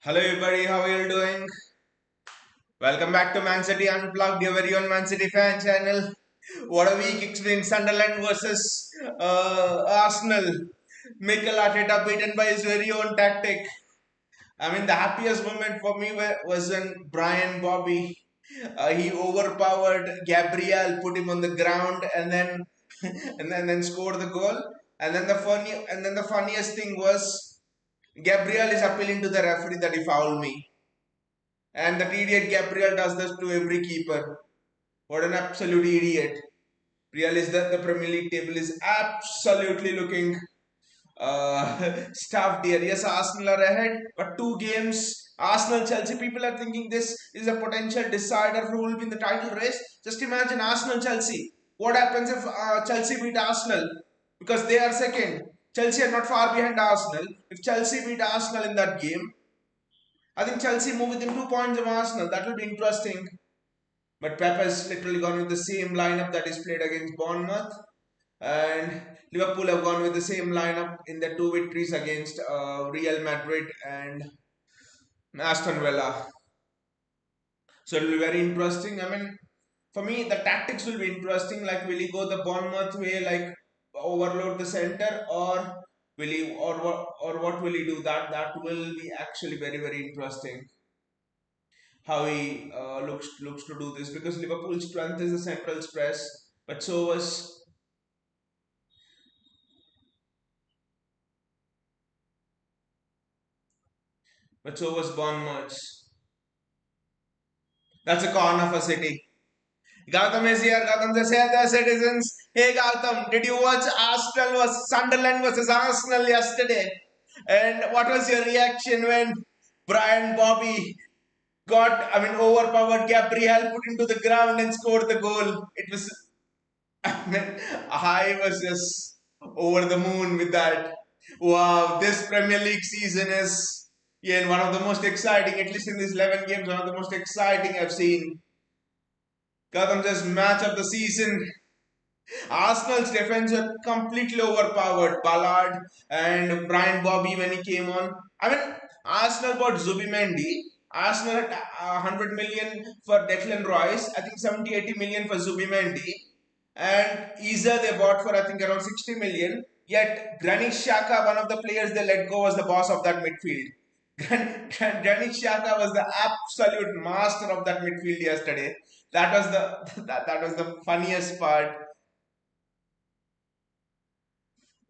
Hello everybody, how are you doing? Welcome back to Man City Unplugged, your very own Man City fan channel. What a week it's been. Sunderland versus Arsenal. Mikel Arteta beaten by his very own tactic. I mean, the happiest moment for me was when Brian Bobby he overpowered Gabriel, put him on the ground, and then and then scored the goal. And then the funniest thing was Gabriel is appealing to the referee that he fouled me. And that idiot Gabriel does this to every keeper. What an absolute idiot. Real is that the Premier League table is absolutely looking stuffed here. Yes, Arsenal are ahead, but two games. Arsenal Chelsea, people are thinking this is a potential decider who will win the title race. Just imagine Arsenal Chelsea. What happens if Chelsea beat Arsenal? Because they are second. Chelsea are not far behind Arsenal. If Chelsea beat Arsenal in that game, I think Chelsea move within 2 points of Arsenal. That will be interesting. But Pep has literally gone with the same lineup that is played against Bournemouth. And Liverpool have gone with the same lineup in their two victories against Real Madrid and Aston Villa. So it will be very interesting. I mean, for me, the tactics will be interesting. Like, will he go the Bournemouth way, like overload the center, or will he, or what will he do? That will be actually very interesting. How he looks to do this, because Liverpool's strength is the central press, but so was Bournemouth's. That's a corner for City. Gautam is here. Gautam just said the citizens. Hey Gautam, did you watch Arsenal was Sunderland versus Arsenal yesterday? And what was your reaction when Brian Bobby overpowered Gabriel, put into the ground and scored the goal? It was I mean, I was just over the moon with that. Wow, this Premier League season is, yeah, one of the most exciting, at least in these 11 games, one of the most exciting I've seen. Gotham just match of the season. Arsenal's defense were completely overpowered. Ballard and Brian Bobby when he came on. I mean, Arsenal bought Zubimendi. Arsenal had 100 million for Declan Rice. I think 70-80 million for Zubimendi. And Isa they bought for I think around 60 million. Yet Granit Xhaka, one of the players they let go, was the boss of that midfield. Granit Xhaka was the absolute master of that midfield yesterday. That was the that was the funniest part.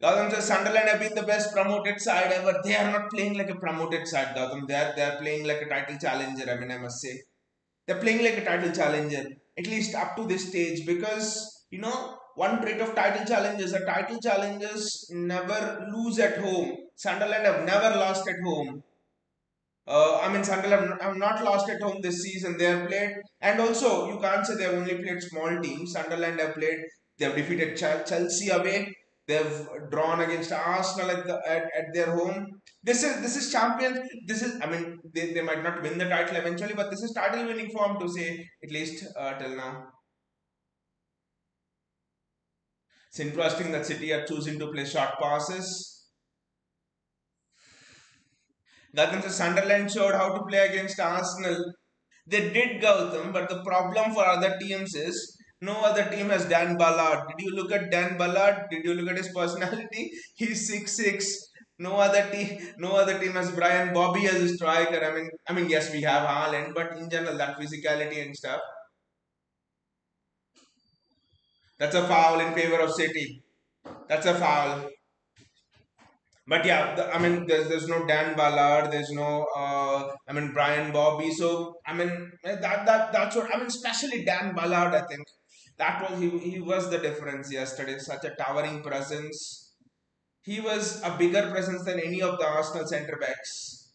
Gautam says Sunderland have been the best promoted side ever. They are not playing like a promoted side, Gautam. They are playing like a title challenger. I mean, I must say they're playing like a title challenger, at least up to this stage. Because one trait of title challengers: the title challengers never lose at home. Sunderland have never lost at home. I mean, Sunderland have not lost at home this season. They have played, and also you can't say they have only played small teams. Sunderland have played. They have defeated Chelsea away. They have drawn against Arsenal at their home. This is champions. This is, I mean, they might not win the title eventually, but this is title winning form to say, at least till now. It's interesting that City are choosing to play short passes. Gautam says Sunderland showed how to play against Arsenal. They did, Gautam, but the problem for other teams is no other team has Dan Ballard. Did you look at Dan Ballard? Did you look at his personality? He's 6'6". No other team has Brian Bobby as a striker. I mean, yes, we have Haaland, but in general, that physicality and stuff. That's a foul in favor of City. That's a foul. But yeah, there's no Dan Ballard, there's no Brian Bobby. So that's what I mean. Especially Dan Ballard, I think that was he was the difference yesterday. Such a towering presence. He was a bigger presence than any of the Arsenal centre backs.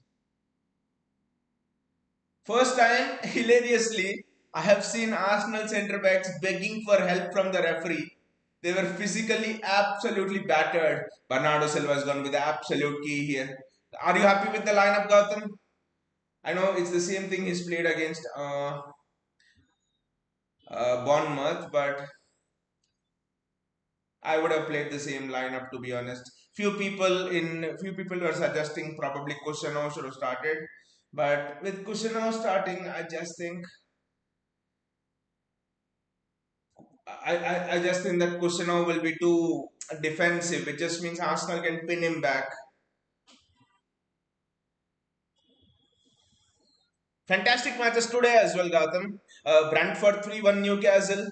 First time, hilariously, I have seen Arsenal centre backs begging for help from the referee. They were physically absolutely battered. Bernardo Silva has gone with the absolute key here. Are you happy with the lineup, Gautam? I know it's the same thing he's played against Bournemouth, but I would have played the same lineup to be honest. Few people were suggesting probably Kushano should have started. But with Kushner starting, I just think I just think that Kushner will be too defensive. It just means Arsenal can pin him back. Fantastic matches today as well, Gautam. Brentford 3-1 Newcastle.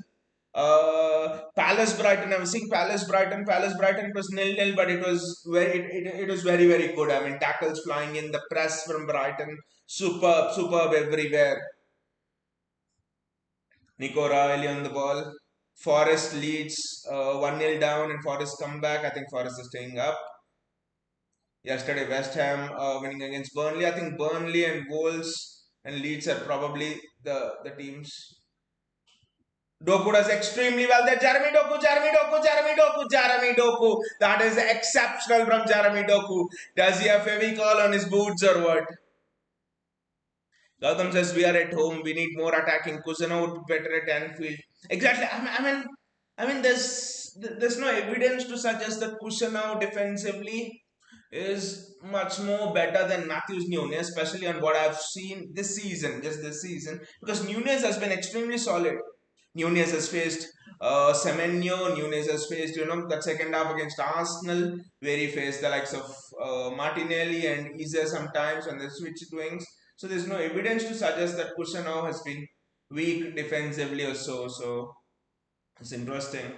Palace Brighton. I was seeing Palace Brighton. Palace Brighton. It was nil-nil, but it was very very good. I mean, tackles flying in, the press from Brighton, superb everywhere. Nico Riley on the ball. Forest leads 1-0 down, and Forest come back. I think Forest is staying up. Yesterday, West Ham winning against Burnley. I think Burnley and Wolves and Leeds are probably the teams. Doku does extremely well there. Jeremy Doku. That is exceptional from Jeremy Doku. Does he have Fevicol on his boots or what? Gautam says we are at home. We need more attacking. Kusano would be better at Anfield. Exactly. I mean, there's no evidence to suggest that Kusano defensively is much more better than Matthews Nunes, especially on what I've seen this season, just this season, because Nunes has been extremely solid. Nunes has faced Semenyo. Nunes has faced, that second half against Arsenal, where he faced the likes of Martinelli and Eze sometimes when they switched wings. So there's no evidence to suggest that Kushanov has been weak defensively or so. So it's interesting.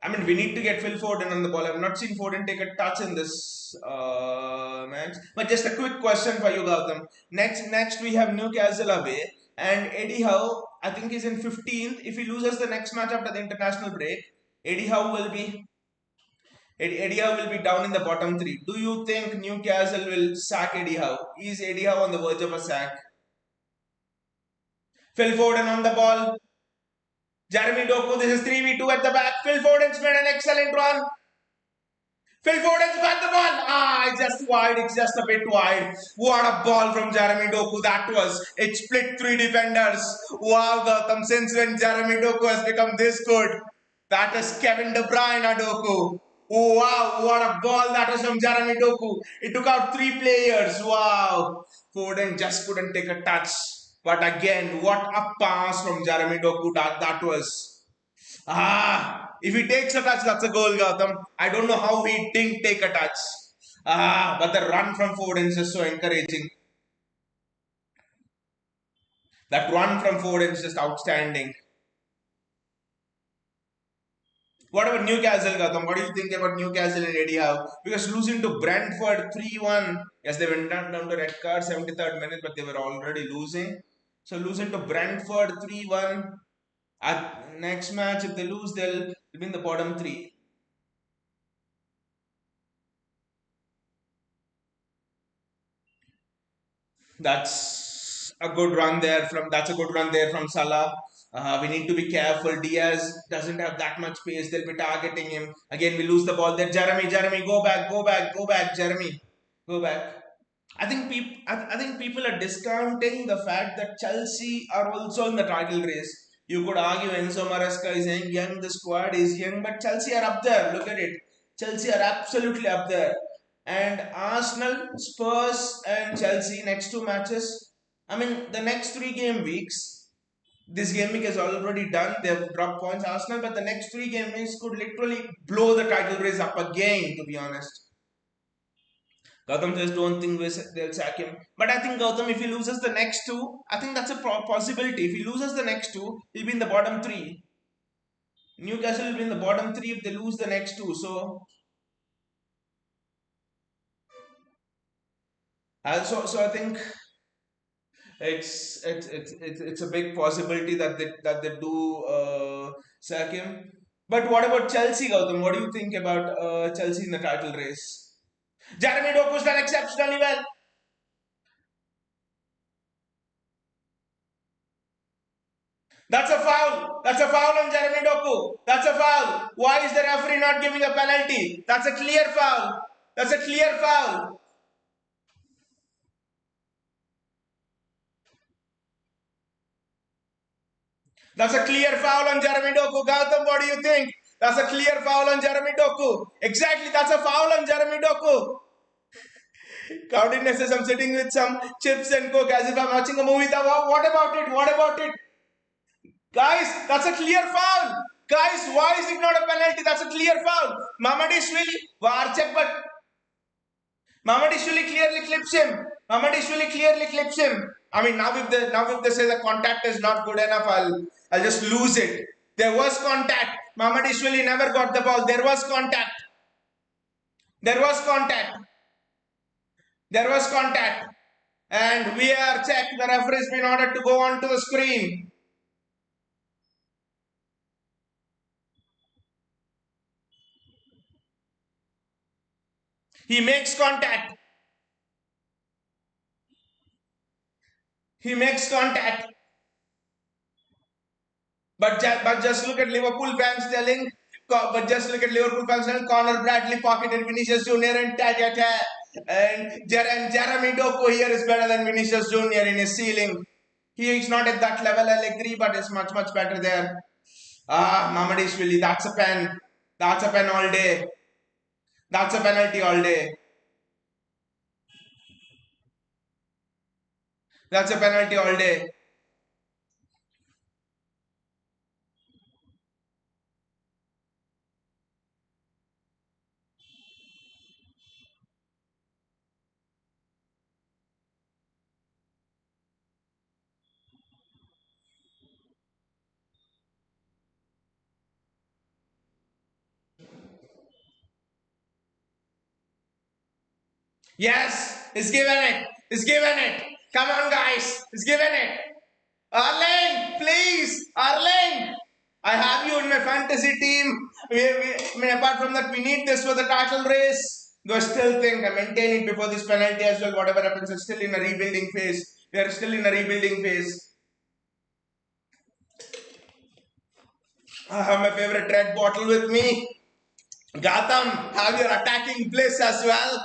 I mean, we need to get Phil Foden on the ball. I've not seen Foden take a touch in this match. But just a quick question for you, Gautam. Next we have Newcastle away, and Eddie Howe. I think he's in 15th. If he loses the next match after the international break, Eddie Howe will be Eddie Howe will be down in the bottom three. Do you think Newcastle will sack Eddie Howe? Is Eddie Howe on the verge of a sack? Phil Foden on the ball. Jeremy Doku, this is 3v2 at the back. Phil Foden's made an excellent run. Phil Foden's got the ball. It's just wide. It's just a bit wide. What a ball from Jeremy Doku that was. It split three defenders. Wow, Gautam. Since when Jeremy Doku has become this good? That is Kevin De Bruyne Doku. Wow, what a ball that was from Jeremy Doku. It took out three players. Wow. Foden just couldn't take a touch. But again, what a pass from Jeremy Doku that was. If he takes a touch, that's a goal, Gautam. I don't know how he didn't take a touch. But the run from Foden is just so encouraging. That run from Foden is just outstanding. What about Newcastle, Gautam? What do you think about Newcastle and Eddie Howe? Because losing to Brentford 3-1, yes, they went down to red card 73rd minute, but they were already losing. So losing to Brentford 3-1. At next match, if they lose, they'll be in the bottom three. That's a good run there from Salah. We need to be careful. Diaz doesn't have that much pace. They'll be targeting him. Again, we lose the ball there. Jeremy, go back, Jeremy. Go back. I think people are discounting the fact that Chelsea are also in the title race. You could argue Enzo Maresca is young, the squad is young, but Chelsea are up there. Look at it. Chelsea are absolutely up there. And Arsenal, Spurs, and Chelsea next two matches. I mean, the next 3 game weeks. This game week is already done. They have dropped points, Arsenal, but the next 3 game weeks could literally blow the title race up again. To be honest. Gautam just don't think they'll sack him. But I think Gautam, if he loses the next two, I think that's a possibility. If he loses the next two, he'll be in the bottom three. Newcastle will be in the bottom three if they lose the next two. So, so I think it's a big possibility that they do sack him. But what about Chelsea, Gautam? What do you think about Chelsea in the title race? Jeremy Doku's done exceptionally well. That's a foul. That's a foul on Jeremy Doku. That's a foul. Why is the referee not giving a penalty? That's a clear foul. That's a clear foul. That's a clear foul on Jeremy Doku. Gautam, what do you think? That's a clear foul on Jeremy Doku. Exactly, that's a foul on Jeremy Doku. Counting says I'm sitting with some chips and coke as if I'm watching a movie. What about it? What about it? Guys, that's a clear foul. Guys, why is it not a penalty? That's a clear foul. Mamadishvili, war check, but Mamadishvili clearly clips him. Mamadishvili clearly clips him. I mean, now if they say the contact is not good enough, I'll just lose it. There was contact. Mamadishvili never got the ball. There was contact. There was contact. There was contact. And we are checked. The referee has been ordered to go onto the screen. He makes contact. He makes contact. But just look at Liverpool fans telling. But just look at Liverpool fans telling Connor Bradley pocketed Vinicius Junior and and Jeremy Doku here is better than Vinicius Junior in his ceiling. He is not at that level, I'll agree, but it's much better there. Mamadishvili, that's a pen. That's a pen all day. That's a penalty all day. That's a penalty all day. Yes, he's given it. He's given it. Come on, guys. He's given it. Arling, please. Arling. I have you in my fantasy team. I mean, apart from that, we need this for the title race. Though I still think I maintain it before this penalty as well. Whatever happens, it's still in a rebuilding phase. We are still in a rebuilding phase. I have my favorite red bottle with me. Gatam, have your attacking bliss as well.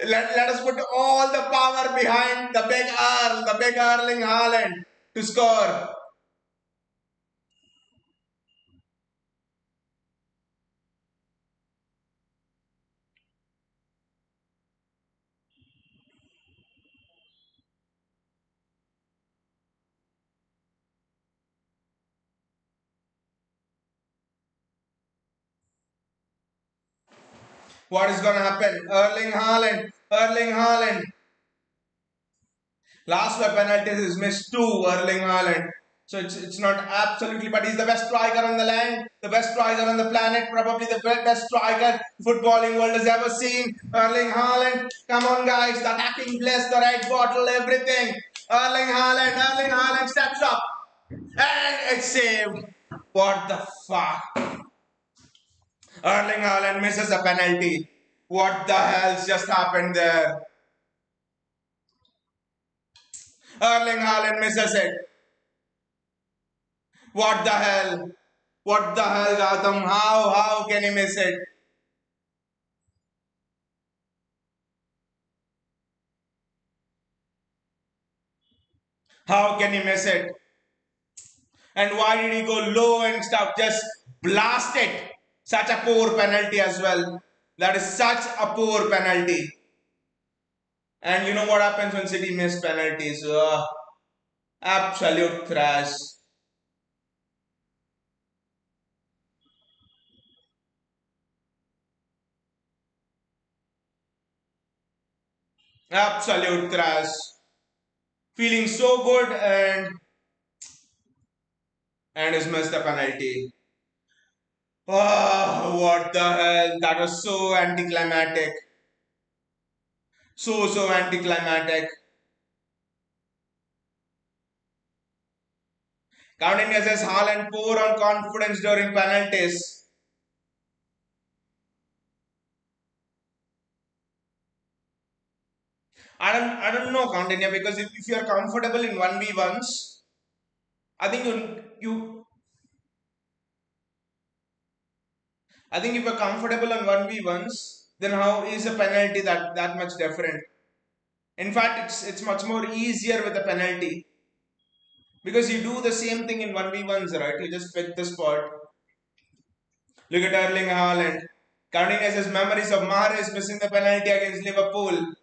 Let us put all the power behind the big Erling Haaland to score. What is going to happen? Erling Haaland. Erling Haaland. Last five penalties is missed two, Erling Haaland. So it's not absolutely, but he's the best striker on the land, the best striker on the planet, probably the best striker footballing world has ever seen. Erling Haaland, come on guys, the attacking bliss, the red bottle, everything. Erling Haaland steps up. And it's saved. What the fuck? Erling Haaland misses a penalty. What the hell's just happened there? Erling Haaland misses it. What the hell? What the hell, Gautam? How can he miss it? How can he miss it? And why did he go low and stuff? Just blast it. Such a poor penalty as well. That is such a poor penalty. And you know what happens when City miss penalties? Absolute trash. Absolute trash. Feeling so good and has missed the penalty. Oh, what the hell? That was so anticlimactic. So anticlimactic. Counting says Haaland poor on confidence during penalties. I don't know, Counting, because if you are comfortable in 1v1s, I think I think if you're comfortable on 1v1s, then how is a penalty that much different? In fact, it's much more easier with a penalty. Because you do the same thing in 1v1s, right? You just pick the spot. Look at Erling Haaland. Continues memories of Mahrez missing the penalty against Liverpool.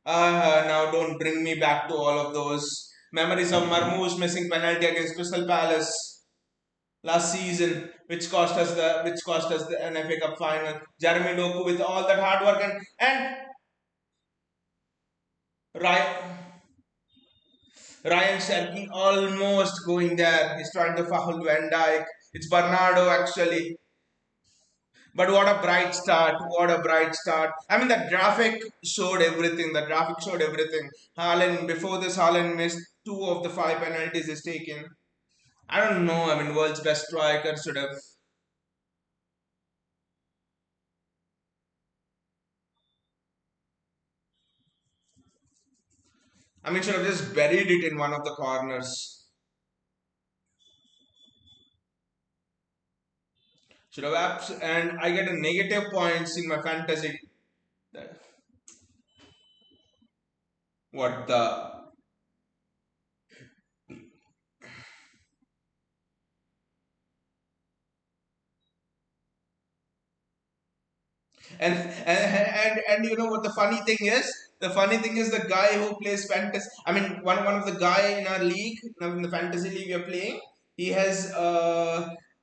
Now don't bring me back to all of those memories of Marmoush missing penalty against Crystal Palace last season, which cost us the NFA Cup final. Jeremy Doku with all that hard work and Ryan, Ryan Cherki almost going there. He's trying to foul Van Dijk. It's Bernardo actually. But what a bright start! What a bright start! I mean, the graphic showed everything. The graphic showed everything. Haaland, before this, Haaland missed two of the five penalties he's taken. I don't know. I mean, world's best striker should have. I mean, should have just buried it in one of the corners. Should have and I get a negative points in my fantasy. What the? And you know what the funny thing is? The funny thing is the guy who plays fantasy. I mean, one of the guy in our league, in the fantasy league we are playing, he has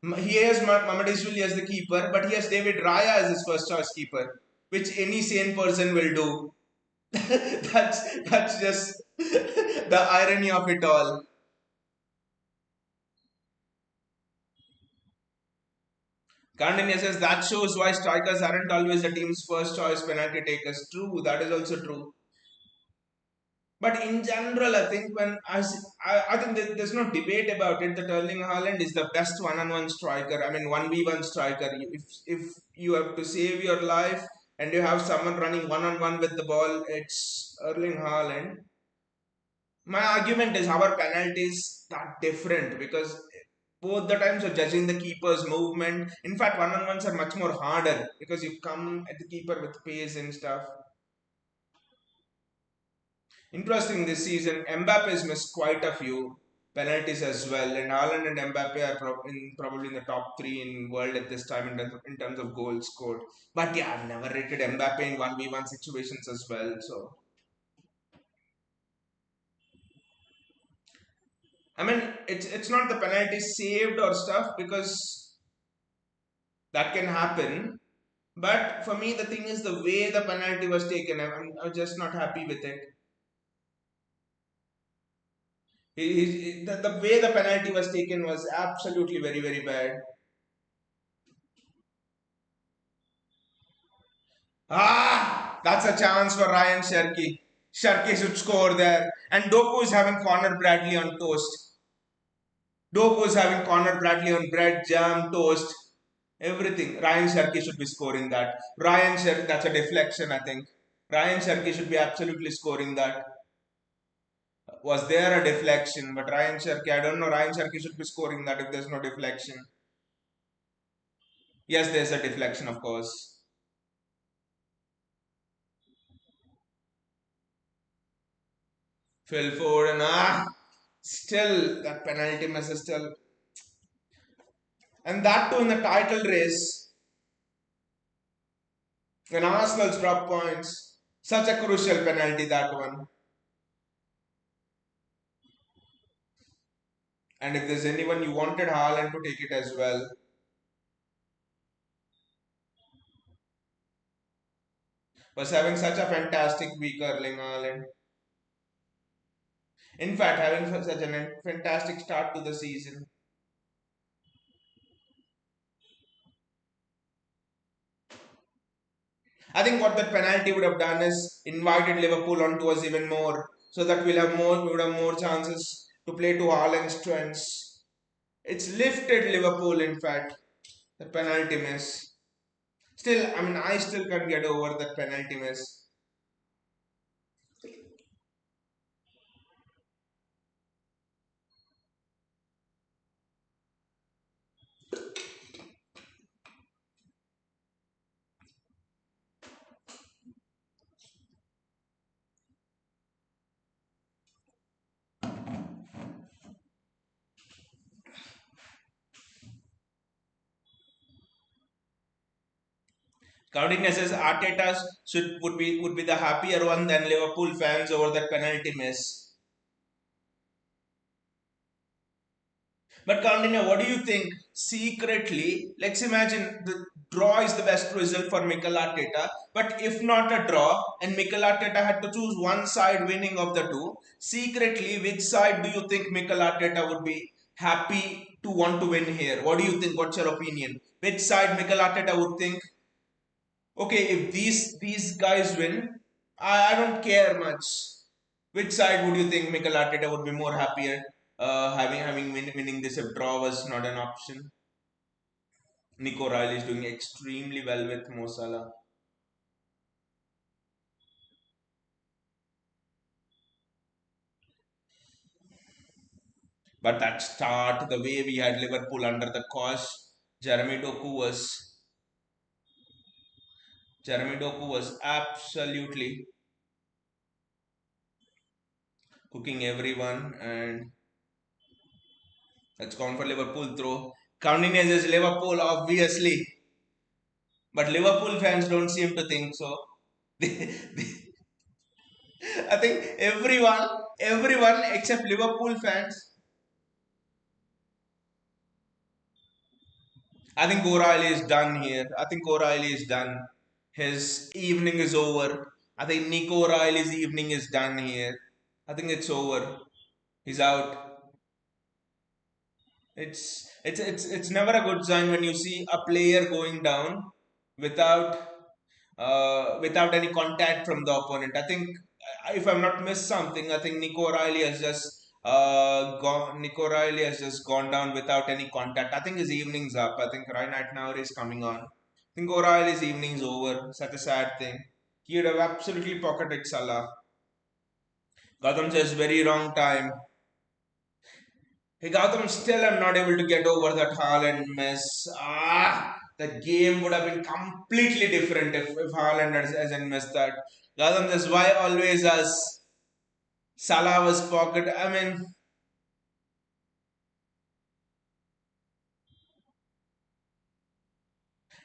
Mohamed Ismail as the keeper, but he has David Raya as his first choice keeper, which any sane person will do. That's just the irony of it all. Kandini says that shows why strikers aren't always the team's first choice penalty takers. True, that is also true. But in general, I think I think there's no debate about it that Erling Haaland is the best one-on-one striker. I mean, 1v1 striker. If you have to save your life and you have someone running one-on-one with the ball, it's Erling Haaland. My argument is our penalties that different because both the times of judging the keeper's movement. In fact, one-on-ones are much more harder because you come at the keeper with pace and stuff. Interesting this season, Mbappe has missed quite a few penalties as well, and Haaland and Mbappe are probably in the top three in world at this time in terms of goals scored. But yeah, I've never rated Mbappe in 1v1 situations as well. So I mean, it's not the penalty saved or stuff because that can happen. But for me, the thing is the way the penalty was taken. I'm just not happy with it. The way the penalty was taken was absolutely very, very bad. That's a chance for Ryan Cherki. Cherki should score there. And Doku is having Connor Bradley on toast. Doku is having Connor Bradley on bread, jam, toast, everything. Ryan Cherki should be scoring that. Ryan Cherki, that's a deflection, I think. Ryan Cherki should be absolutely scoring that. Was there a deflection? But Ryan Cherki, I don't know. Ryan Cherki should be scoring that if there's no deflection. Yes, there's a deflection, of course. Phil Foden, still that penalty miss is still, and that too in the title race when Arsenal's drop points. Such a crucial penalty that one. And if there's anyone you wanted Haaland to take it as well. Was having such a fantastic week, Erling Haaland. In fact, having such a fantastic start to the season. I think what that penalty would have done is invited Liverpool onto us even more, so that we would have more chances to play to Haaland's strengths. It's lifted Liverpool, in fact, the penalty miss. Still, I mean, I still can't get over that penalty miss. Coutinho says Arteta would be the happier one than Liverpool fans over that penalty miss. But Coutinho, what do you think? Secretly, let's imagine the draw is the best result for Mikel Arteta. But if not a draw, and Mikel Arteta had to choose one side winning of the two, secretly, which side do you think Mikel Arteta would be happy to want to win here? What do you think? What's your opinion? Which side Mikel Arteta would think, okay, if these guys win, I don't care much. Which side would you think Mikel Arteta would be more happier winning this if draw was not an option? Nico Riley is doing extremely well with Mo Salah. But that start, the way we had Liverpool under the cosh, Jeremy Doku was Jeremy Doku was absolutely cooking everyone, and that's gone for Liverpool throw. Counting as Liverpool, obviously, but Liverpool fans don't seem to think so. I think everyone except Liverpool fans. I think O'Reilly is done here. I think O'Reilly is done. His evening is over. I think Nico O'Reilly's evening is done here. I think it's over. He's out. It's never a good sign when you see a player going down without without any contact from the opponent. I think if I'm not missed something, I think Nico O'Reilly has just gone down without any contact. I think his evening's up. I think right now it is coming on. I think O'Reilly's evening's over. Such a sad thing. He would have absolutely pocketed Salah. Gautam says very wrong time. Hey Gautam, still I'm not able to get over that Haaland miss. The game would have been completely different if Haaland hasn't missed that. Gautam says, why always us? Salah was pocket. I mean,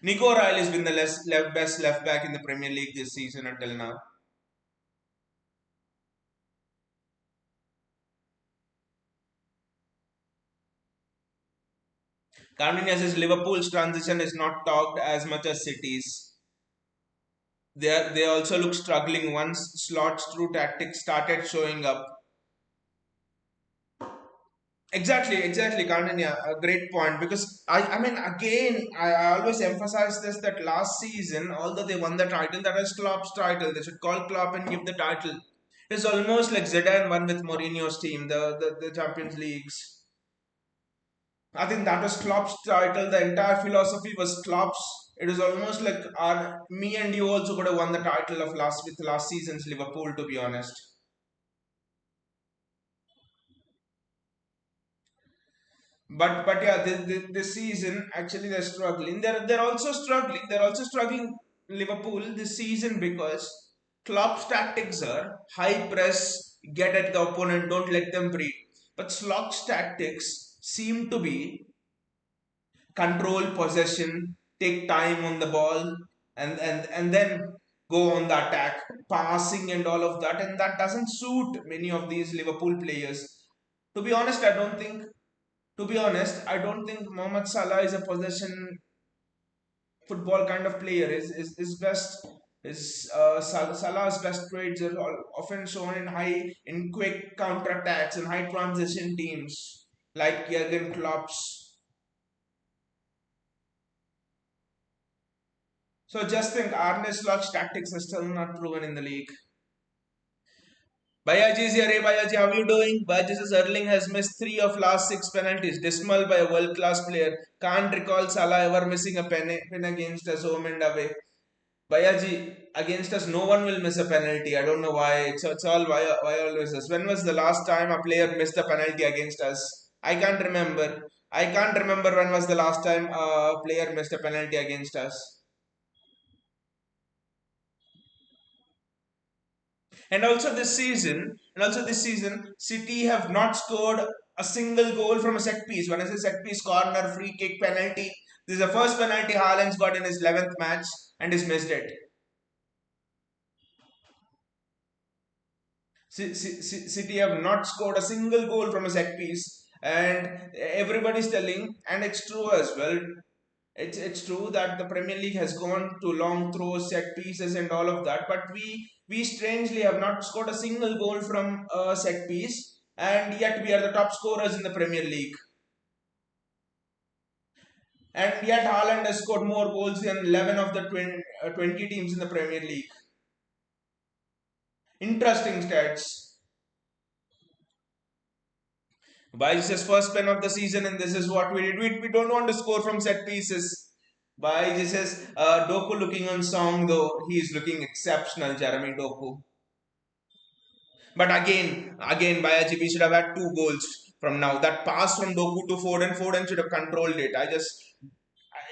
Nico O'Reilly's been the best left back in the Premier League this season until now. Cardenas says Liverpool's transition is not talked as much as City's. They also look struggling once slots through tactics started showing up. Exactly, Karnanya, a great point. Because I mean, again, I always emphasize this that last season, although they won the title, that was Klopp's title. They should call Klopp and give the title. It's almost like Zidane won with Mourinho's team, the Champions Leagues. I think that was Klopp's title. The entire philosophy was Klopp's. It was almost like me and you also could have won the title of last season's Liverpool, to be honest. But yeah, this season actually they're struggling. They're also struggling Liverpool this season because Klopp's tactics are high press, get at the opponent, don't let them breathe. But Slock's tactics seem to be control possession, take time on the ball, and then go on the attack, passing and all of that, and that doesn't suit many of these Liverpool players. To be honest, I don't think I don't think Mohamed Salah is a possession football kind of player. Is best is Salah's best traits are often shown in quick counter attacks and high transition teams like Jurgen Klopp's. So just think Arne Slot's tactics are still not proven in the league. Bayaji is here. Hey Bayaji, how are you doing? Bayaji says Erling has missed 3 of last 6 penalties. Dismal by a world class player. Can't recall Salah ever missing a pen against us home and away. Bayaji, against us, no one will miss a penalty. I don't know why. It's all why always us. When was the last time a player missed a penalty against us? I can't remember. I can't remember when was the last time a player missed a penalty against us. And also this season, City have not scored a single goal from a set piece. When I say set piece, corner, free kick, penalty, This is the first penalty Haaland's got in his 11th match and he's missed it. City have not scored a single goal from a set piece, and everybody's telling, and it's true as well. It's true that the Premier League has gone to long throws, set pieces, and all of that, but we strangely have not scored a single goal from a set piece, and yet we are the top scorers in the Premier League. And yet Haaland has scored more goals than 11 of the 20 teams in the Premier League. Interesting stats. By his first pen of the season, and this is what we did. We don't want to score from set pieces. By Jesus, Doku looking on song though, he is looking exceptional, Jeremy Doku. But again, Bayaji, we should have had 2 goals from now. That pass from Doku to Foden should have controlled it.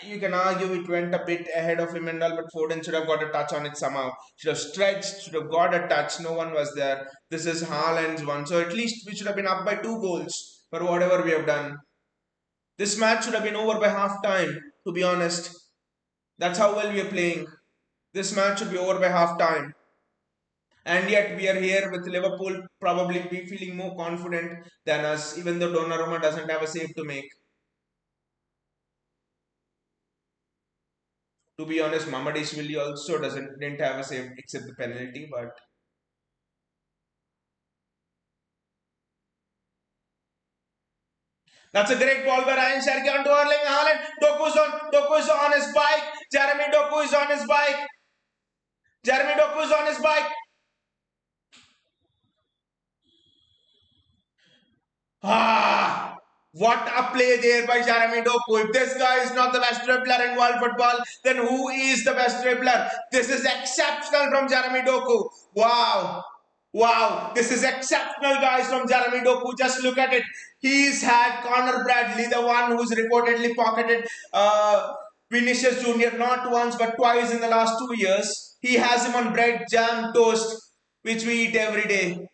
You can argue it went a bit ahead of him and all, but Foden should have got a touch on it somehow. Should have stretched, should have got a touch. No one was there. This is Haaland's one. So at least we should have been up by 2 goals for whatever we have done. This match should have been over by half time, to be honest. That's how well we are playing. This match should be over by half time. And yet we are here with Liverpool probably be feeling more confident than us, even though Donnarumma doesn't have a save to make. To be honest, Mamadishvili also didn't have a save except the penalty, but that's a great ball by Ryan Cherki onto Erling Haaland. Doku's on his bike. Jeremy Doku is on his bike. Jeremy Doku is on his bike. What a play there by Jeremy Doku. If this guy is not the best dribbler in world football, then who is the best dribbler? This is exceptional from Jeremy Doku. Wow, this is exceptional, guys, from Jeremy Doku. Just look at it. He's had Connor Bradley, the one who's reportedly pocketed Vinicius Jr. not once but twice in the last 2 years. He has him on bread, jam, toast, which we eat every day.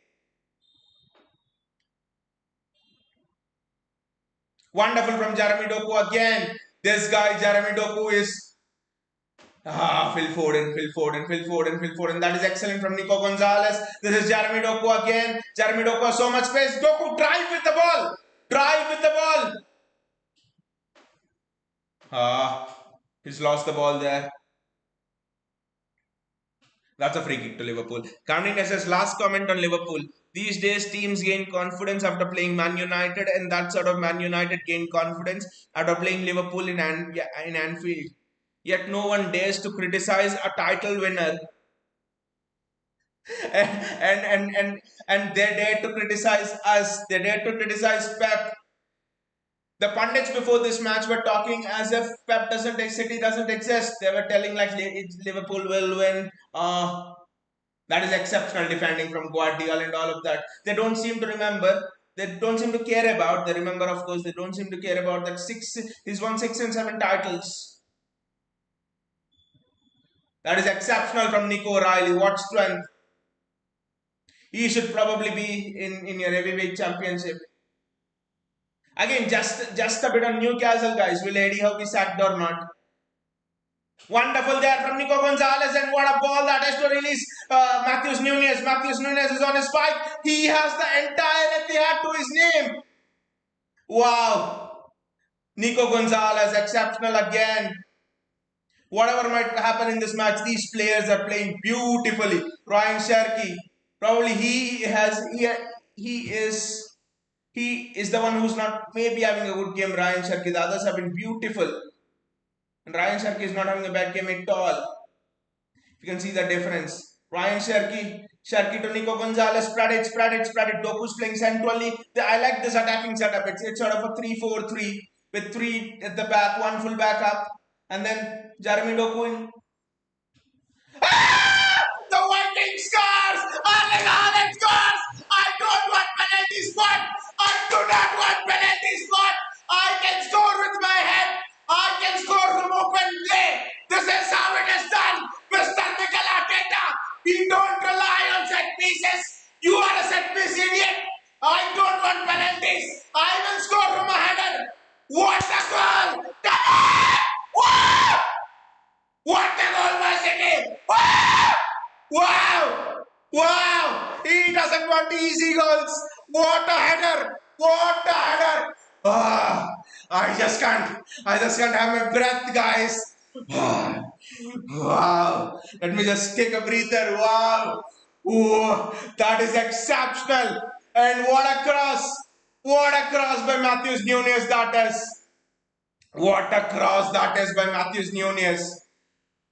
Wonderful from Jeremy Doku again. This guy, Jeremy Doku, is Phil Foden. That is excellent from Nico Gonzalez. This is Jeremy Doku again. Jeremy Doku has so much space. Doku, drive with the ball. He's lost the ball there. That's a free kick to Liverpool. Kamrin says last comment on Liverpool. These days, teams gain confidence after playing Man United, and that sort of Man United gained confidence after playing Liverpool in Anfield. Yet no one dares to criticize a title winner, and they dare to criticize us. They dare to criticize Pep. The pundits before this match were talking as if Pep City doesn't exist. They were telling like Liverpool will win. That is exceptional defending from Guardiola and all of that. They don't seem to remember. They don't seem to care about. They remember, of course. They don't seem to care about that. He's won 6 and 7 titles. That is exceptional from Nico O'Reilly. What strength! He should probably be in your heavyweight championship. Again, just a bit on Newcastle, guys. Will Eddie Howe be sacked or not? Wonderful there from Nico Gonzalez, and what a ball that is to release Matheus Nunes. Matheus Nunes is on his bike. He has the entire Etihad to his name. Wow. Nico Gonzalez, exceptional again. Whatever might happen in this match, these players are playing beautifully. Ryan Cherki, probably he is the one who's not maybe having a good game. Ryan Cherki, the others have been beautiful. And Ryan Cherki is not having a bad game at all. You can see the difference. Ryan Cherki to Nico Gonzalez, spread it. Doku's playing centrally. I like this attacking setup. It's sort of a 3-4-3 with 3 at the back, 1 full back up, and then Jeremy Doku in. The Viking scores! Erling Haaland scores! I don't want penalty spot! I do not want penalty spot! I can score with my head! I can score from open play! This is how it is done! Mr. Mikel Arteta! You don't rely on set pieces! You are a set piece idiot! I don't want penalties! I will score from a header! What a goal! Come on! Wow! Wow! He doesn't want easy goals. What a header! What a header! Ah, I just can't have my breath, guys. Ah, wow! Let me just take a breather. Wow! Ooh, that is exceptional. And what a cross! What a cross by Matthews Nunes that is. What a cross that is by Matthews Nunes.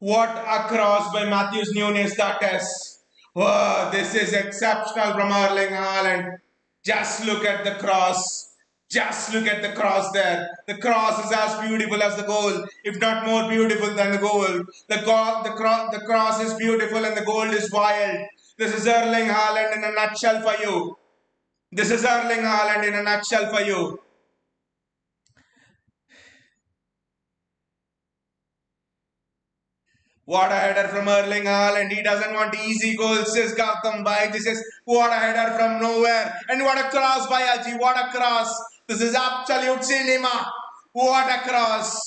What a cross by Matthews Nunes that is. Oh, this is exceptional from Erling Haaland. Just look at the cross. Just look at the cross there. The cross is as beautiful as the goal, if not more beautiful than the goal. The cross is beautiful and the goal is wild. This is Erling Haaland in a nutshell for you. This is Erling Haaland in a nutshell for you. What a header from Erling Haaland. He doesn't want easy goals, says Gautam Bhai. This is what a header from nowhere. And what a cross by Aji. What a cross. This is absolute cinema. What a cross.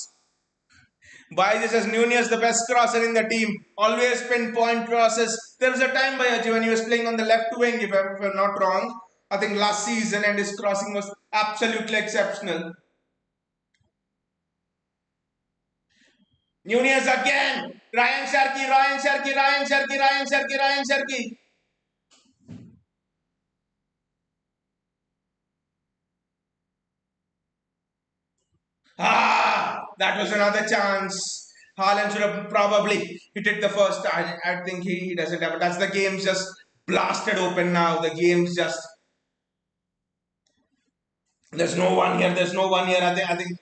Bhai, this is Nunez, the best crosser in the team. Always pinpoint crosses. There was a time by Aji when he was playing on the left wing, if I'm not wrong. I think last season, and his crossing was absolutely exceptional. Nunez again. Ryan Cherki, Ryan Cherki, Ryan Cherki, Ryan Cherki, Ryan Cherki. That was another chance. Haaland should have probably hit it the first time. I think he doesn't have it. That's the game's just blasted open now. The game's just. There's no one here. There's no one here. I think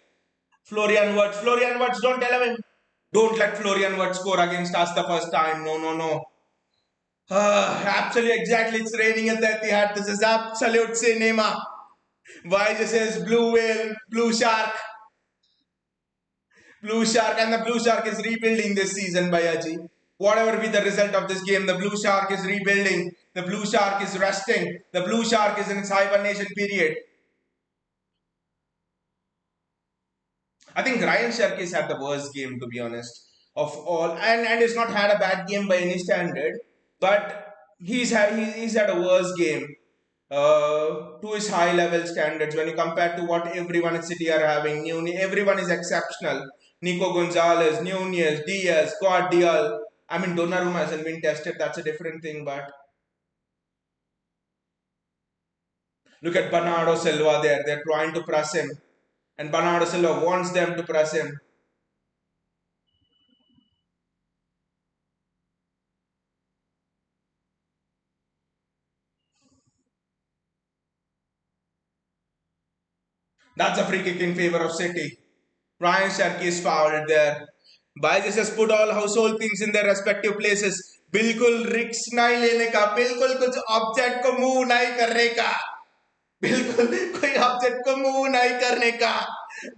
Florian Wirtz. Florian Wirtz, don't tell him. Don't let Florian Wirtz score against us the first time. No, no, no. Absolutely, exactly. It's raining at the Etihad. This is absolute cinema. Why this is blue whale, blue shark. Blue Shark, and the Blue Shark is rebuilding this season, Bayaji. Whatever be the result of this game, the Blue Shark is rebuilding. The Blue Shark is resting. The Blue Shark is in its hibernation period. I think Ryan Cherki had the worst game, to be honest, of all, and he's not had a bad game by any standard, but he's had a worse game to his high level standards when you compare to what everyone at City are having. Everyone is exceptional. Nico Gonzalez, Nunez, Diaz, Guardiola. I mean, Donnarumma hasn't been tested. That's a different thing. But look at Bernardo Silva there. They're trying to press him, and Bernardo Silva wants them to press him. That's a free kick in favor of City. Ryan Cherki is fouled there. Bajis has put all household things in their respective places. बिल्कुल रिक्स नहीं लेने का, बिल्कुल कुछ object को move नहीं करने का, बिल्कुल कोई ऑब्जेक्ट को मूव नहीं करने का.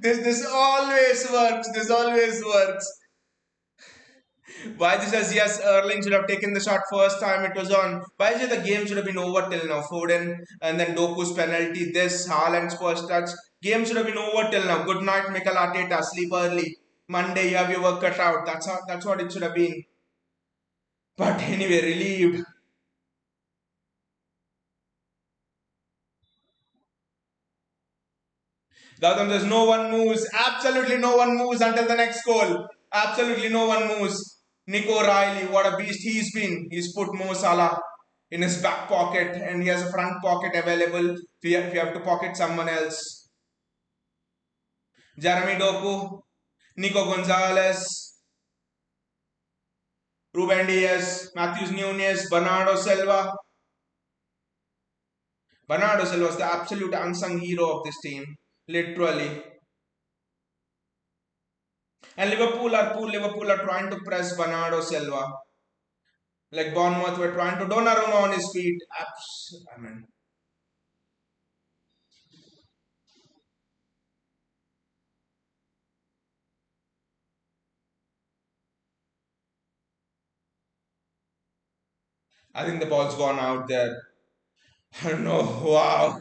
This always works. This always works. Baiji says yes, Erling should have taken the shot first time it was on. Baiji, the game should have been over till now. Foden and then Doku's penalty, this Haaland's first touch. Game should have been over till now. Good night, Mikel Arteta. Sleep early. Monday, you have your work cut out. That's what it should have been. But anyway, relieved. Gautam says no one moves. Absolutely no one moves until the next goal. Absolutely no one moves. Nico Riley, what a beast he's been. He's put Mo Salah in his back pocket and he has a front pocket available if you have to pocket someone else. Jeremy Doku, Nico Gonzalez, Ruben Diaz, Matthews Nunes, Bernardo Silva. Bernardo Silva is the absolute unsung hero of this team. Literally. And Liverpool are trying to press Bernardo Silva. Like Bournemouth were trying to Donnarumma on his feet. I mean, I think the ball's gone out there. No, wow.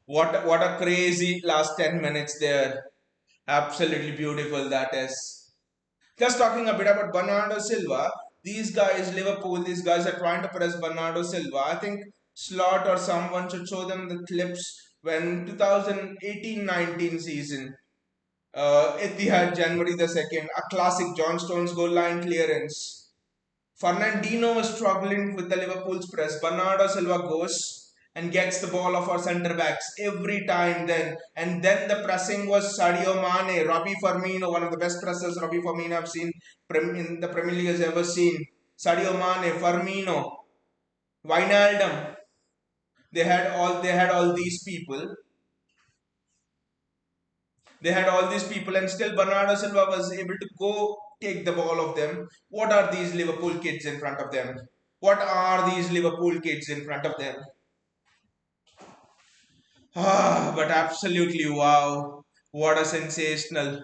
What a crazy last 10 minutes there. Absolutely beautiful that is. Just talking a bit about Bernardo Silva. these guys, Liverpool, these guys are trying to press Bernardo Silva. I think Slot or someone should show them the clips when 2018-19 season, Etihad January the 2nd, a classic John Stones goal line clearance. Fernandinho was struggling with the Liverpool's press. Bernardo Silva goes and gets the ball off our centre backs every time then. And then the pressing was Sadio Mane, Robbie Firmino, one of the best pressers Robbie Firmino I've seen in the Premier League has ever seen. Sadio Mane, Firmino, Wijnaldum. They had all these people. They had all these people, and still Bernardo Silva was able to go take the ball of them. What are these Liverpool kids in front of them? What are these Liverpool kids in front of them? But absolutely wow. What a sensational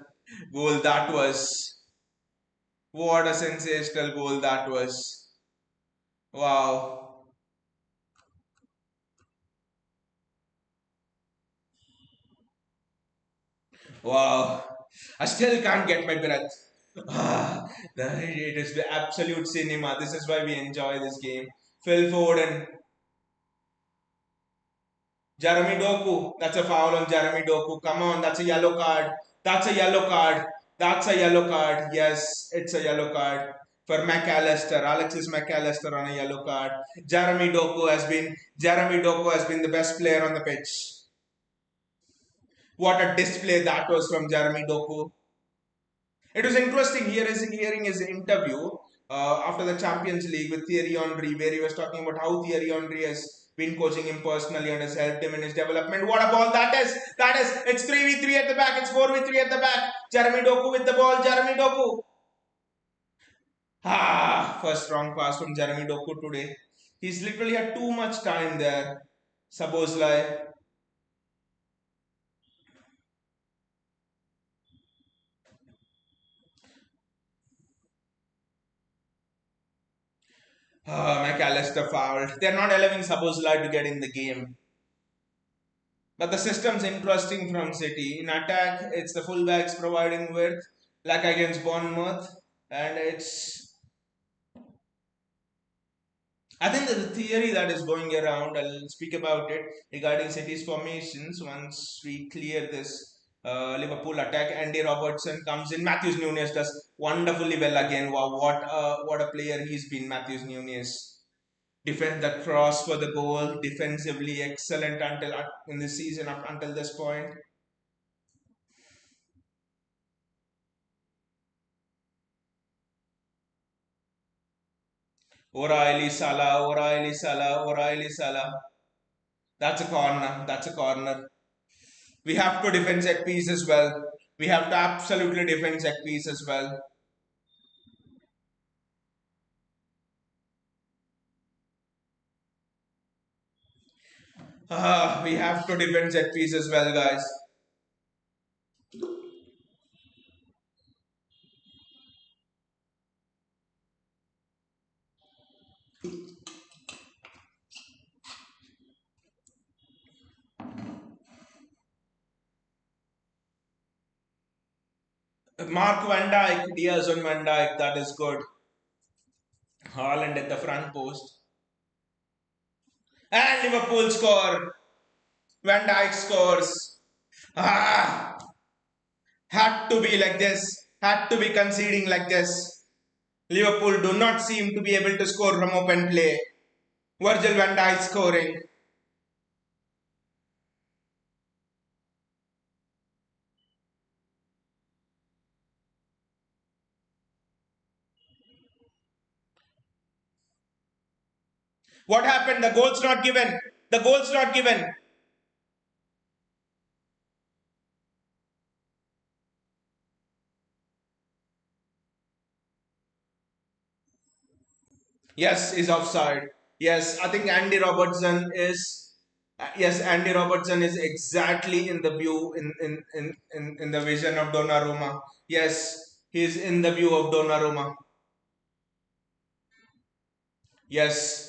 goal that was. What a sensational goal that was. Wow. Wow. I still can't get my breath. It is the absolute cinema. This is why we enjoy this game. Phil Foden, Jeremy Doku. That's a foul on Jeremy Doku. Come on, that's a yellow card. That's a yellow card. That's a yellow card. Yes, it's a yellow card for McAllister. Alexis McAllister on a yellow card. Jeremy Doku has been the best player on the pitch. What a display that was from Jeremy Doku. It was interesting hearing his interview after the Champions League with Thierry Henry, where he was talking about how Thierry Henry has been coaching him personally and has helped him in his development. What a ball that is! That is, it's 3v3 at the back, it's 4v3 at the back. Jeremy Doku with the ball, Jeremy Doku. First strong pass from Jeremy Doku today. He's literally had too much time there. Sabozlai. McAllister fouled. They're not allowing Sabozlai to get in the game. But the system's interesting from City. In attack, it's the fullbacks providing width, like against Bournemouth, and it's. I think there's a theory that is going around. I'll speak about it regarding City's formations once we clear this Liverpool attack. Andy Robertson comes in. Matthews Nunes does wonderfully well again. Wow, what a player he's been, Matthews Nunes. Defend the cross for the goal. Defensively excellent until in this season up until this point. O'Reilly Salah, O'Reilly Salah. That's a corner. That's a corner. We have to defend set piece as well. We have to absolutely defend set piece as well. We have to defend set piece as well, guys. Mark Van Dijk, Diaz on Van Dijk, that is good. Haaland at the front post. And Liverpool score. Van Dijk scores. Ah, had to be like this. Had to be conceding like this. Liverpool do not seem to be able to score from open play. Virgil van Dijk scoring. What happened? The goal's not given. The goal's not given. Yes, is offside. Yes, I think Andy Robertson is. Yes, Andy Robertson is exactly in the view in the vision of Donnarumma. Yes, he's in the view of Donnarumma. Yes,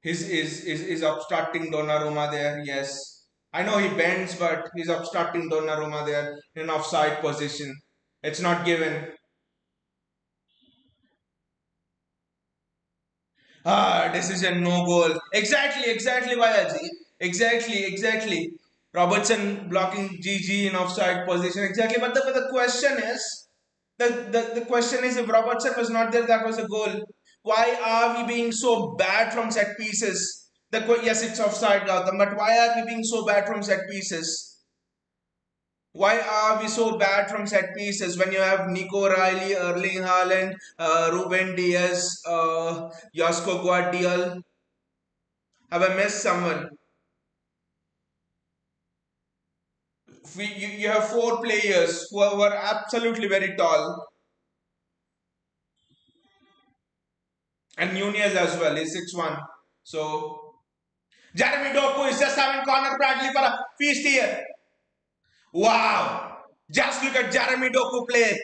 is obstructing Donnarumma there. Yes, I know he bends, but he's obstructing Donnarumma there in offside position. It's not given. Decision, no goal. Exactly, Vayaji. Exactly. Robertson blocking GG in offside position. Exactly. But the question is, the question is, if Robertson was not there, that was a goal. Why are we being so bad from set pieces? Yes, it's offside, Gautam, but why are we being so bad from set pieces? Why are we so bad from set pieces when you have Nico Riley, Erling Haaland, Ruben Diaz, Josko Guardiol? Have I missed someone? You have four players who are absolutely very tall, and Nunez as well. He's 6'1". So Jeremy Doku is just having Connor Bradley for a feast here. Wow! Just look at Jeremy Doku play.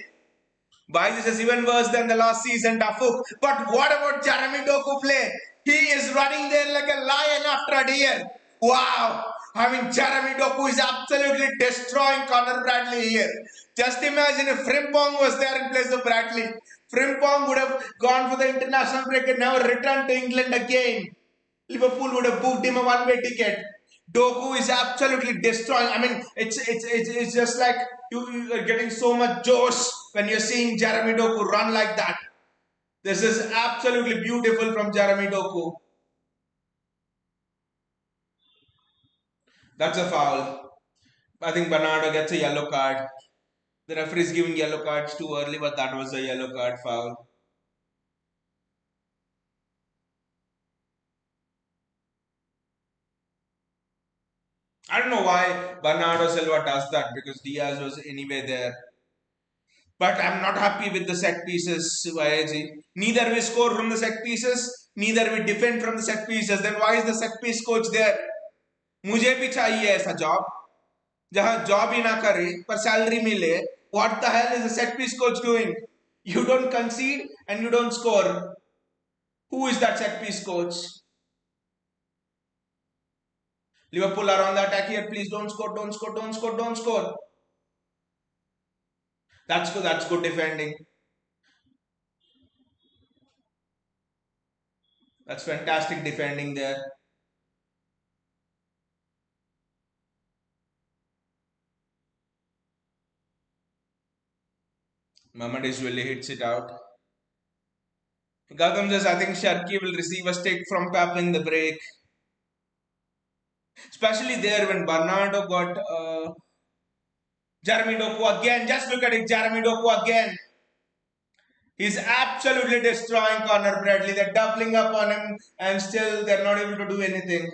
Why this is even worse than the last season, Dafuk. But what about Jeremy Doku play? He is running there like a lion after a deer. Wow! I mean, Jeremy Doku is absolutely destroying Connor Bradley here. Just imagine if Frimpong was there in place of Bradley. Frimpong would have gone for the international break and never returned to England again. Liverpool would have booked him a one-way ticket. Doku is absolutely destroying. I mean, it's just like you are getting so much josh when you're seeing Jeremy Doku run like that. This is absolutely beautiful from Jeremy Doku. That's a foul. I think Bernardo gets a yellow card. The referee is giving yellow cards too early, but that was a yellow card foul. I don't know why Bernardo Silva does that because Diaz was anyway there. But I'm not happy with the set pieces, YG. Neither we score from the set pieces, neither we defend from the set pieces. Then why is the set piece coach there? मुझे भी चाहिए ऐसा job जहां job ही ना करे पर salary मिले. What the hell is the set piece coach doing? You don't concede and you don't score. Who is that set piece coach? Liverpool are on the attack here. Please don't score. That's good. That's good defending. That's fantastic defending there. Mohamed usually hits it out. Gautam says, I think Cherki will receive a stick from Pep in the break. Especially there when Bernardo got Jeremy Doku again. Just look at it, Jeremy Doku again. He's absolutely destroying Connor Bradley. They're doubling up on him and still they're not able to do anything.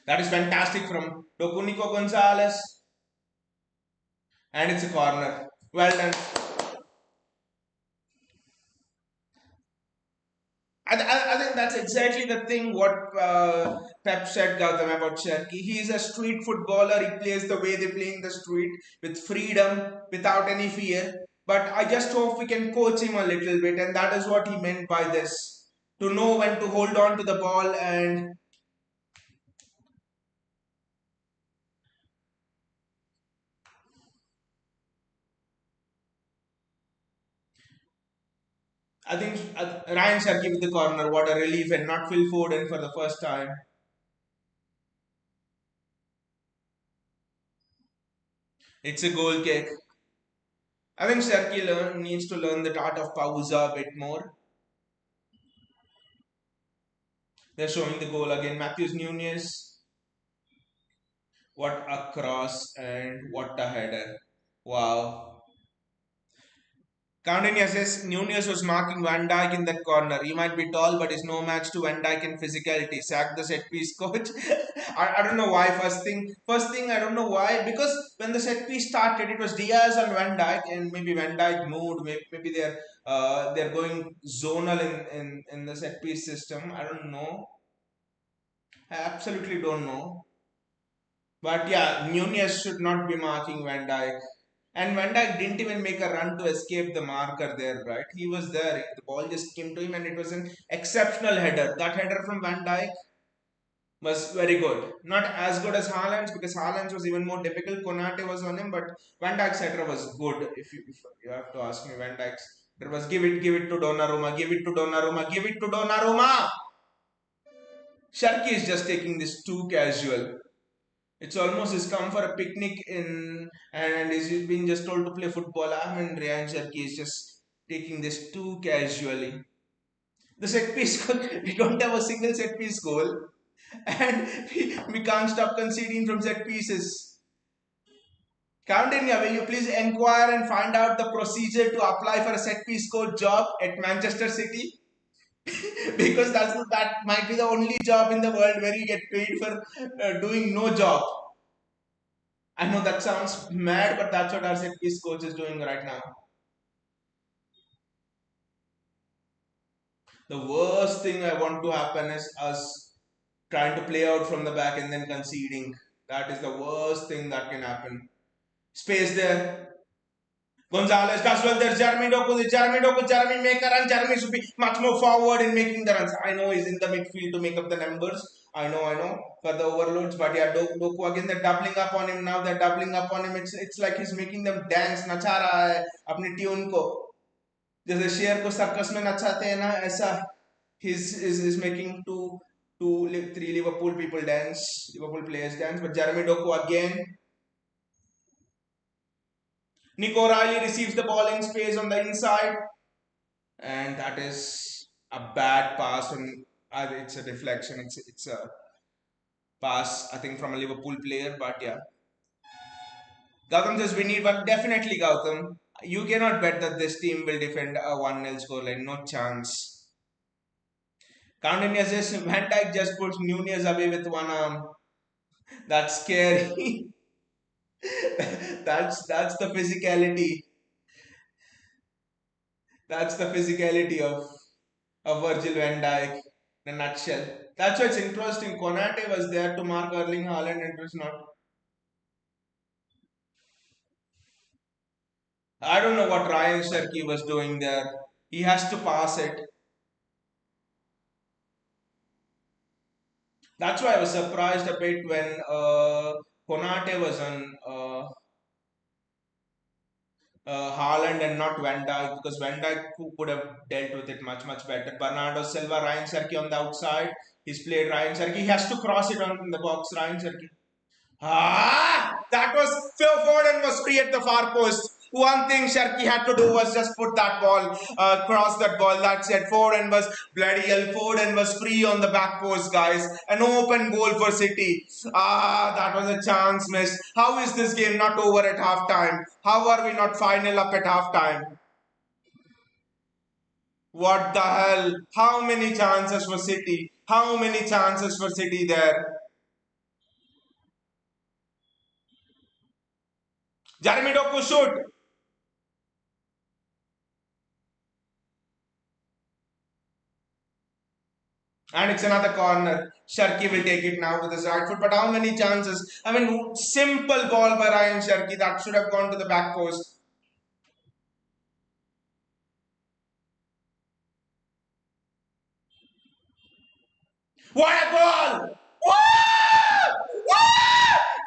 That is fantastic from Doku Nico Gonzalez. And it's a corner. Well done. I think that's exactly the thing what Pep said, Gautam, about Cherki. He's a street footballer. He plays the way they play in the street with freedom, without any fear. But I just hope we can coach him a little bit, and that is what he meant by this. To know when to hold on to the ball, and I think Ryan Cherki with the corner, what a relief, and not Phil Foden for the first time. It's a goal kick. I think Cherki needs to learn the art of pausa a bit more. They're showing the goal again. Matthews Nunez. What a cross and what a header. Wow. Countainia says Nunez was marking Van Dijk in that corner. He might be tall, but is no match to Van Dijk in physicality. Sack the set piece coach. I don't know why. First thing, I don't know why. Because when the set piece started, it was Diaz and Van Dijk, and maybe Van Dijk moved. Maybe they're going zonal in the set piece system. I don't know. I absolutely don't know. But yeah, Nunez should not be marking Van Dijk. And Van Dijk didn't even make a run to escape the marker there, right? He was there. The ball just came to him and it was an exceptional header. That header from Van Dijk. was very good. Not as good as Haaland's because Haaland's was even more difficult. Konate was on him, but Van Dijk's header was good. If you have to ask me, Van Dijk's there was give it to Donnarumma, give it to Donnarumma, give it to Donnarumma. Cherki is just taking this too casual. It's almost he's come for a picnic in and he's been just told to play football. I mean, Ryan Cherki is just taking this too casually. The set piece goal, we don't have a single set piece goal, and we can't stop conceding from set pieces. Countanya, will you please inquire and find out the procedure to apply for a set piece coach job at Manchester City? Because that might be the only job in the world where you get paid for doing no job. I know that sounds mad, but that's what our set piece coach is doing right now. The worst thing I want to happen is us trying to play out from the back and then conceding. That is the worst thing that can happen. Space there. Gonzalez does well. There's Jeremy Doku. Jeremy Doku. Jeremy make a run. Jeremy should be much more forward in making the runs. I know he's in the midfield to make up the numbers. I know. For the overloads. But yeah, Doku again, they're doubling up on him now. They're doubling up on him. It's like he's making them dance. नचा रहा है अपनी tune को. जैसे शेर को circus में नचाते हैं ना ऐसा. He's making three Liverpool people dance. Liverpool players dance. But Jeremy Doku again. Nico Riley receives the ball in space on the inside, and that is a bad pass. And it's a deflection. It's a pass, I think, from a Liverpool player. But yeah, Gautam says we need one. Definitely, Gautam. You cannot bet that this team will defend a 1-0 scoreline. No chance. Countanya says Van Dijk just puts Nunez away with one arm. That's scary. that's the physicality. That's the physicality of Virgil van Dijk in a nutshell. That's why it's interesting. Konate was there to mark Erling Haaland and it was not. I don't know what Ryan Cherki was doing there. He has to pass it. That's why I was surprised a bit when Konate was on Haaland and not Van Dijk because Van Dijk could have dealt with it much better. Bernardo Silva, Ryan Cherki on the outside. He's played Ryan Cherki. He has to cross it on the box. Ryan Cherki. That was Phil Foden was free at the far post. One thing Cherki had to do was just put that ball, cross that ball. That's it. Foden was bloody hell. Foden was free on the back post, guys. An open goal for City. That was a chance missed. How is this game not over at halftime? How are we not final up at halftime? What the hell? How many chances for City? How many chances for City there? Jeremy Doku shoot. And it's another corner. Cherki will take it now with his right foot. But how many chances? I mean, simple ball by Ryan Cherki that should have gone to the back post. What a goal!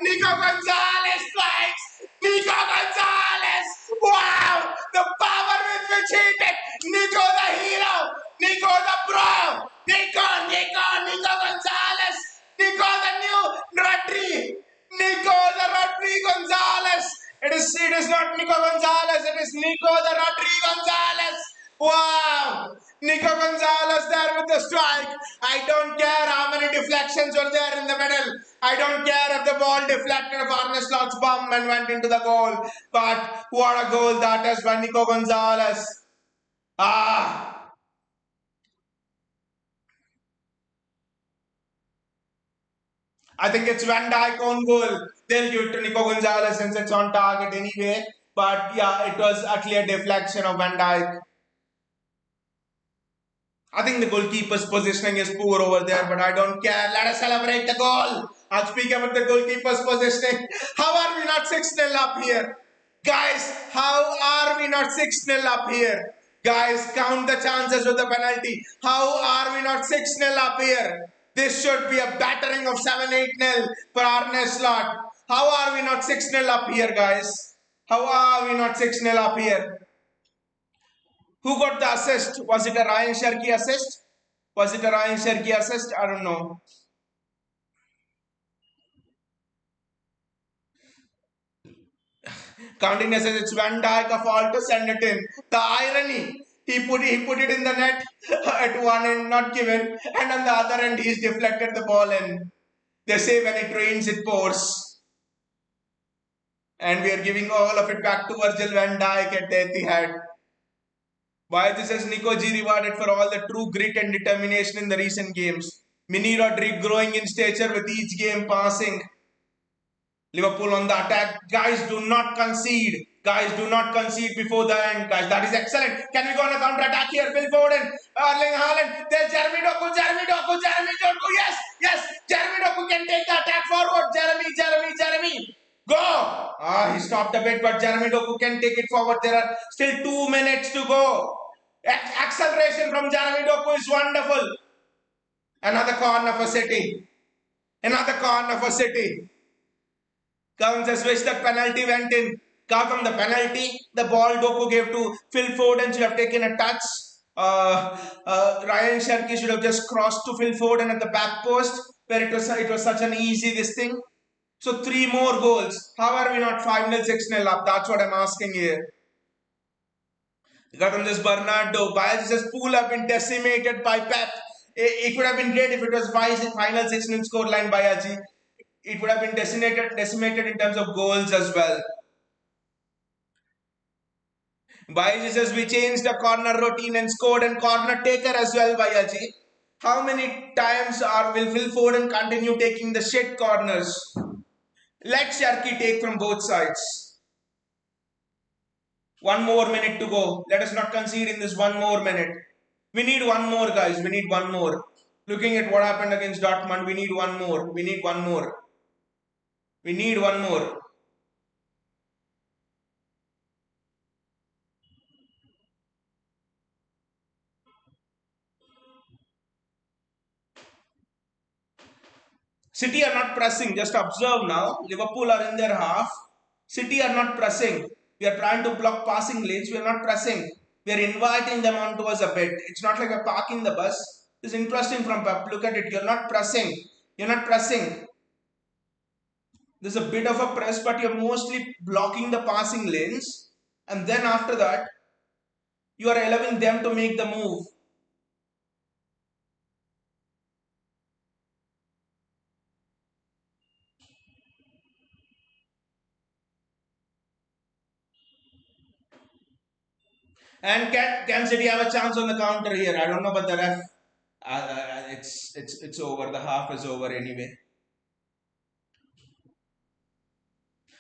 Nico Gonzalez strikes! Nico Gonzalez! Wow! The power with which he did! Nico the hero! Nico the pro! Nico Gonzalez! Nico the new Rodri! Nico the Rodri Gonzalez! It is not Nico Gonzalez, it is Nico the Rodri Gonzalez! Wow! Nico Gonzalez there with the strike. I don't care how many deflections were there in the middle. I don't care if the ball deflected of Arne Slot's bum and went into the goal. But what a goal that is by Nico Gonzalez. I think it's Van Dijk own goal. They'll give it to Nico Gonzalez since it's on target anyway. But yeah, it was actually a deflection of Van Dijk. I think the goalkeeper's positioning is poor over there, but I don't care. Let us celebrate the goal. I'll speak about the goalkeeper's positioning. How are we not 6-0 up here? Guys, how are we not 6-0 up here? Guys, count the chances with the penalty. How are we not 6-0 up here? This should be a battering of 7-8-0 for Arne Slot. How are we not 6-0 up here, guys? How are we not 6-0 up here? Who got the assist? Was it a Ryan Cherki assist? Was it a Ryan Cherki assist? I don't know. Counting as it's Van Dijk a fault to send it in. The irony. He put it in the net at one end, not given, and on the other end he's deflected the ball in. They say when it rains it pours. And we are giving all of it back to Virgil van Dijk at the Etihad. Why this is Nico G rewarded for all the true grit and determination in the recent games. Mini Rodrigue growing in stature with each game passing. Liverpool on the attack. Guys, do not concede. Guys, do not concede before the end. Guys, that is excellent. Can we go on a counter-attack here? Phil Foden, Erling Haaland. There's Jeremy Doku. Yes, yes. Jeremy Doku can take the attack forward. Jeremy. Go. He stopped a bit, but Jeremy Doku can take it forward. There are still 2 minutes to go. Acceleration from Jeremy Doku is wonderful. Another corner for City. Counts as wish that penalty went in. From the penalty, the ball Doku gave to Phil Foden should have taken a touch. Ryan Cherki should have just crossed to Phil Foden at the back post, where it was such an easy this thing. So 3 more goals. How are we not 5-0, 6-0 up? That's what I'm asking here. Got on this Bernardo. Biles says pool have been decimated by Pep. It would have been great if it was final 6-0 scoreline by Aji. It would have been decimated in terms of goals as well. Baiji says we changed the corner routine and scored and corner taker as well, Bayaji. How many times will Phil Foden continue taking the shit corners? Let Cherki take from both sides. 1 more minute to go. Let us not concede in this 1 more minute. We need 1 more, guys. We need 1 more. Looking at what happened against Dortmund, we need 1 more. We need 1 more. City are not pressing. Just observe now. Liverpool are in their half. City are not pressing. We are trying to block passing lanes. We are not pressing. We are inviting them onto us a bit. It's not like we're parking the bus. It's interesting from Pep. Look at it. You're not pressing. There's a bit of a press, but you're mostly blocking the passing lanes. And then after that, you are allowing them to make the move. And can City have a chance on the counter here? I don't know, but the ref, it's over. The half is over anyway.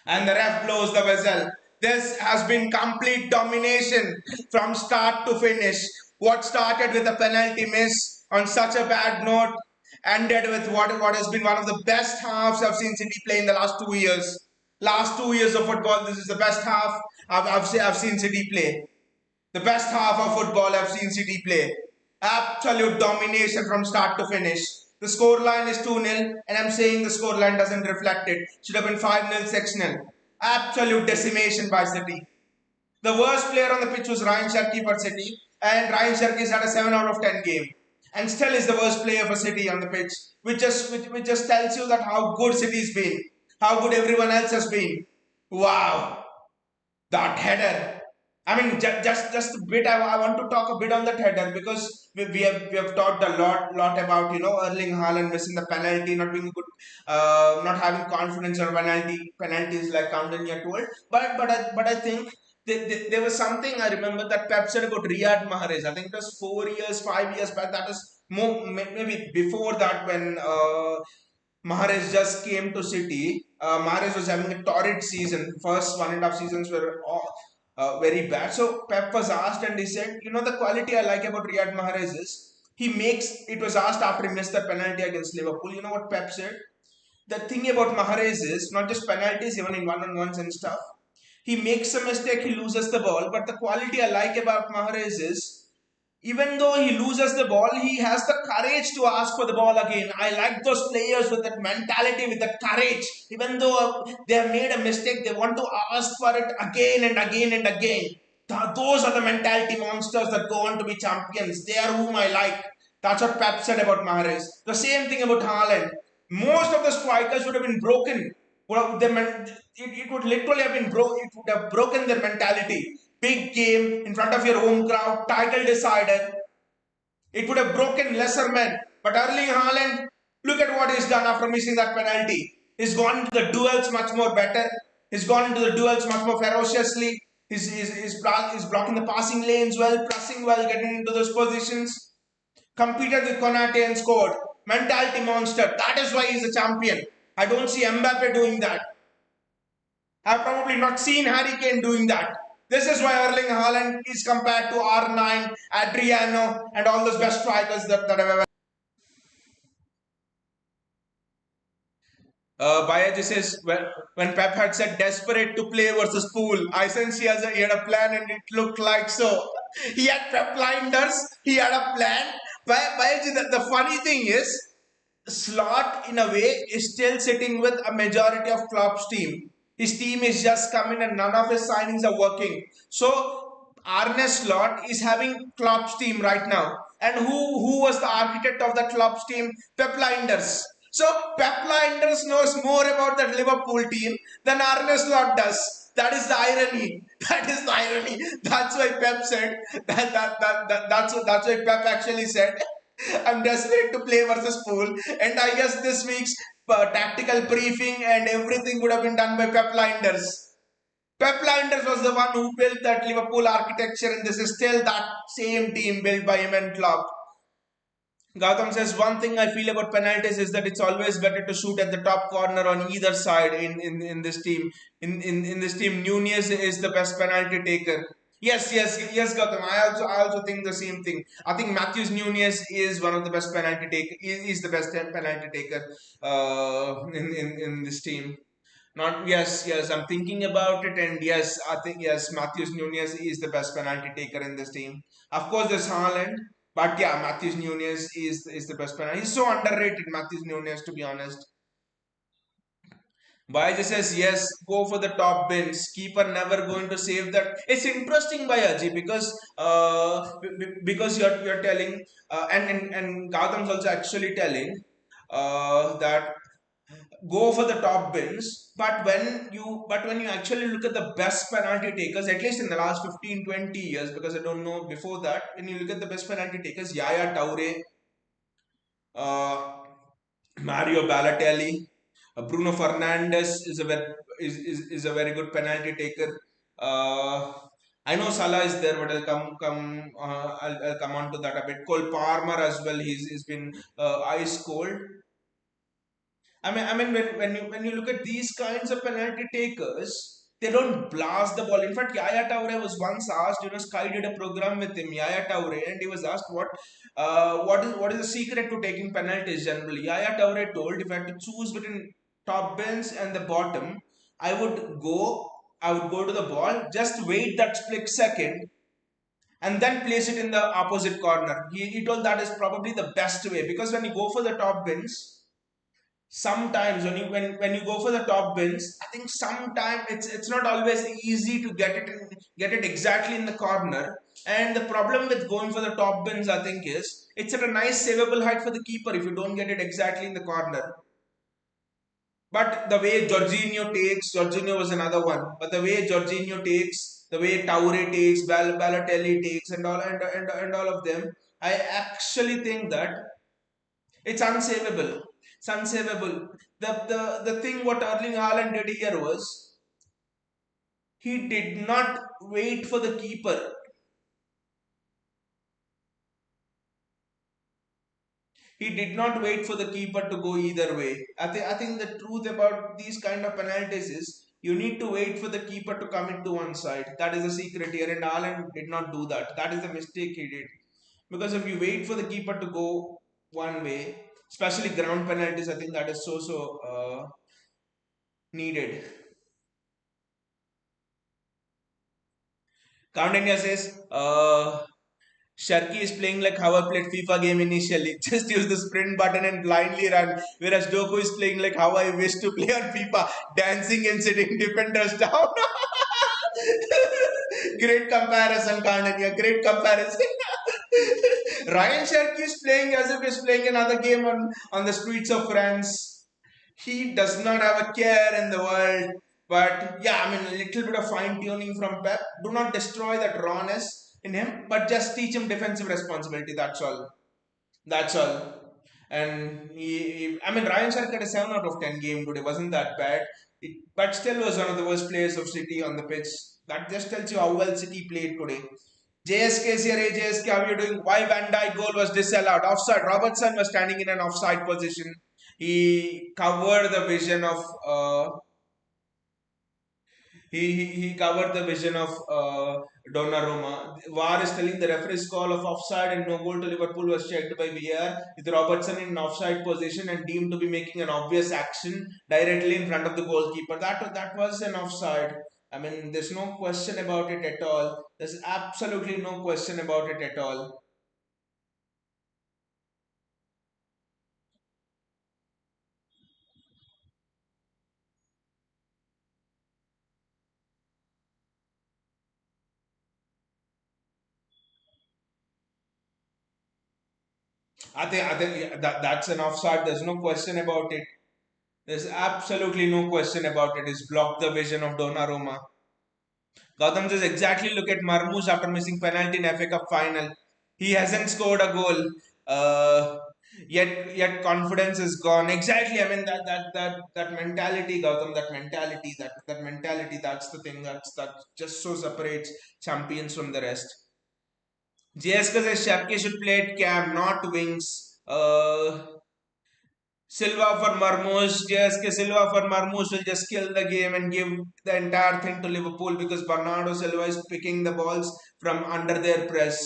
And the ref blows the whistle. This has been complete domination from start to finish. What started with a penalty miss on such a bad note ended with what has been one of the best halves I've seen City play in the last 2 years. Last 2 years of football, this is the best half I've seen City play. The best half of football I've seen City play. Absolute domination from start to finish. The scoreline is 2-0 and I'm saying the scoreline doesn't reflect it. Should have been 5-0, 6-0. Absolute decimation by City. The worst player on the pitch was Ryan Cherki for City, and Ryan Cherki's had a 7 out of 10 game. And still is the worst player for City on the pitch. Which just tells you that how good City's been. How good everyone else has been. Wow. That header. I mean, just a bit. I want to talk a bit on that header because we have talked a lot about Erling Haaland missing the penalty, not being good, not having confidence on penalties like Countanya told. But I think there was something I remember that Pep said about Riyad Mahrez. I think it was 4 years, 5 years back. That was maybe before that when Mahrez just came to City. Mahrez was having a torrid season. First 1.5 seasons were very bad. So Pep was asked and he said, the quality I like about Riyad Mahrez is it was asked after he missed the penalty against Liverpool. You know what Pep said? The thing about Mahrez is not just penalties, even in one-on-ones and stuff. He makes a mistake, he loses the ball. But the quality I like about Mahrez is Even though he loses the ball, he has the courage to ask for the ball again. I like those players with that mentality, with that courage. Even though they have made a mistake, they want to ask for it again and again and again. Those are the mentality monsters that go on to be champions. They are whom I like. That's what Pep said about Mahrez. The same thing about Haaland. Most of the strikers would have been broken. Well, it would literally have been broke. It would have broken their mentality. Big game in front of your home crowd, title decider. It would have broken lesser men. But Erling Haaland, look at what he's done after missing that penalty. He's gone into the duels much more better. He's gone into the duels much more ferociously. He's blocking the passing lanes well, pressing well, getting into those positions. Competed with Konate and scored. Mentality monster. That is why he's a champion. I don't see Mbappe doing that. I've probably not seen Harry Kane doing that. This is why Erling Haaland is compared to R9, Adriano, and all those best strikers that have ever. Bayaji says when Pep had said desperate to play versus Pool, I sense he had a plan and it looked like so. He had Pep blinders, he had a plan. Bayaji, the funny thing is, Slot in a way is still sitting with a majority of Klopp's team. His team is just coming and none of his signings are working. So Arne Slot is having Klopp's team right now. And who was the architect of that Klopp's team? Pep Linders. So Pep Linders knows more about that Liverpool team than Arne Slot does. That is the irony. That is the irony. That's why Pep said that's why Pep actually said I'm desperate to play versus Pool. And I guess this week's tactical briefing and everything would have been done by Pep Linders. Pep Linders was the one who built that Liverpool architecture, and this is still that same team built by him and Klopp. Gautam says one thing I feel about penalties is that it's always better to shoot at the top corner on either side in this team. In this team, Nunez is the best penalty taker. Yes, Gautam. I also think the same thing. I think Matthews Nunez is one of the best penalty taker. Is the best penalty taker in this team. Not yes. I'm thinking about it, and yes, I think yes, Matthews Nunez is the best penalty taker in this team. Of course, there's Haaland, but yeah, Matthews Nunez is the best penalty. He's so underrated, Matthews Nunez, to be honest. Bayaji says yes, go for the top bins. Keeper never going to save that. It's interesting, Bayaji, because you're telling and Gautam's also actually telling that go for the top bins, but when you actually look at the best penalty takers, at least in the last 15-20 years, because I don't know before that, when you look at the best penalty takers, Yaya Toure, uh, Mario Balotelli, Bruno Fernandes is a very good penalty taker. uh, I know Salah is there, but I'll come on to that a bit. Cole Palmer as well. He's been ice cold. I mean, when you look at these kinds of penalty takers, they don't blast the ball. In fact, Yaya Toure was once asked, Sky did a program with him, Yaya Toure, and he was asked what is the secret to taking penalties generally. Yaya Toure told, if I had to choose between top bins and the bottom, I would go I would go to the ball, just wait that split second, and then place it in the opposite corner. He told that is probably the best way, because when you go for the top bins, sometimes when you go for the top bins, I think sometimes it's not always easy to get it exactly in the corner. And the problem with going for the top bins, I think, is it's at a nice savable height for the keeper if you don't get it exactly in the corner. But the way Jorginho was another one. But the way Jorginho takes, the way Toure takes, Balotelli takes, and all of them, I actually think that it's unsavable. It's unsavable. The thing what Erling Haaland did here was he did not wait for the keeper. He did not wait for the keeper to go either way. I think the truth about these kind of penalties is you need to wait for the keeper to come into one side. That is the secret here, and Haaland did not do that. That is the mistake he did. Because if you wait for the keeper to go one way, especially ground penalties, I think that is so needed. Count India says, Cherki is playing like how I played FIFA game initially. Just use the sprint button and blindly run. Whereas Doku is playing like how I wish to play on FIFA, dancing and sitting defenders down. Great comparison, Karnanya. Great comparison. Ryan Cherki is playing as if he's playing another game on the streets of France. He does not have a care in the world. But yeah, I mean, a little bit of fine tuning from Pep. Do not destroy that rawness in him, but just teach him defensive responsibility. That's all. That's all. And I mean, Ryan Shark had a 7 out of 10 game today. Wasn't that bad. But still was one of the worst players of City on the pitch. That just tells you how well City played today. JSK is here. Hey, JSK, how are you doing? Why Van Dijk goal was disallowed? Offside. Robertson was standing in an offside position. He covered the vision of he covered the vision of Donnarumma. VAR is telling the referee's call of offside and no goal to Liverpool was checked by VAR with Robertson in offside position and deemed to be making an obvious action directly in front of the goalkeeper. That was an offside. I mean, there's no question about it at all. There's absolutely no question about it at all. I think that's an offside. There's no question about it. There's absolutely no question about it. It's blocked the vision of Donnarumma. Gautam says exactly look at Marmoush after missing penalty in FA Cup final. He hasn't scored a goal. Uh, yet confidence is gone. Exactly. I mean that mentality, Gautam. That mentality. That's the thing. That just so separates champions from the rest. JSK says Shapke should play at cam, not wings. Silva for Marmoush, JSK Silva for Marmoush will just kill the game and give the entire thing to Liverpool because Bernardo Silva is picking the balls from under their press.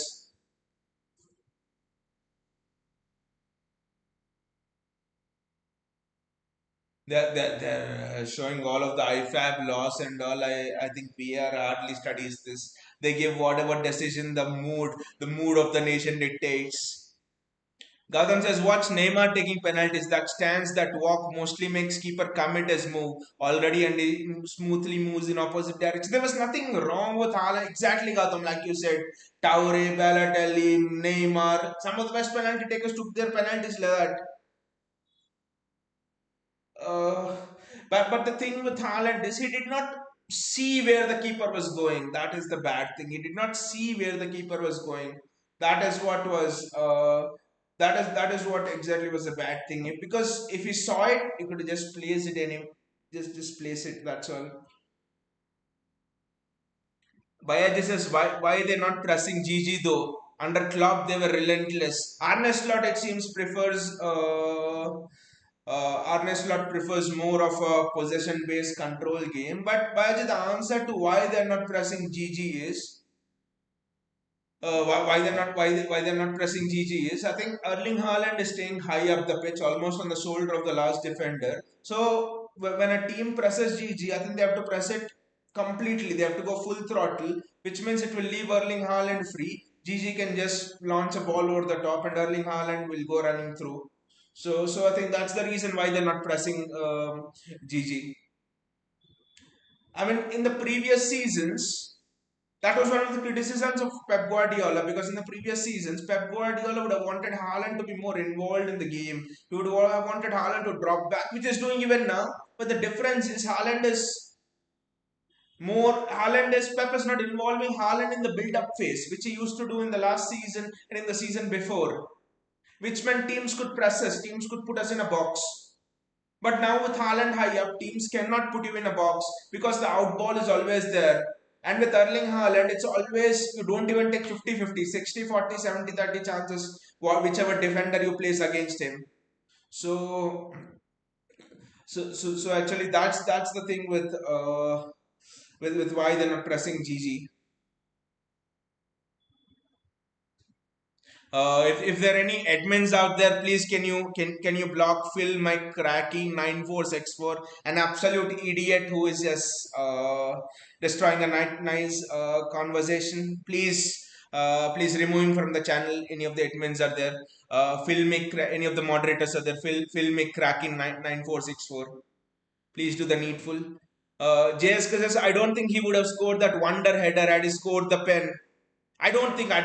They're showing all of the IFAB laws and all. I think VR hardly studies this. They give whatever decision the mood of the nation dictates. Gautam says, watch Neymar taking penalties. That stance, that walk mostly makes keeper commit his move already and he smoothly moves in opposite direction. There was nothing wrong with Haaland. Exactly, Gautam, like you said. Taure, Balotelli, Neymar. Some of the best penalty takers took their penalties like that. Uh, but the thing with Haaland is he did not see where the keeper was going. That is the bad thing. He did not see where the keeper was going. That is what was that is what exactly was a bad thing. Because if he saw it, he could just place it and just place it. That's all. Bayaji says why they're not pressing GG though. Under Klopp they were relentless. Arne Slot it seems prefers Arne Slot prefers more of a possession-based control game. But Bayaji, the answer to why they're not pressing GG is why they're not why they're not pressing GG is I think Erling Haaland is staying high up the pitch, almost on the shoulder of the last defender. So when a team presses GG, I think they have to press it completely. They have to go full throttle, which means it will leave Erling Haaland free. GG can just launch a ball over the top, and Erling Haaland will go running through. So I think that's the reason why they're not pressing GG. I mean, in the previous seasons, that was one of the criticisms of Pep Guardiola because in the previous seasons, Pep Guardiola would have wanted Haaland to be more involved in the game. He would have wanted Haaland to drop back, which is doing even now. But the difference is Haaland is Pep is not involving Haaland in the build-up phase, which he used to do in the last season and in the season before. Which meant teams could press us, teams could put us in a box. But now with Haaland high up, teams cannot put you in a box because the out ball is always there. And with Erling Haaland, it's always, you don't even take 50-50, 60-40, 70-30 chances, whichever defender you place against him. So, so actually, that's the thing with why they're not pressing GG. If there are any admins out there, please can you block Phil Mike Cracky 9464, an absolute idiot who is just destroying a nice conversation. Please Please remove him from the channel. Any of the admins are there. Any of the moderators are there. Filmic cracking 9464. Please do the needful. JS says, I don't think he would have scored that wonder header had he scored the pen. I don't think I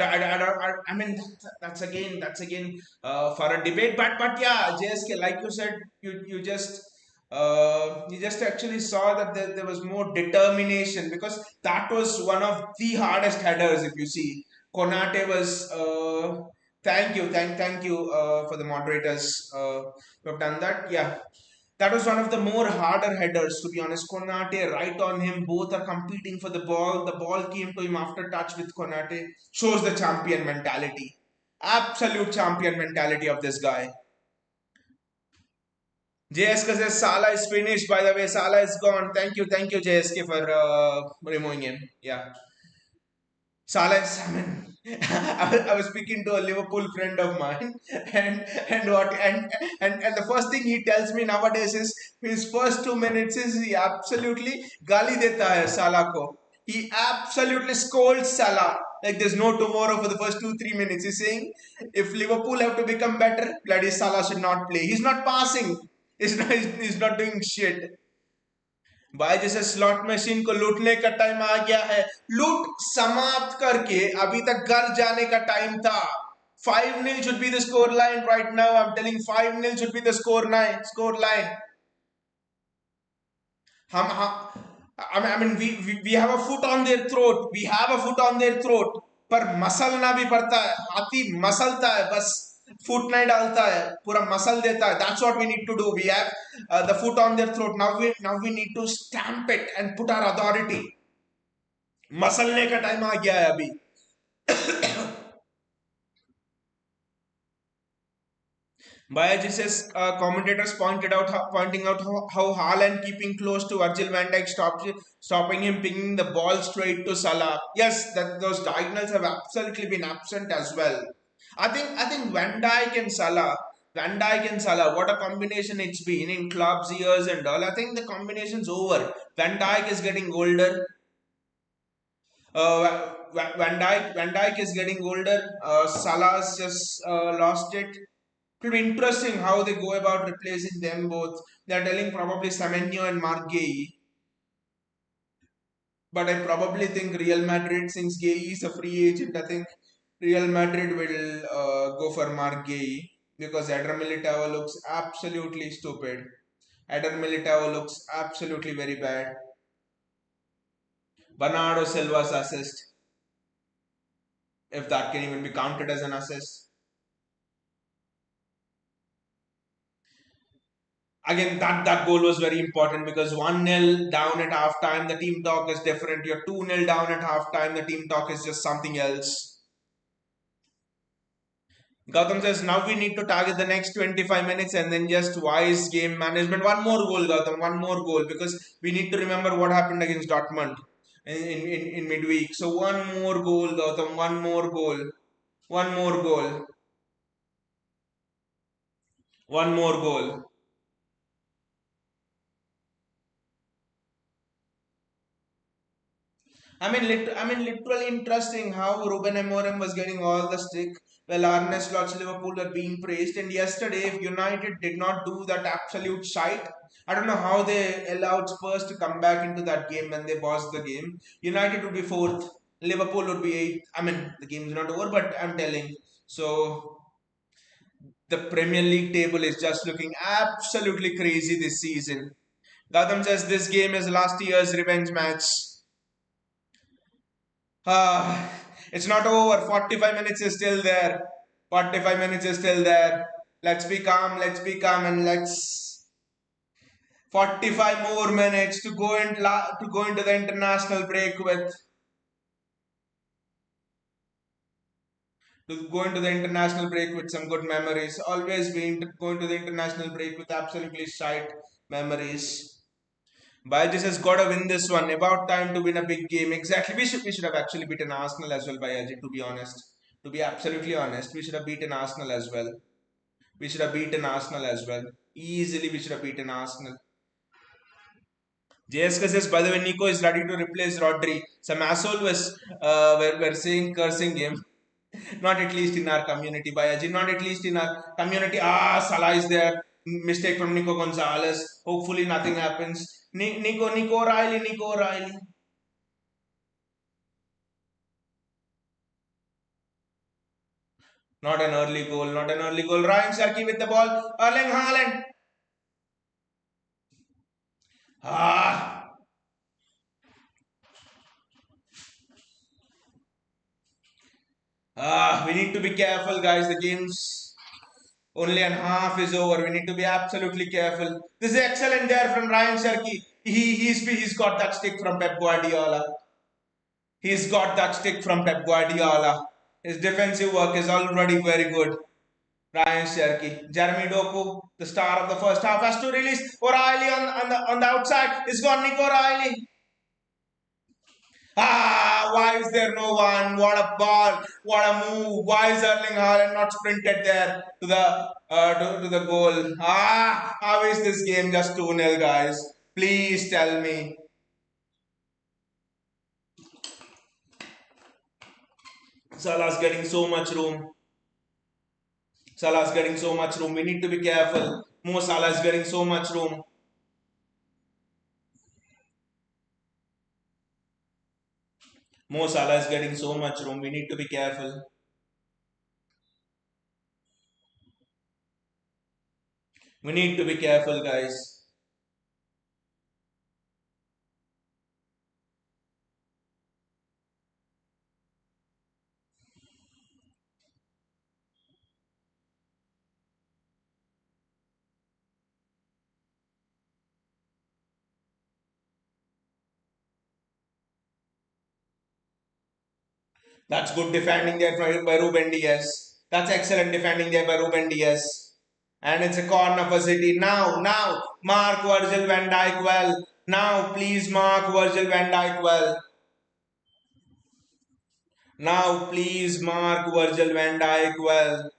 mean that's again for a debate, but yeah, JSK, like you said, you just actually saw that there was more determination, because that was one of the hardest headers. If you see, Konate was thank you for the moderators who have done that. Yeah, that was one of the more harder headers, to be honest. Konate right on him. Both are competing for the ball. The ball came to him after touch with Konate. Shows the champion mentality. Absolute champion mentality of this guy. JSK says Salah is finished. By the way, Salah is gone. Thank you, JSK, for removing him. Yeah. Salah, I mean, I was speaking to a Liverpool friend of mine, and the first thing he tells me nowadays is his first 2 minutes is he absolutely gali deta hai Salah ko. He absolutely scolds Salah like there's no tomorrow for the first 2 3 minutes. He's saying if Liverpool have to become better, bloody Salah should not play. He's not passing. He's not doing shit. भाई जैसे slot machine को लूटने का time आ गया है, लूट समाप्त करके अभी तक घर जाने का टाइम था. 5-0 should be the score line right now. I'm telling 5-0 should be the score line. हम I mean we have a foot on their throat. We have a foot on their throat. पर मसलना भी पड़ता है. हाथी मसलता है, बस foot नहीं डालता है, पूरा मसल देता है. That's what we need to do. We have the foot on their throat. Now we need to stamp it and put our authority. मसलने का टाइम आ गया है अभी. Bayaji says commentators pointing out how Haaland keeping close to Virgil van Dijk stopping him pinging the ball straight to Salah. Yes, that those diagonals have absolutely been absent as well. I think Van Dijk and Salah, what a combination it's been in clubs, years and all. I think the combination's over. Van Dijk is getting older. Van Dijk is getting older. Salah's just lost it. It will be interesting how they go about replacing them both. They're telling probably Semenyo and Mark Guehi. But I probably think Real Madrid, since Guehi is a free agent, I think Real Madrid will go for Mark Guehi, because Eder Militao looks absolutely stupid. Eder Militao looks absolutely very bad. Bernardo Silva's assist, if that can even be counted as an assist. Again, that goal was very important, because 1-0 down at halftime, the team talk is different. You're 2-0 down at halftime, the team talk is just something else. Gautam says, now we need to target the next 25 minutes and then just wise game management. One more goal, Gautam, one more goal, because we need to remember what happened against Dortmund in midweek. So one more goal, Gautam, one more goal. One more goal. One more goal. Literally interesting how Ruben Amorim was getting all the stick while Arne Slot's Liverpool were being praised. And yesterday, if United did not do that absolute shite, I don't know how they allowed Spurs to come back into that game when they paused the game. United would be fourth, Liverpool would be eighth. I mean, the game's not over, but I'm telling. So the Premier League table is just looking absolutely crazy this season. Gautam says this game is last year's revenge match. Ah, it's not over. 45 minutes is still there. 45 minutes is still there. Let's be calm. Let's be calm, and let's 45 more minutes to go into the international break with. To go into the international break with some good memories. Always been going to the international break with absolutely shite memories. Bayaji has got to win this one. About time to win a big game. Exactly. We should have actually beaten Arsenal as well, Bayaji, to be honest. To be absolutely honest, we should have beaten Arsenal as well. We should have beaten Arsenal as well. Easily we should have beaten Arsenal. JSK says, by the way, Nico is ready to replace Rodri. Some asshole were saying cursing him. Not at least in our community, Bayaji. Not at least in our community. Salah is there. Mistake from Nico Gonzalez. Hopefully nothing happens. Nico Riley, Nico Riley. Not an early goal, not an early goal. Ryan Cherki with the ball. Erling Haaland. Ah, we need to be careful, guys. The game's only and half is over. We need to be absolutely careful. This is excellent there from Ryan Cherki. He's got that stick from Pep Guardiola. He's got that stick from Pep Guardiola. His defensive work is already very good. Ryan Cherki. Jeremy Doku, the star of the first half, has to release O'Reilly on the outside. It's gone Nick O'Reilly. Why is there no one? What a ball! What a move! Why is Erling Haaland not sprinted there to the goal? How is this game just 2-0, guys? Please tell me. Salah's getting so much room. Salah's getting so much room. We need to be careful. Mo Salah is getting so much room. Mo Salah is getting so much room. We need to be careful. We need to be careful, guys. That's good defending there by Ruben Diaz. That's excellent defending there by Ruben Diaz. And it's a corner for City. Now, mark Virgil van Dijk well. Now, please mark Virgil van Dijk well. Now, please mark Virgil van Dijk well.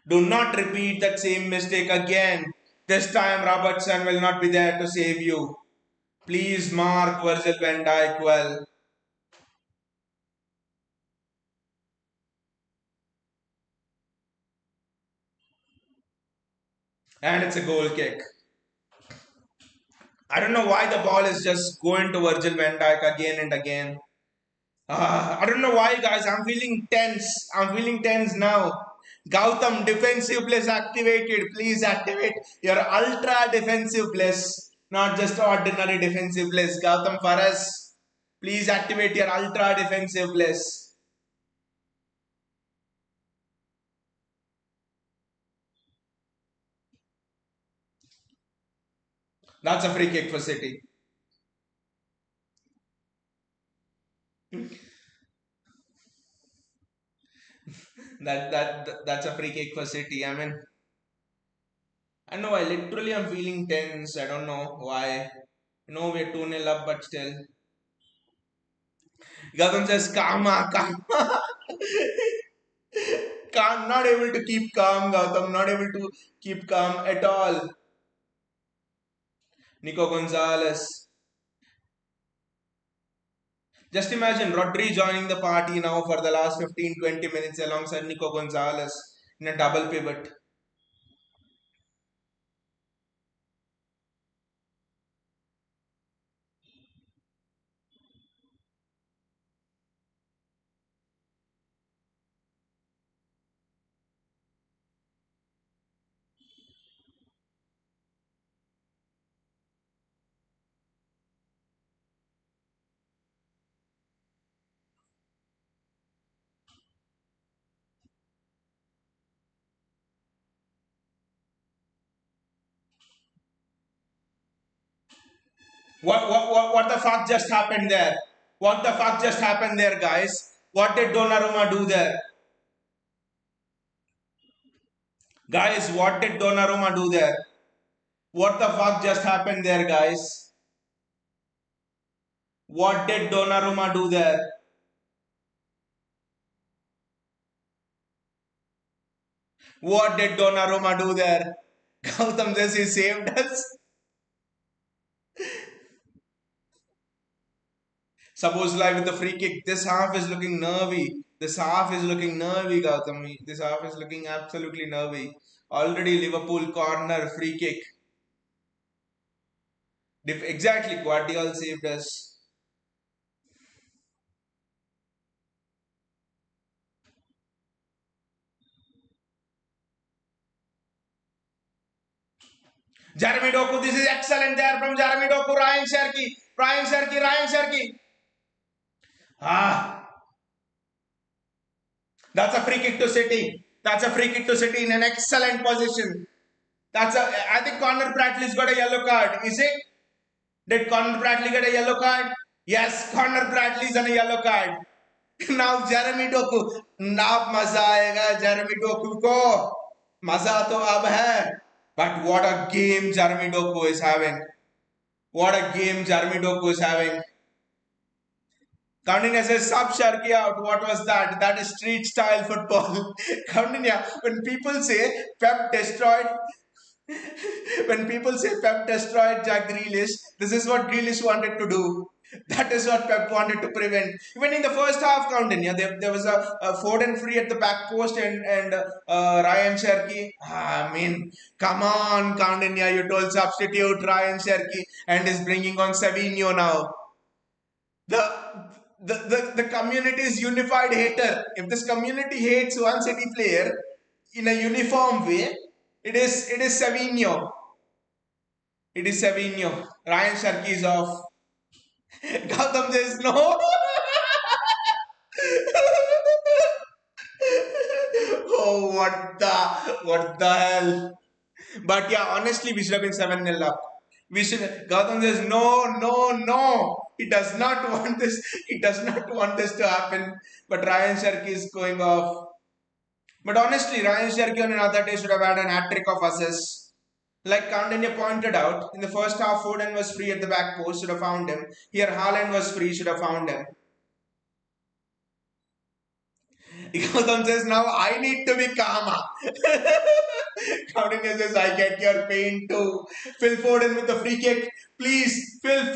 Do not repeat that same mistake again. This time, Robertson will not be there to save you. Please mark Virgil van Dijk well. And it's a goal kick. I don't know why the ball is just going to Virgil van Dijk again and again. I don't know why, guys. I'm feeling tense. I'm feeling tense now. Gautam, defensive place activated. Please activate your ultra defensive place, not just ordinary defensive place. Gautam Faras, please activate your ultra defensive place. That's a free kick for City. That's a free kick for City. I mean, I know I literally am feeling tense. I don't know why. No, we're 2-0 up, but still. Gautam says, Kama, Kama. Not able to keep calm, Gautam. Not able to keep calm at all. Nico Gonzalez. Just imagine Rodri joining the party now for the last 15-20 minutes alongside Nico Gonzalez in a double pivot. What the fuck just happened there? What the fuck just happened there, guys? What did Donnarumma do there? Guys, what did Donnarumma do there? What the fuck just happened there, guys? What did Donnarumma do there? What did Donnarumma do there? Gautam says he saved us. Sabozlai with the free kick. This half is looking nervy. This half is looking nervy, Gautami. This half is looking absolutely nervy. Already Liverpool corner free kick. Exactly, Guardiola saved us. Jeremy Doku, this is excellent there from Jeremy Doku. Ryan Cherki. Ryan Cherki. Ryan Cherki. Ah, that's a free kick to City. That's a free kick to City in an excellent position. I think Connor Bradley's got a yellow card. Is it? Did Connor Bradley get a yellow card? Yes, Connor Bradley's on a yellow card. Now Jeremy Doku. Now मजा आएगा Jeremy Doku को. मजा तो अब है. But what a game Jeremy Doku is having. What a game Jeremy Doku is having. Counting as a sub Cherki out. What was that? That is street style football. Counting, when people say Pep destroyed when people say Pep destroyed Jack Grealish, this is what Grealish wanted to do. That is what Pep wanted to prevent. Even in the first half, Counting, there was a Foden free at the back post and Ryan Cherki. I mean, come on, Counting, you told substitute Ryan Cherki and is bringing on Savinho now. The community is unified hater. If this community hates one City player in a uniform way, it is Savinho. It is Savinho. Ryan Cherki is off. Gautam says no. Oh, what the hell? But yeah, honestly, we should have been 7-0 up. Gautam says no. He does not want this. He does not want this to happen. But Ryan Cherki is going off. But honestly, Ryan Cherki on another day should have had an hat-trick of assists. Like Kandanya pointed out, in the first half, Foden was free at the back post, should have found him. Here, Haaland was free, should have found him. Gautam says, now I need to be calmer. Kandanya says, I get your pain too. Phil Foden with the free kick. Please, Phil.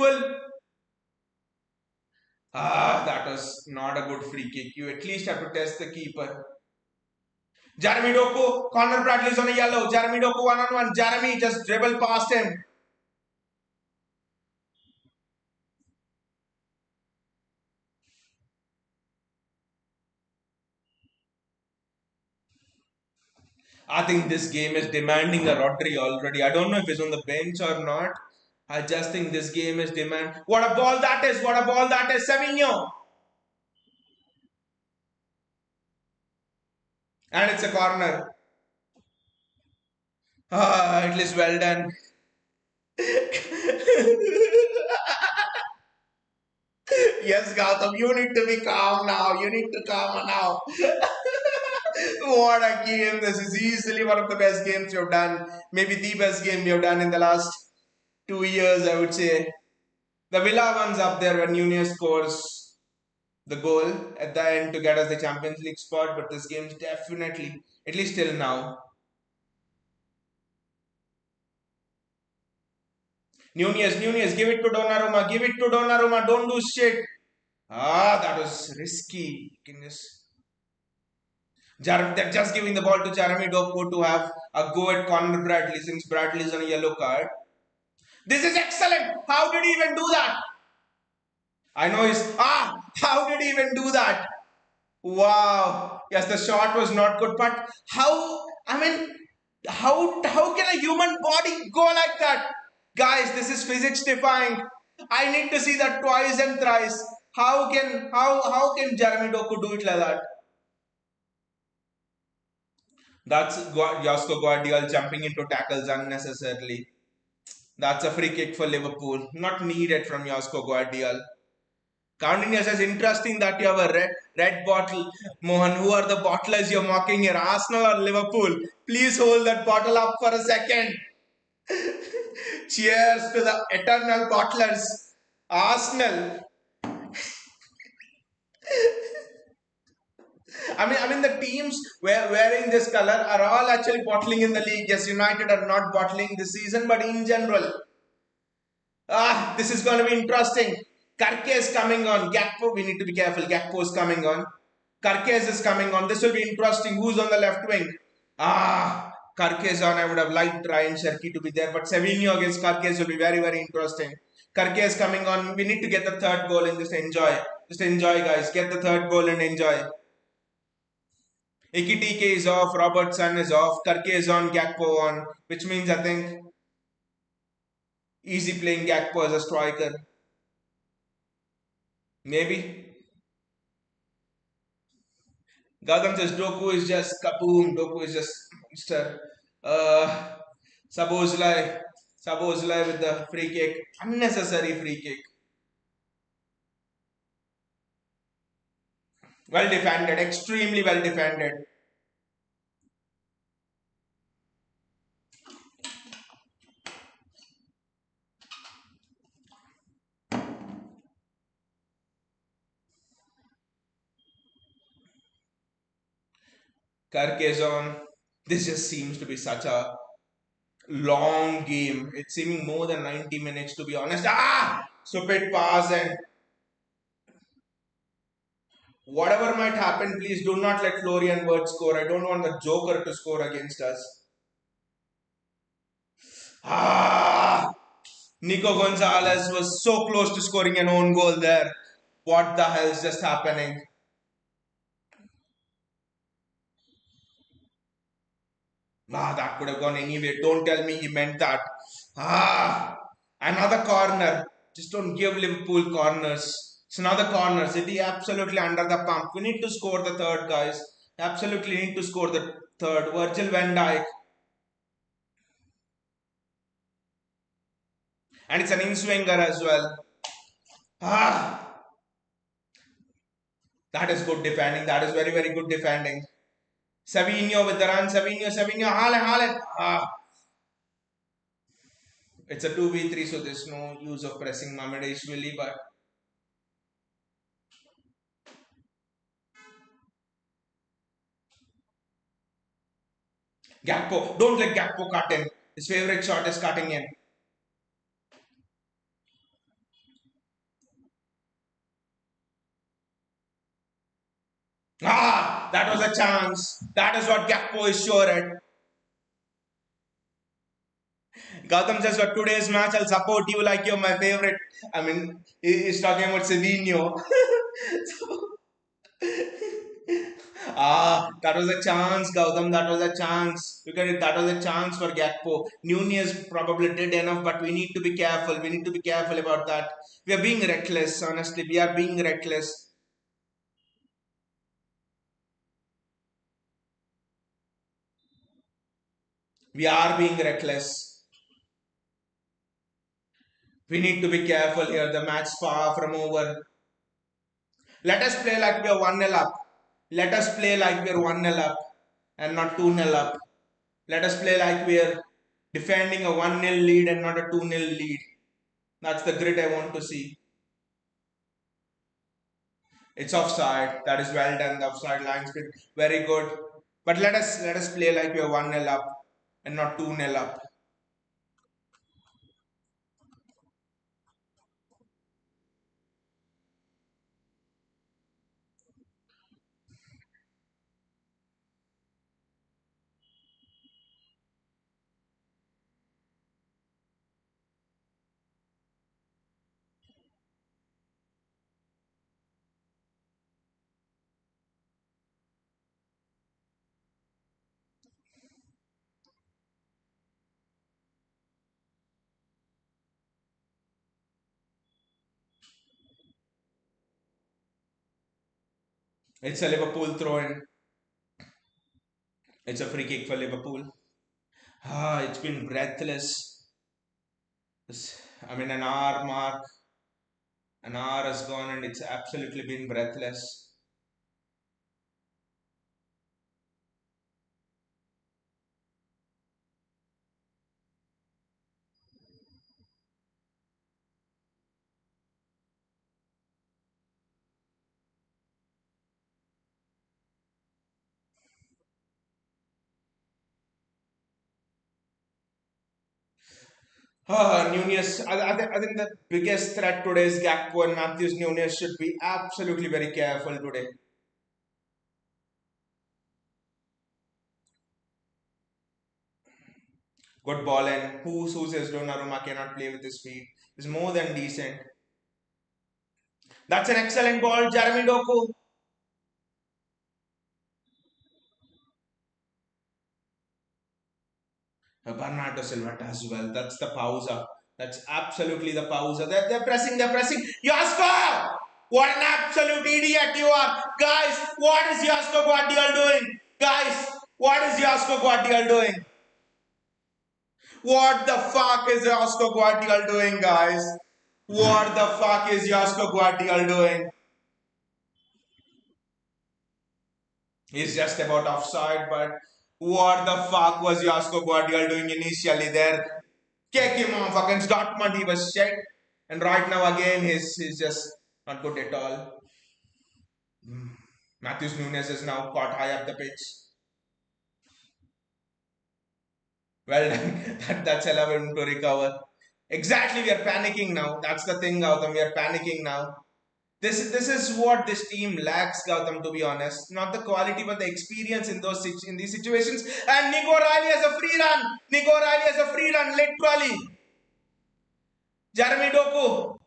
That was not a good free kick. You at least have to test the keeper. Jeremy Doku, Connor Bradley's on a yellow. Jeremy Doku one-on-one. Jeremy just dribble past him. I think this game is demanding a Rodri already. I don't know if he's on the bench or not. I just think this game is demand. What a ball that is! What a ball that is! Savinho! And it's a corner. At least well done. Yes, Gautam, you need to be calm now. You need to calm now. What a game. This is easily one of the best games you've done. Maybe the best game you've done in the last 2 years, I would say. The Villa one's up there when Nunez scores the goal at the end to get us the Champions League spot. But this game's definitely, at least till now. Nunez, give it to Donnarumma, don't do shit. That was risky. They're just giving the ball to Jeremy Doku to have a go at Connor Bradley since Bradley's on a yellow card. This is excellent. How did he even do that? I know how did he even do that? Wow. Yes, the shot was not good, but how can a human body go like that? Guys, this is physics defying. I need to see that twice and thrice. How can Jeremy Doku do it like that? That's Josko Guardiola jumping into tackles unnecessarily. That's a free kick for Liverpool. Not needed from Josko Guardiola. Counting says, interesting that you have a red bottle. Mohan, who are the bottlers you're mocking here? Arsenal or Liverpool? Please hold that bottle up for a second. Cheers to the eternal bottlers. Arsenal. I mean the teams wearing this color are all actually bottling in the league. Yes, United are not bottling this season, but in general. This is going to be interesting. Karkez coming on. Gakpo, we need to be careful. Gakpo is coming on. Karkez is coming on. This will be interesting. Who's on the left wing? Karkez on. I would have liked Ryan Cherki to be there, but Savinho against Karkez will be very, very interesting. Karkez coming on. We need to get the third goal and just enjoy. Just enjoy, guys. Get the third goal and enjoy. Ekitike is off. Robertson is off. Karke is on. Gakpo on. Which means I think easy playing Gakpo as a striker. Maybe. Gautam says Doku is just kaboom. Doku is just monster. Uh, Sabozlai. Sabozlai with the free kick. Unnecessary free kick. Well defended. Extremely well defended. Carcassonne. This just seems to be such a long game. It's seeming more than 90 minutes to be honest. Stupid pass and whatever might happen, please do not let Florian Wirtz score. I don't want the Joker to score against us. Nico Gonzalez was so close to scoring an own goal there. What the hell is just happening? That could have gone anywhere. Don't tell me he meant that. Another corner. Just don't give Liverpool corners. It's another corner. City absolutely under the pump. We need to score the third, guys. Absolutely need to score the third. Virgil van Dijk. And it's an in-swinger as well. That is good defending. That is very, very good defending. Savinho with the run. Savinho. Haaland. It's a 2v3, so there's no use of pressing Mamadashvili, but Gakpo. Don't let Gakpo cut in. His favorite shot is cutting in. That was a chance. That is what Gakpo is sure at. Gautam says, for today's match, I'll support you like you're my favorite. I mean, he's talking about Savinho. That was a chance, Gautam. That was a chance. Look at it. That was a chance for Gakpo. Nunez probably did enough, but we need to be careful. We need to be careful about that. We are being reckless, honestly. We are being reckless. We are being reckless. We need to be careful here. The match far from over. Let us play like we are 1-0 up. Let us play like we are 1-0 up and not 2-0 up. Let us play like we are defending a 1-0 lead and not a 2-0 lead. That's the grit I want to see. It's offside. That is well done. The offside line's been very good. But let us play like we are 1-0 up and not 2-0 up. It's a Liverpool throw in. It's a free kick for Liverpool. It's been breathless. I mean, an hour mark. An hour has gone and it's absolutely been breathless. Nunez, I think the biggest threat today is Gakpo, and Matthews Nunez should be absolutely very careful today. Good ball, and who says Donnarumma cannot play with his feet? Is more than decent. That's an excellent ball, Jeremy Doku. Bernardo Silva as well. That's the pausa. That's absolutely the pausa. They're pressing, they're pressing. Yasko! What an absolute idiot you are! Guys, what is Yasko Guardiola doing? Guys, what is Yasko Guardiola doing? What the fuck is Yasko Guardiola doing, guys? What the fuck is Yasko Guardiola doing? He's just about offside, but what the fuck was Yasko Guardiola doing initially there? Kick him off against Dortmund, he was shit. And right now again, he's just not good at all. Matthews Nunes is now caught high up the pitch. Well done. That's allowed him to recover. Exactly, we are panicking now. That's the thing, Gautam. We are panicking now. This is what this team lacks, Gautam. To be honest, not the quality but the experience in these situations. And Nico Riley has a free run. Nico Riley has a free run, literally. Jeremy Doku.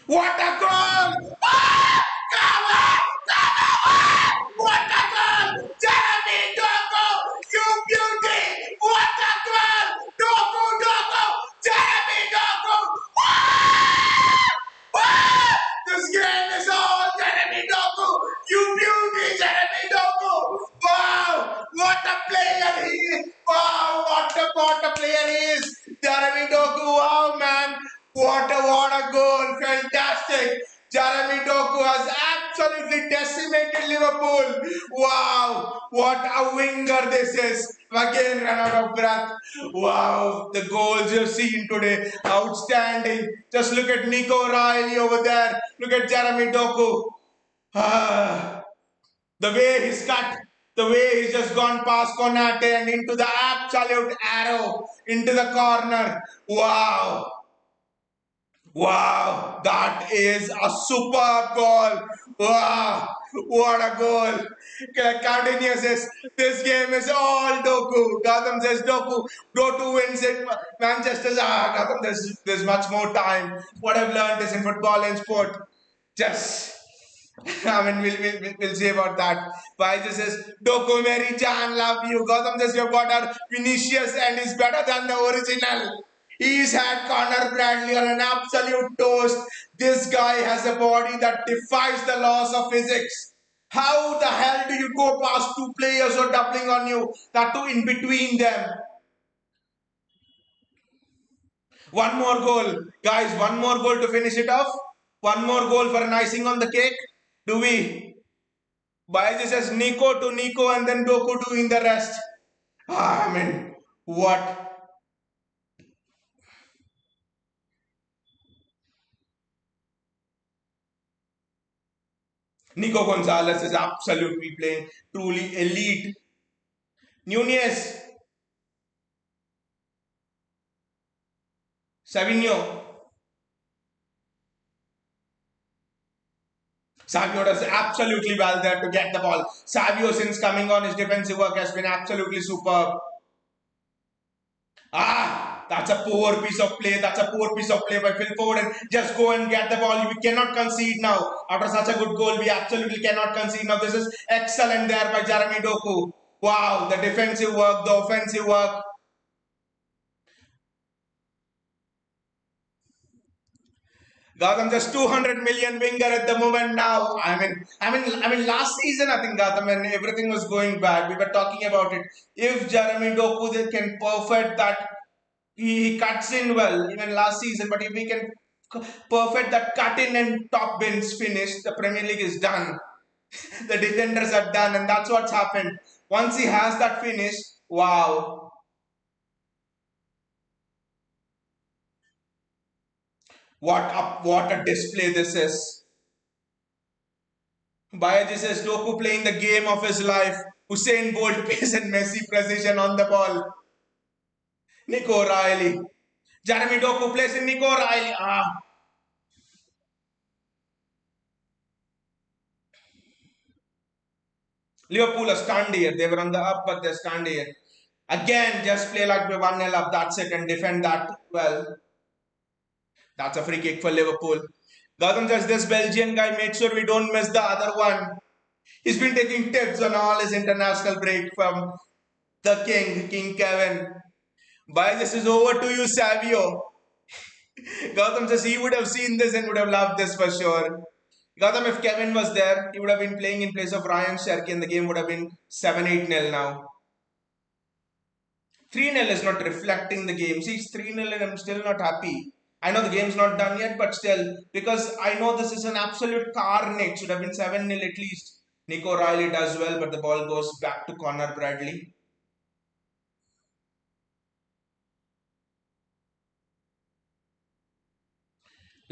What a goal! Ah! Come on! Come on! What a goal! Jeremy Doku! You beauty! What a goal! Doku! Doku! Jeremy Doku! Ah! Ah! This game is all Jeremy Doku! You beauty, Jeremy Doku! Wow! What a player he is! Wow! What a player he is! Jeremy Doku! Wow, man! What a goal! Fantastic! Jeremy Doku has absolutely decimated Liverpool. Wow! What a winger this is! Again, run out of breath. Wow! The goals you've seen today, outstanding. Just look at Nico Riley over there. Look at Jeremy Doku. Ah, the way he's cut, the way he's just gone past Konate and into the absolute arrow, into the corner. Wow! Wow, that is a superb goal. Wow, what a goal. Coutinho says, this game is all Doku. Gotham says, Doku wins it. Manchester says, Gotham, there's much more time. What I've learned is in football and sport, just, I mean, we'll see about that. Vaija says, Doku, Mary Chan, love you. Gotham says, you've got our Vinicius and he's better than the original. He's had Connor Bradley on an absolute toast. This guy has a body that defies the laws of physics. How the hell do you go past two players who are doubling on you? That too in between them. One more goal. Guys, one more goal to finish it off. One more goal for an icing on the cake. Do we? Baiji says Nico to Nico and then Doku doing the rest. I mean, what? Nico Gonzalez is absolutely playing truly elite. Nunez, Savinho, Savio does absolutely well there to get the ball. Savio, since coming on, his defensive work has been absolutely superb. That's a poor piece of play. That's a poor piece of play by Phil Foden. Just go and get the ball. We cannot concede now. After such a good goal, we absolutely cannot concede now. This is excellent there by Jeremy Doku. Wow, the defensive work, the offensive work. Gotham just 200 million winger at the moment now. I mean, last season I think Gotham when everything was going bad, we were talking about it. If Jeremy Doku they can perfect that, he cuts in well even last season. But if we can perfect that cut in and top bins finish, the Premier League is done. The defenders are done, and that's what's happened. Once he has that finish, wow. What a display this is. Bayaji says Doku playing the game of his life. Usain Bolt pace and Messi precision on the ball. Nico Riley. Jeremy Doku plays in Nico Riley. Liverpool are stunned here. They were on the up, but they're stunned here. Again, just play like we're 1-0 up. That's it, and defend that well. That's a free kick for Liverpool. Gautam says this Belgian guy made sure we don't miss the other one. He's been taking tips on all his international break from the King Kevin. Bye, this is over to you, Savio. Gautam says he would have seen this and would have loved this for sure. Gautam, if Kevin was there, he would have been playing in place of Ryan Cherki and the game would have been 7-8-0 now. 3-0 is not reflecting the game. See, it's 3-0 and I'm still not happy. I know the game's not done yet, but still, because I know this is an absolute carnage. Should have been 7-0 at least. Nico Riley does well, but the ball goes back to Connor Bradley.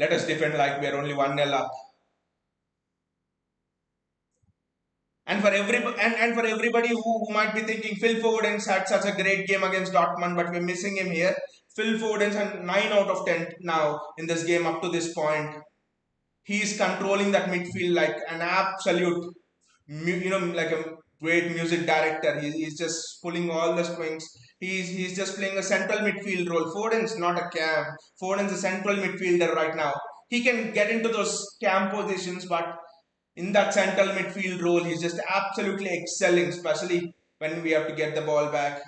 Let us defend like we are only 1-0 up. And for everybody who might be thinking Phil Foden's had such a great game against Dortmund, but we're missing him here. Phil Foden's had 9 out of 10 now in this game up to this point. He's controlling that midfield like an absolute, like a great music director. He's just pulling all the strings. He's just playing a central midfield role. Foden's not a cam. Foden's a central midfielder right now. He can get into those cam positions, but in that central midfield role, he's just absolutely excelling, especially when we have to get the ball back.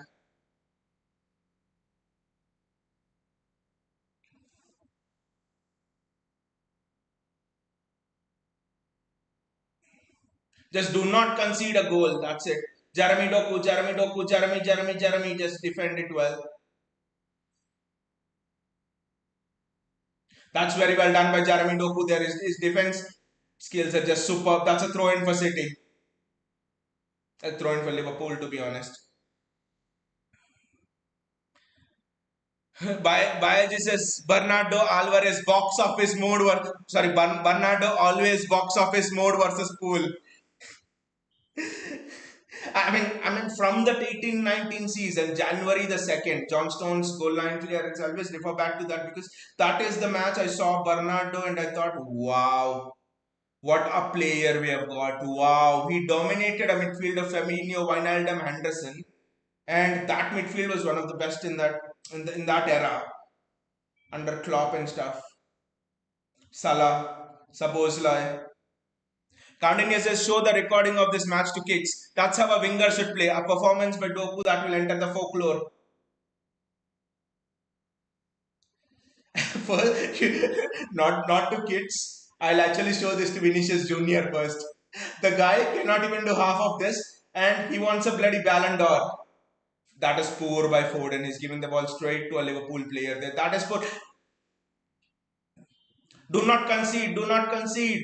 Just do not concede a goal. That's it. Jeremy Doku, Jeremy Doku, Jeremy. Just defend it well. That's very well done by Jeremy Doku. There is his defense skills are just superb. That's a throw in for City. A throw in for Liverpool, to be honest. Biology says Bernardo Alvarez box office mode. Bernardo always box office mode versus Pool. I mean, from that 18-19 season, January the 2nd, John Stones goal line clearance. I always refer back to that because that is the match I saw Bernardo and I thought, wow, what a player we have got. Wow, he dominated a midfield of Firmino, Wijnaldum, Henderson, and that midfield was one of the best in that era under Klopp and stuff. Salah, Sabozlai. Continue says, show the recording of this match to kids. That's how a winger should play. A performance by Doku that will enter the folklore. Not to kids. I'll actually show this to Vinicius Junior first. The guy cannot even do half of this, and he wants a bloody Ballon d'Or. That is poor by Foden. He's giving the ball straight to a Liverpool player. That is poor. Do not concede. Do not concede.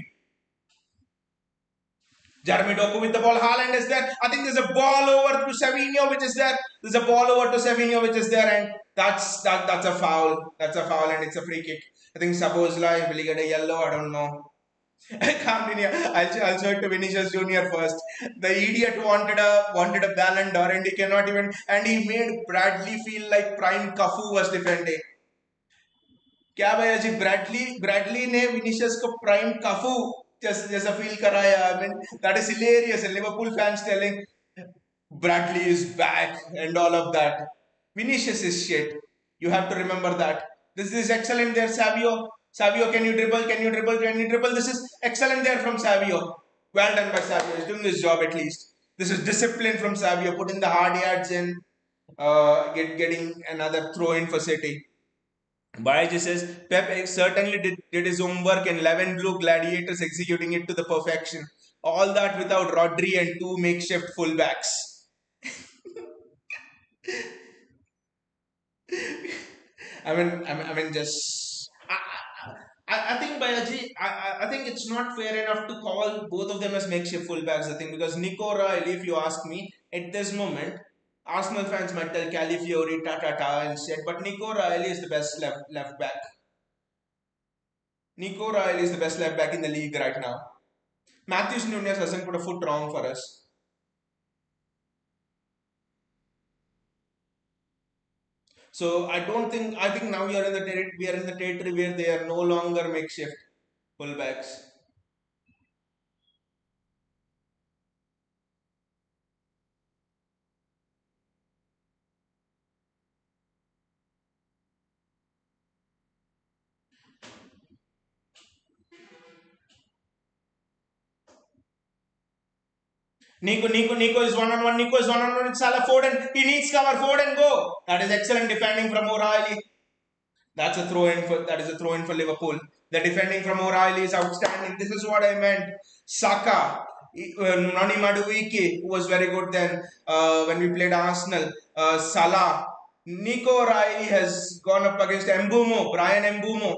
Jeremy Doku with the ball. Haaland is there. I think there's a ball over to Savinho, which is there. There's a ball over to Savinho, which is there, and that's a foul. That's a foul, and it's a free kick. I think Sabozlai will he get a yellow? I don't know. I can't really. I'll show it to Vinicius Junior first. The idiot wanted a Ballon d'Or, and he cannot even. And he made Bradley feel like prime Cafu was defending. क्या भैया जी Bradley ने Vinicius को prime काफू जैसा feel कराया. I mean, that is hilarious. And Liverpool fans telling Bradley is back and all of that. Vinicius is shit. You have to remember that. This is excellent there, Savio. Savio, can you dribble? Can you dribble? Can you dribble? This is excellent there from Savio. Well done by Savio. He's doing his job at least. This is discipline from Savio. Putting the hard yards in. Getting another throw in for City. Bayaji says Pep certainly did his homework and 11 blue gladiators executing it to the perfection. All that without Rodri and two makeshift fullbacks. Just I think Bayaji, I think it's not fair enough to call both of them as makeshift fullbacks. I think because Nico Riley, if you ask me, at this moment, Arsenal fans might tell Calafiori ta instead, but Nico Riley is the best left back. Nico Riley is the best left back in the league right now. Matthews Nunes hasn't put a foot wrong for us. So I don't think I think now we are in the territory where they are no longer makeshift fullbacks. Nico is one on one. Nico is one on one with Salah. Foden. He needs cover. Foden go. That is excellent defending from O'Reilly. That's a throw in for that is a throw in for Liverpool. The defending from O'Reilly is outstanding. This is what I meant. Saka, Noni Madueke, who was very good then when we played Arsenal. Salah, Nico O'Reilly has gone up against Mbumo, Brian Mbumo.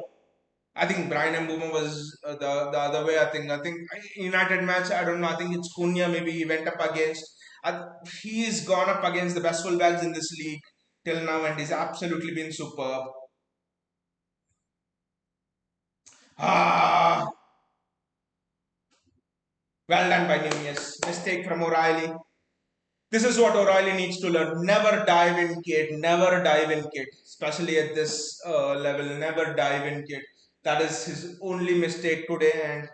I think Brian Mbumo was the other way. I think United match. I don't know. I think it's Cunha. Maybe he went up against. He's gone up against the best fullbacks in this league till now, and he's absolutely been superb. Ah, well done by Nunez. Mistake from O'Reilly. This is what O'Reilly needs to learn. Never dive in, kid. Never dive in, kid. Especially at this level. Never dive in, kid. That is his only mistake today and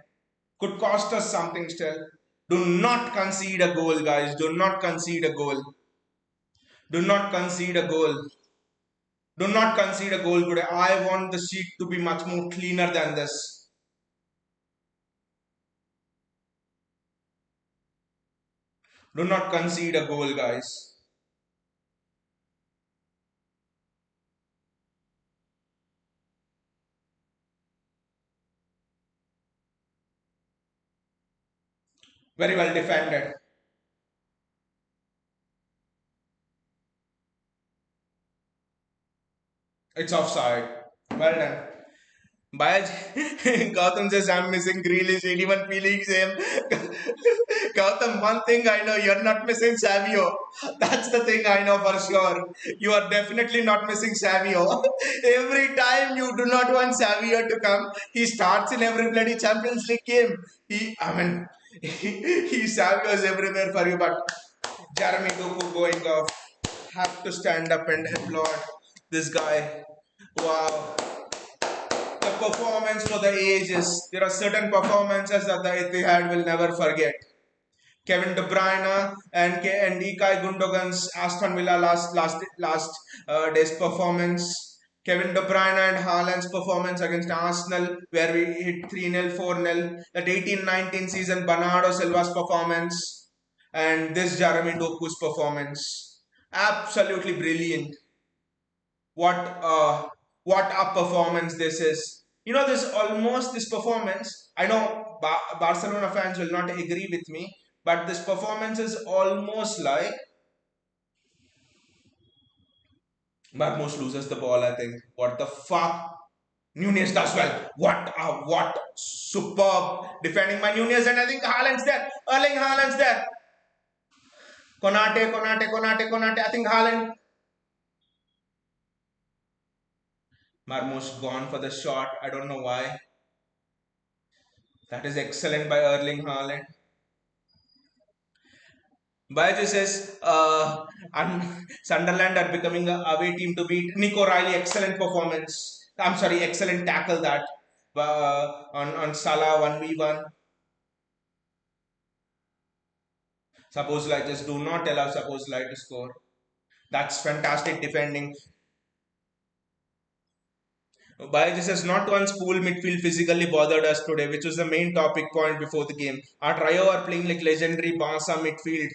could cost us something still. Do not concede a goal, guys. Do not concede a goal. Do not concede a goal. Do not concede a goal today. I want the sheet to be much more cleaner than this. Do not concede a goal, guys. Very well defended. It's offside. Well done. Bayaj, Gautam says I'm missing Grealish. Anyone feeling same? Gautam, one thing I know, you're not missing Savio. That's the thing I know for sure. You are definitely not missing Savio. Every time you do not want Savio to come, he starts in every bloody Champions League game. He Savio's everywhere for you, but Jeremy Doku going off. Have to stand up and applaud this guy. Wow, the performance for the ages. There are certain performances that the Etihad will never forget. Kevin De Bruyne and Ilkay Gundogan's Aston Villa last day's performance. Kevin De Bruyne and Haaland's performance against Arsenal, where we hit 3-0, 4-0. That 18-19 season, Bernardo Silva's performance, and this Jeremy Doku's performance. Absolutely brilliant. what what a performance this is. This performance. I know Barcelona fans will not agree with me, but this performance is almost like Marmos loses the ball. I think. What the fuck? Nunez does well. What superb defending by Nunez, and I think Haaland's there. Erling Haaland's there. Konate. I think Haaland. Marmos gone for the shot. I don't know why. That is excellent by Erling Haaland. Bayaji says, Sunderland are becoming a away team to beat. Nico Riley, excellent performance. I'm sorry, excellent tackle that on Salah 1v1. Suppose like just do not allow Suppose like to score. That's fantastic defending. Bayaji says, not one school midfield physically bothered us today, which was the main topic point before the game. Our trio are playing like legendary Barca midfield.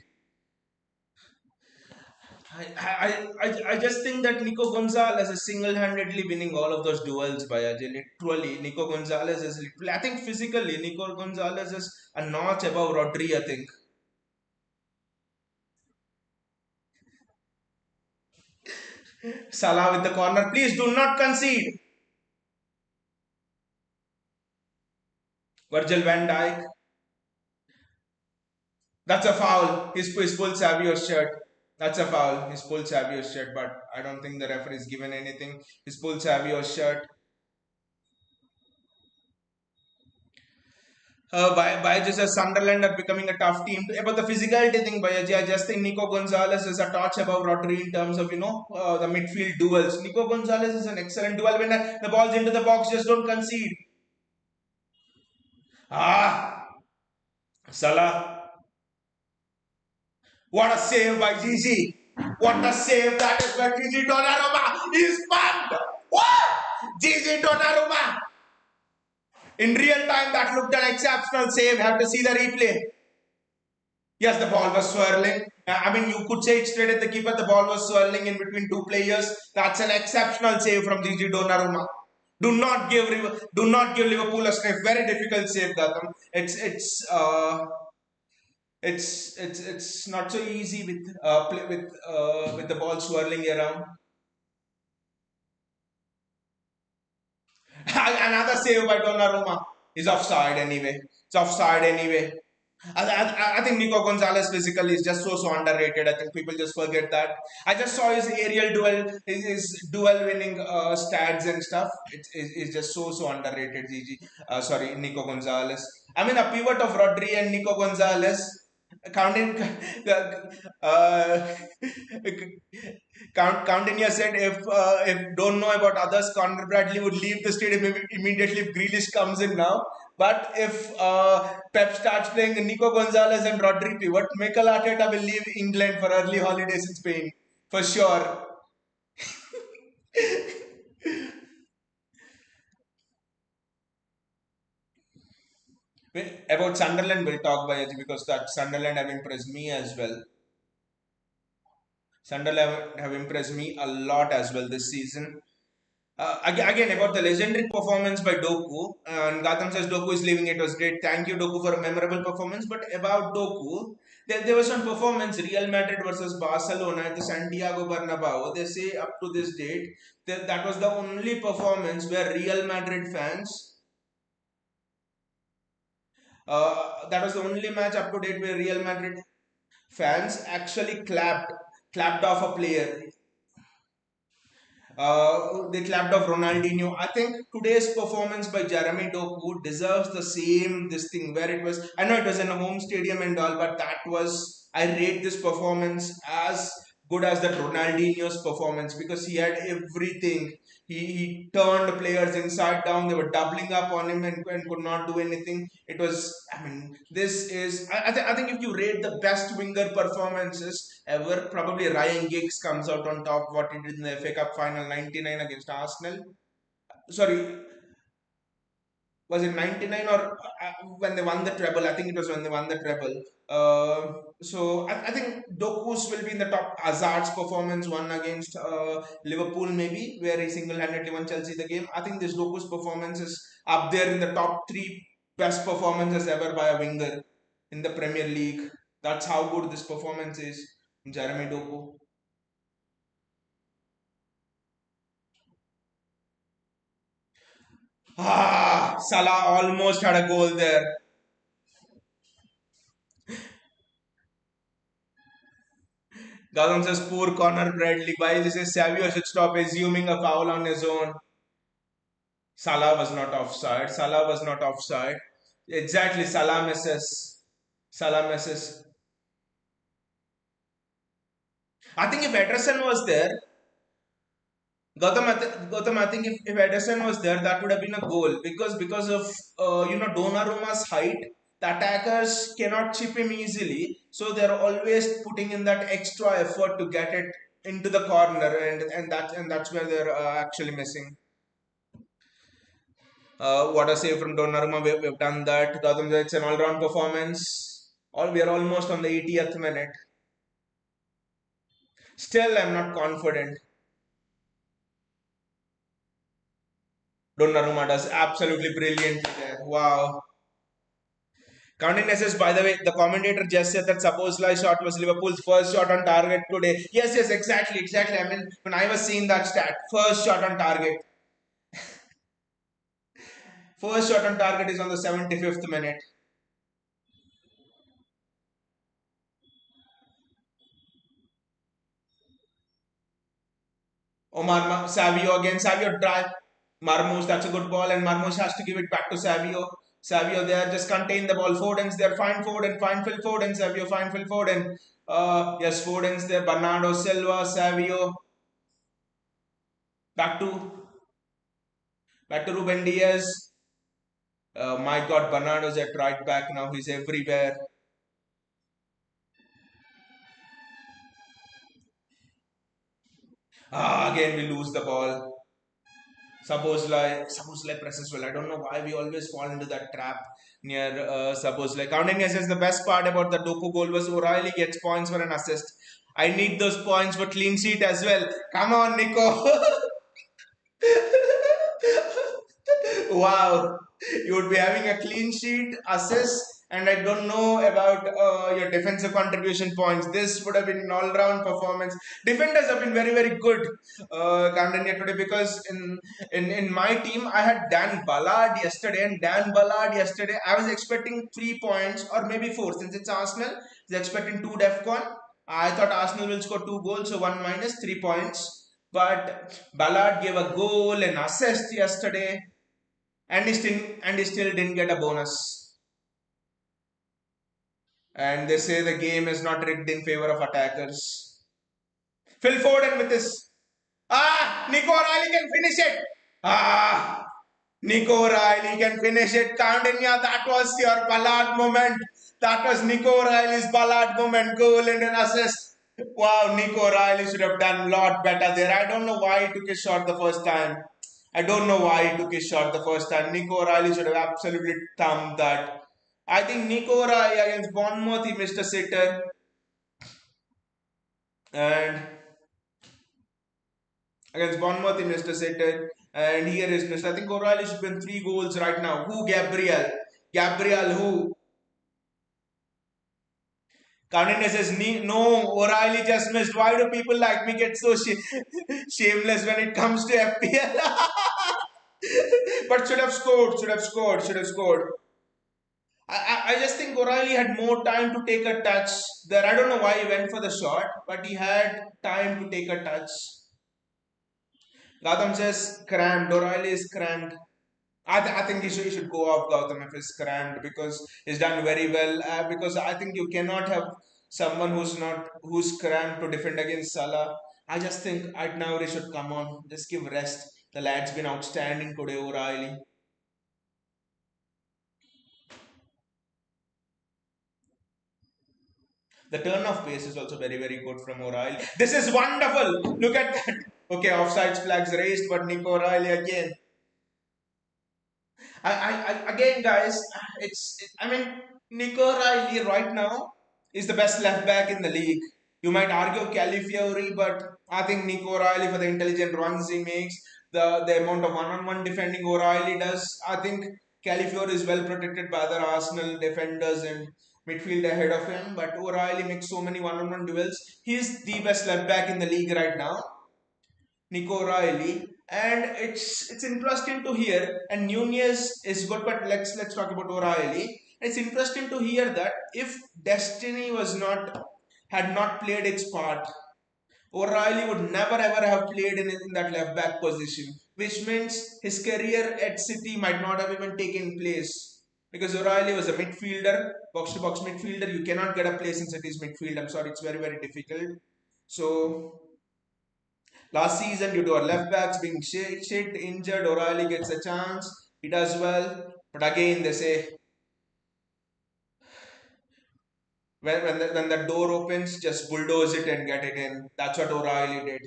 I just think that Nico Gonzalez is single-handedly winning all of those duels by Ajay. Literally, Nico Gonzalez is literally, I think physically, Nico Gonzalez is a notch above Rodri, I think. Salah with the corner. Please do not concede. Virgil van Dijk. That's a foul. He's pulled Savio's shirt. That's a foul. He's pulled Savio's shirt, but I don't think the referee is given anything. He's pulled Savio's shirt. by just as Sunderland are becoming a tough team. About the physicality thing, Bayaji, I just think Nico Gonzalez is a touch above Rodri in terms of the midfield duels. Nico Gonzalez is an excellent duel winner. The ball's into the box, just don't concede. Salah, what a save by Gigi! What a save that is by Gigi Donnarumma! He's pumped. What? Gigi Donnarumma. In real time, that looked an exceptional save. Have to see the replay. Yes, the ball was swirling. I mean, you could say it straight at the keeper. The ball was swirling in between two players. That's an exceptional save from Gigi Donnarumma. Do not give Liverpool a sniff. Very difficult save, Gautam. It's not so easy with with the ball swirling around. Another save by Donnarumma is offside anyway. It's offside anyway. I think Nico Gonzalez physically is just so underrated. I think people just forget that. I just saw his aerial duel, his duel winning stats and stuff. It's just so underrated. Gigi, sorry, Nico Gonzalez. I mean, a pivot of Rodri and Nico Gonzalez. Counting, uh, Coutinho said if don't know about others, Conor Bradley would leave the stadium immediately if Grealish comes in now. But if Pep starts playing Nico Gonzalez and Rodri pivot, Mikel Arteta will leave England for early holidays in Spain for sure. About Sunderland, we'll talk by because that Sunderland have impressed me as well. Sunderland have impressed me a lot as well this season. Again, about the legendary performance by Doku, and Gotham says Doku is leaving. It was great. Thank you, Doku, for a memorable performance. But about Doku, there was one performance, Real Madrid versus Barcelona at the Santiago Bernabeu. They say up to this date that was the only performance where Real Madrid fans. That was the only match up to date where Real Madrid fans actually clapped off a player. They clapped off Ronaldinho. I think today's performance by Jeremy Doku deserves the same this thing where it was. I know it was in a home stadium and all, but that was. I rate this performance as good as that Ronaldinho's performance because he had everything. He turned players inside down. They were doubling up on him and could not do anything. It was. I mean, this is. I think if you rate the best winger performances ever, probably Ryan Giggs comes out on top. What he did in the FA Cup final '99 against Arsenal. Sorry, was it 99 or when they won the treble? I think it was when they won the treble. So I think Doku's will be in the top. Hazard's performance one against Liverpool maybe where he single-handedly won Chelsea the game. I think this Doku's performance is up there in the top three best performances ever by a winger in the Premier League. That's how good this performance is. Jeremy Doku. Salah almost had a goal there. Gautam says, poor Conor Bradley. While this is Savio should stop assuming a foul on his own. Salah was not offside. Salah was not offside. Exactly, Salah misses. Salah misses. I think if Ederson was there, Gautam, I think if Ederson was there, that would have been a goal because of Donnarumma's height, the attackers cannot chip him easily, so they're always putting in that extra effort to get it into the corner, and that's where they're actually missing. What a save from Donnarumma! We've done that. Gautam, it's an all-round performance. We are almost on the 80th minute. Still, I'm not confident. Donnarumma does absolutely brilliantly there. Wow. Counting says, by the way, the commentator just said that Szoboszlai shot was Liverpool's first shot on target today. Yes, exactly. I mean, when I was seeing that stat, first shot on target. First shot on target is on the 75th minute. Savio again. Savio drive. Marmoush, that's a good ball, and Marmoush has to give it back to Savio. Savio there, just contain the ball. Foden's there, find Foden, find Phil Foden, Savio, find Phil Foden. Yes, Foden's there, Bernardo Silva, Savio. Back to Ruben Diaz. My God, Bernardo's at right back now. He's everywhere. Again we lose the ball. Suppose like presses well. I don't know why we always fall into that trap near suppose like. Counting says the best part about the Doku goal was O'Reilly gets points for an assist. I need those points for clean sheet as well. Come on, Nico. Wow, you would be having a clean sheet, assist, and I don't know about your defensive contribution points. This would have been an all-round performance. Defenders have been very, very good, Camden here today because in my team I had Dan Ballard yesterday, and Dan Ballard yesterday I was expecting 3 points or maybe four since it's Arsenal. He's expecting two DEFCON. I thought Arsenal will score 2 goals, so one minus 3 points. But Ballard gave a goal and assist yesterday, and he still didn't get a bonus. And they say the game is not rigged in favor of attackers. Phil Foden with this. Nico Riley can finish it. Nico Riley can finish it. Kandinya, that was your Ballard moment. That was Nico Riley's Ballard moment. Goal and an assist. Wow, Nico Riley should have done a lot better there. I don't know why he took his shot the first time. I don't know why he took his shot the first time. Nico Riley should have absolutely thumped that. I think Nico Riley against Bournemouth, he missed a sitter. And against Bournemouth, he missed a sitter. And here is missed. I think O'Reilly should win 3 goals right now. Who? Gabriel. Gabriel, who? Karnine says, no, O'Reilly just missed. Why do people like me get so shameless when it comes to FPL? But should have scored, should have scored, should have scored. I just think O'Reilly had more time to take a touch there. I don't know why he went for the shot, but he had time to take a touch. Gautam says cramped. O'Reilly is cramped. I think he should go off Gautam if he's cramped because he's done very well. Because I think you cannot have someone who's cramped to defend against Salah. I just think right now they should come on. Just give rest. The lad's been outstanding today, O'Reilly. The turn of pace is also very, very good from O'Reilly. This is wonderful. Look at that. Okay, offsides flags raised, but Nico O'Reilly again. Again, guys, I mean, Nico O'Reilly right now is the best left back in the league. You might argue Calafiori, but I think Nico O'Reilly for the intelligent runs he makes, the amount of one-on-one defending O'Reilly does. I think Calafiori is well protected by other Arsenal defenders and midfield ahead of him, but O'Reilly makes so many one-on-one duels. He's the best left back in the league right now, Nico O'Reilly, and it's interesting to hear. And Nunez is good, but let's talk about O'Reilly. It's interesting to hear that if Destiny had not played its part, O'Reilly would never ever have played in that left back position, which means his career at City might not have even taken place. Because O'Reilly was a midfielder, box to box midfielder. You cannot get a place in City's midfield. I'm sorry, it's very, very difficult. So, last season, due to our left backs being injured, O'Reilly gets a chance. He does well. But again, they say, when the door opens, just bulldoze it and get it in. That's what O'Reilly did.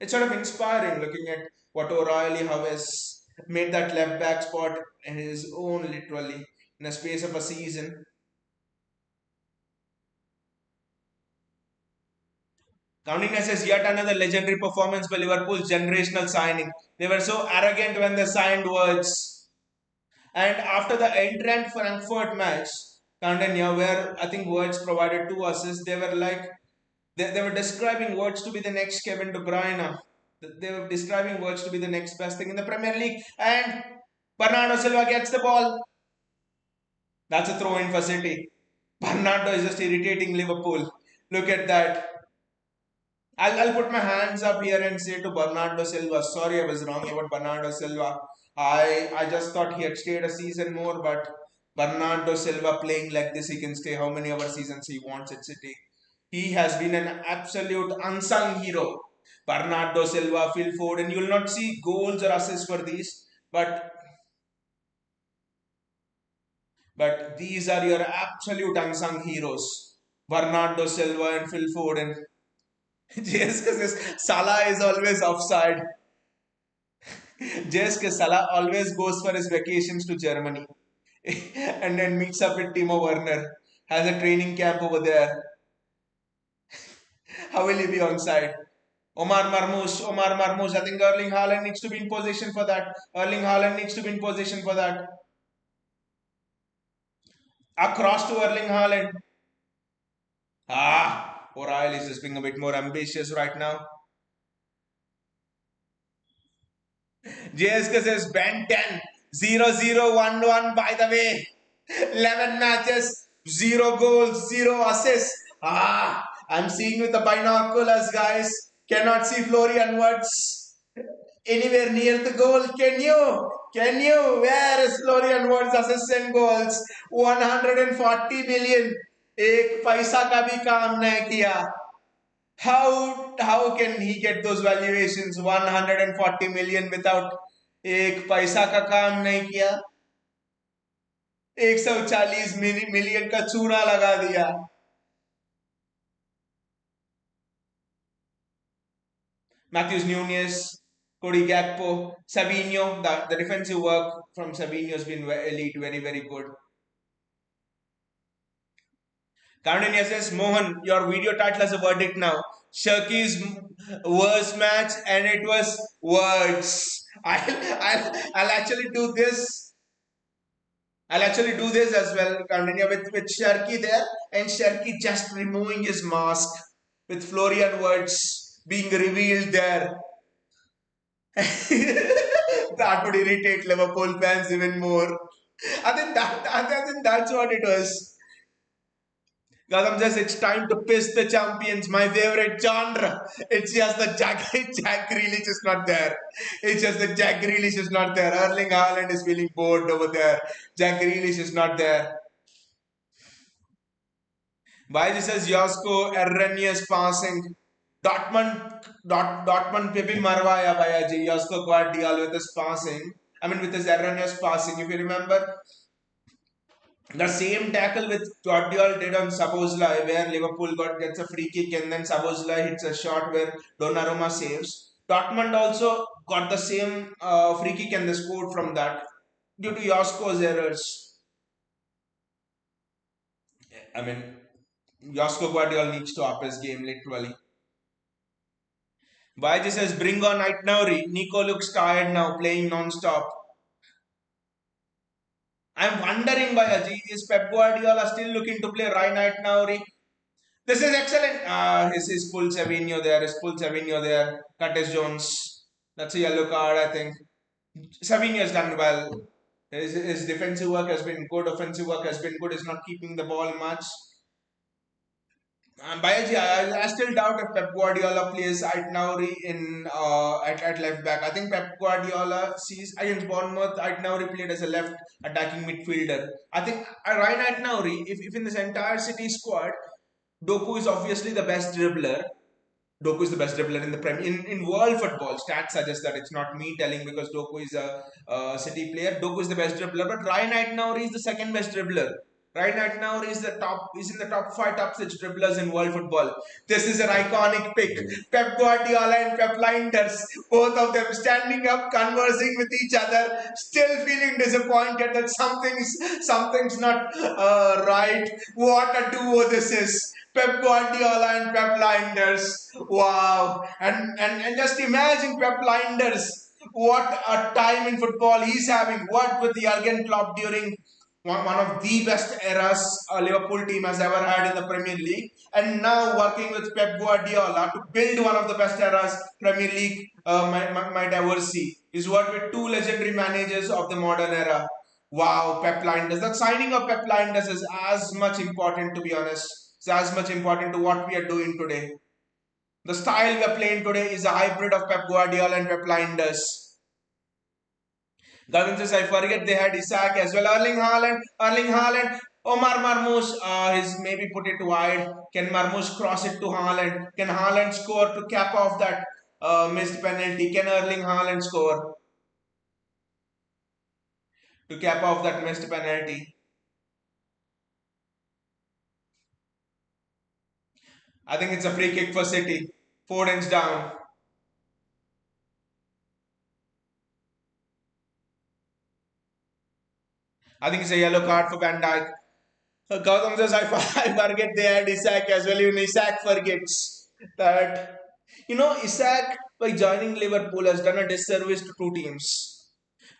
It's sort of inspiring looking at what O'Reilly has made that left back spot in his own, literally, in a space of a season. Counting says yet another legendary performance by Liverpool's generational signing. They were so arrogant when they signed Wirtz. And after the Eintracht Frankfurt match, Kandanya, where I think Wirtz provided 2 assists, they were like, they were describing Wirtz to be the next Kevin De Bruyne. They were describing Wirtz to be the next best thing in the Premier League. And Bernardo Silva gets the ball. That's a throw in for City. Bernardo is just irritating Liverpool. Look at that. I'll put my hands up here and say to Bernardo Silva, sorry I was wrong about Bernardo Silva. I just thought he had stayed a season more, but Bernardo Silva playing like this, he can stay how many other seasons he wants at City. He has been an absolute unsung hero. Bernardo Silva, Phil Foden, you will not see goals or assists for these, but these are your absolute unsung heroes. Bernardo Silva and Phil Foden. Just because Salah is always offside. Just because Salah always goes for his vacations to Germany and then meets up with Timo Werner, has a training camp over there. How will he be on side? Omar Marmoush. I think Erling Haaland needs to be in position for that. Erling Haaland needs to be in position for that. Across to Erling Haaland. O'Reilly is just being a bit more ambitious right now. JSK says Ben 10, 0-0-1-1 by the way. 11 matches, 0 goals, 0 assists. I'm seeing with the binoculars, guys. Cannot see Florian Wirtz anywhere near the goal. Can you? Can you? Where is Florian Wirtz assists and goals? 140 million. एक पैसा का भी काम नहीं किया. How can he get those valuations 140 million without एक पैसा का काम नहीं किया. 140 मिलियन का चूना लगा दिया. Matthews Nunes, Cody Gakpo, Savinho. The defensive work from Savinho has been elite, very, very good. Karninia says, Mohan, your video title has a verdict now. Cherki's worst match, and it was words. I'll actually do this. I'll actually do this as well, Karninia, with Cherki there, and Cherki just removing his mask with Florian Wirtz being revealed there. That would irritate Liverpool fans even more. I think that's what it was. Gautam says it's time to piss the champions. My favorite genre. It's just the Jack Grealish is not there. It's just that Jack Grealish is not there. Erling Haaland is feeling bored over there. Jack Grealish is not there. Baiji says Josko erroneous passing. Dortmund पे भी मरवाया भैया जी Josko Guardiola with his passing. I mean with his erroneous passing. If you remember, the same tackle with Guardiola did on Szoboszlai, where Liverpool gets a free kick and then Szoboszlai hits a shot where Donnarumma saves. Dortmund also got the same free kick and they scored from that due to Josko's errors. I mean, Josko Guardiola needs to up his game literally. Baiji says, bring on Night Nauri. Nico looks tired now, playing non-stop. I'm wondering, Bayaji, is Pep Guardiola still looking to play Ryan Night Nauri? This is excellent. His full Savinho there. His full Savinho there. Curtis Jones. That's a yellow card, I think. Savinho has done well. His defensive work has been good. Offensive work has been good. He's not keeping the ball much. Bayaji, I still doubt if Pep Guardiola plays Ait Nauri in at left back. I think Pep Guardiola sees against Bournemouth, Ait Nauri played as a left attacking midfielder. I think Ryan Ait Nauri, if in this entire City squad, Doku is obviously the best dribbler. Doku is the best dribbler in the Premier in world football. Stats suggest that. It's not me telling because Doku is a City player. Doku is the best dribbler, but Ryan Ait Nauri is the second best dribbler. Right now is in the top 5 top 6 dribblers in world football. This is an iconic pick. Pep Guardiola and Pep Linders, both of them standing up, conversing with each other, still feeling disappointed that something's not right. What a duo this is. Pep Guardiola and Pep Linders. Wow. And just imagine Pep Linders. What a time in football he's having. What with Jurgen Klopp during one of the best eras a Liverpool team has ever had in the Premier League, and now working with Pep Guardiola to build one of the best eras Premier League might ever see. He's worked with 2 legendary managers of the modern era. Wow, Pep Linders. That signing of Pep Linders is as much important, to be honest. It's as much important to what we are doing today. The style we are playing today is a hybrid of Pep Guardiola and Pep Linders. Gavin says, I forget they had Isaac as well. Erling Haaland, Omar Marmoush, he's maybe put it wide. Can Marmoush cross it to Haaland? Can Haaland score to cap off that missed penalty? Can Erling Haaland score to cap off that missed penalty? I think it's a free kick for City. Foden's down. I think it's a yellow card for Van Dijk. Gautam says, I forget they had Isaac as well. Even Isaac forgets that. Isaac, by joining Liverpool, has done a disservice to two teams.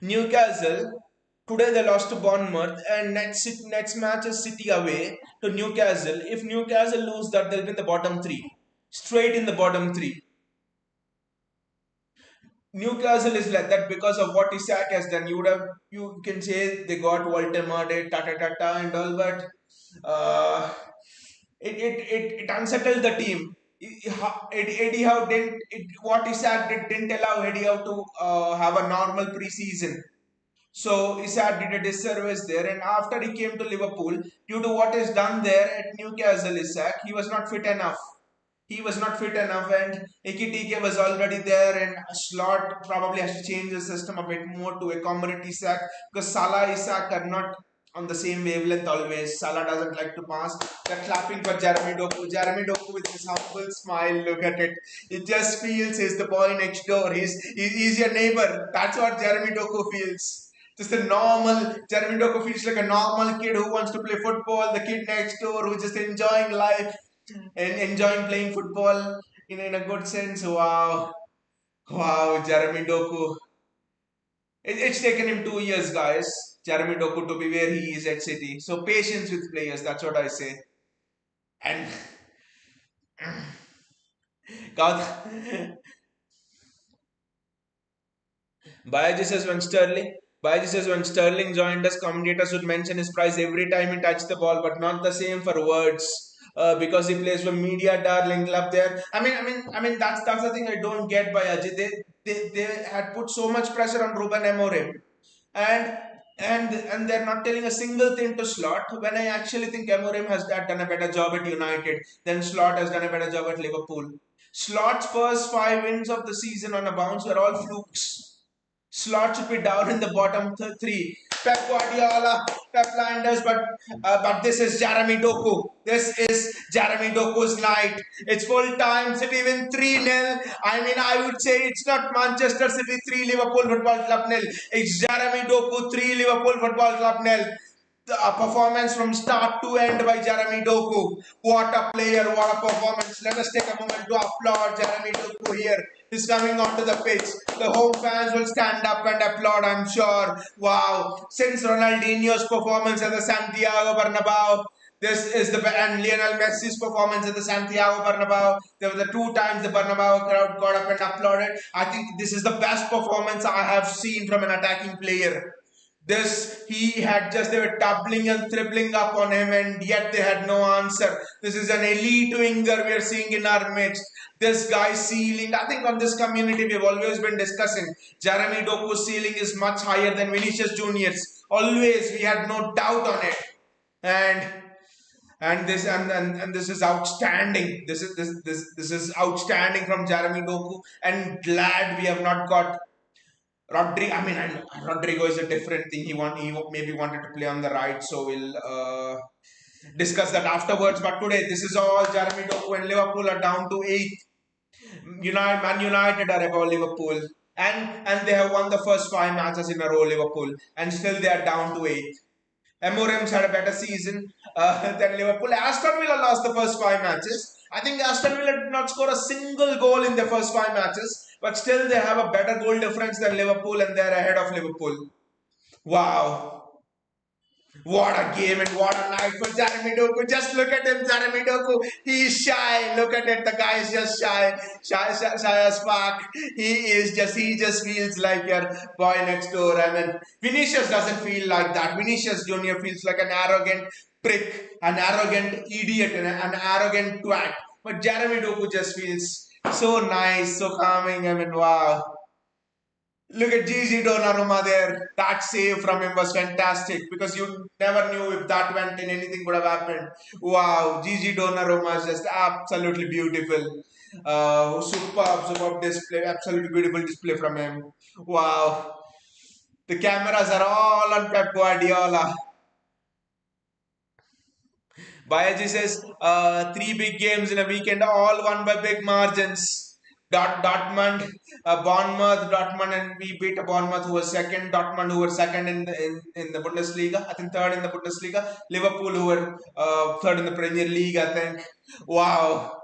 Newcastle, today they lost to Bournemouth, and next match is City away to Newcastle. If Newcastle lose that, they'll be in the bottom three. Straight in the bottom three. Newcastle is like that because of what Isaac has done. You can say they got Walter Murray, ta ta ta ta and all, but uh, it unsettled the team. Eddie Howe didn't what Isaac didn't allow Eddie Howe to have a normal preseason. So Isaac did a disservice there, and after he came to Liverpool, due to what is done there at Newcastle, Isaac, he was not fit enough. He was not fit enough, and Ekitike was already there, and Slot probably has to change the system a bit more to accommodate Isaac because Salah Isaac are not on the same wavelength always. Salah doesn't like to pass. They're clapping for Jeremy Doku. Jeremy Doku with his humble smile. Look at it. It just feels he's the boy next door. He's your neighbor. That's what Jeremy Doku feels. Just a normal Jeremy Doku feels like a normal kid who wants to play football. The kid next door who's just enjoying life and enjoying playing football in a good sense. Wow, wow, Jeremy Doku. It's taken him 2 years, guys. Jeremy Doku to be where he is at City. So patience with players. That's what I say. And God, Bayaji says when Sterling joined us, commentators would mention his price every time he touched the ball, but not the same for words. Because he plays for media darling club there. I mean that's the thing I don't get by Ajit. They had put so much pressure on Ruben Amorim, and and they're not telling a single thing to Slot. When I actually think Amorim has done a better job at United than Slot has done a better job at Liverpool. Slot's first 5 wins of the season on a bounce were all flukes. Slot should be down in the bottom three. Pep Guardiola, Pep Landers, but this is Jeremy Doku. This is Jeremy Doku's night. It's full time. City win 3-0. I would say it's not Manchester City 3, Liverpool Football Club nil. It's Jeremy Doku 3, Liverpool Football Club nil. A performance from start to end by Jeremy Doku. What a player, what a performance. Let us take a moment to applaud Jeremy Doku here. He's coming onto the pitch. The home fans will stand up and applaud, I'm sure. Wow. Since Ronaldinho's performance at the Santiago Bernabeu, this is and Lionel Messi's performance at the Santiago Bernabeu. There were the two times the Bernabeu crowd got up and applauded. I think this is the best performance I have seen from an attacking player. They were doubling and tripling up on him, and yet they had no answer. This is an elite winger we are seeing in our midst. This guy's ceiling, I think on this community we've always been discussing. Jeremy Doku's ceiling is much higher than Vinicius Junior's. Always, we had no doubt on it. And this is outstanding. This is outstanding from Jeremy Doku, and glad we have not got Rodrigo is a different thing. He maybe wanted to play on the right, so we'll discuss that afterwards. But today, this is all Jeremy Doku, and Liverpool are down to 8th. Man United are above Liverpool, and they have won the first 5 matches in a row. Liverpool, and still they are down to 8th. Amorim's had a better season than Liverpool. Aston Villa lost the first 5 matches. I think Aston Villa did not score a single goal in the first 5 matches, but still they have a better goal difference than Liverpool, and they're ahead of Liverpool. Wow. What a game and what a night for Jeremy Doku. Just look at him, Jeremy Doku. He's shy. Look at it. The guy is just shy. Shy as fuck. He just feels like your boy next door. Vinicius doesn't feel like that. Vinicius Junior feels like an arrogant prick, an arrogant idiot, and an arrogant twat. But Jeremy Doku just feels so nice, so calming. Wow. Look at Gigi Donnarumma there. That save from him was fantastic because you never knew if that went in, anything would have happened. Wow, Gigi Donnarumma is just absolutely beautiful. Superb display, absolutely beautiful display from him. Wow, the cameras are all on Pep Guardiola. Bayaji says three big games in a weekend, all won by big margins. Dortmund, Bournemouth, Dortmund, and we beat Bournemouth, who was second. Dortmund, who were second in the Bundesliga. I think third in the Bundesliga. Liverpool, who were third in the Premier League. I think. Wow.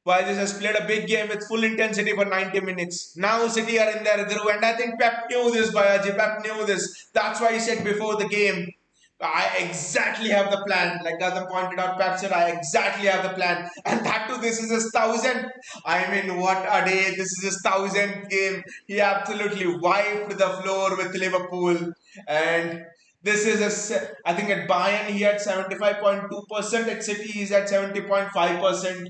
Bayaji has played a big game with full intensity for 90 minutes. Now City are in their Dhruv, and I think Pep knew this, Bayaji. Pep knew this. That's why he said before the game, I exactly have the plan. Like Gautam pointed out, Pep said, I exactly have the plan. And that too, this is his thousand. I mean, what a day. This is his thousandth game. He absolutely wiped the floor with Liverpool. And this is I think at Bayern he had 75.2%. At City he's at 70.5%.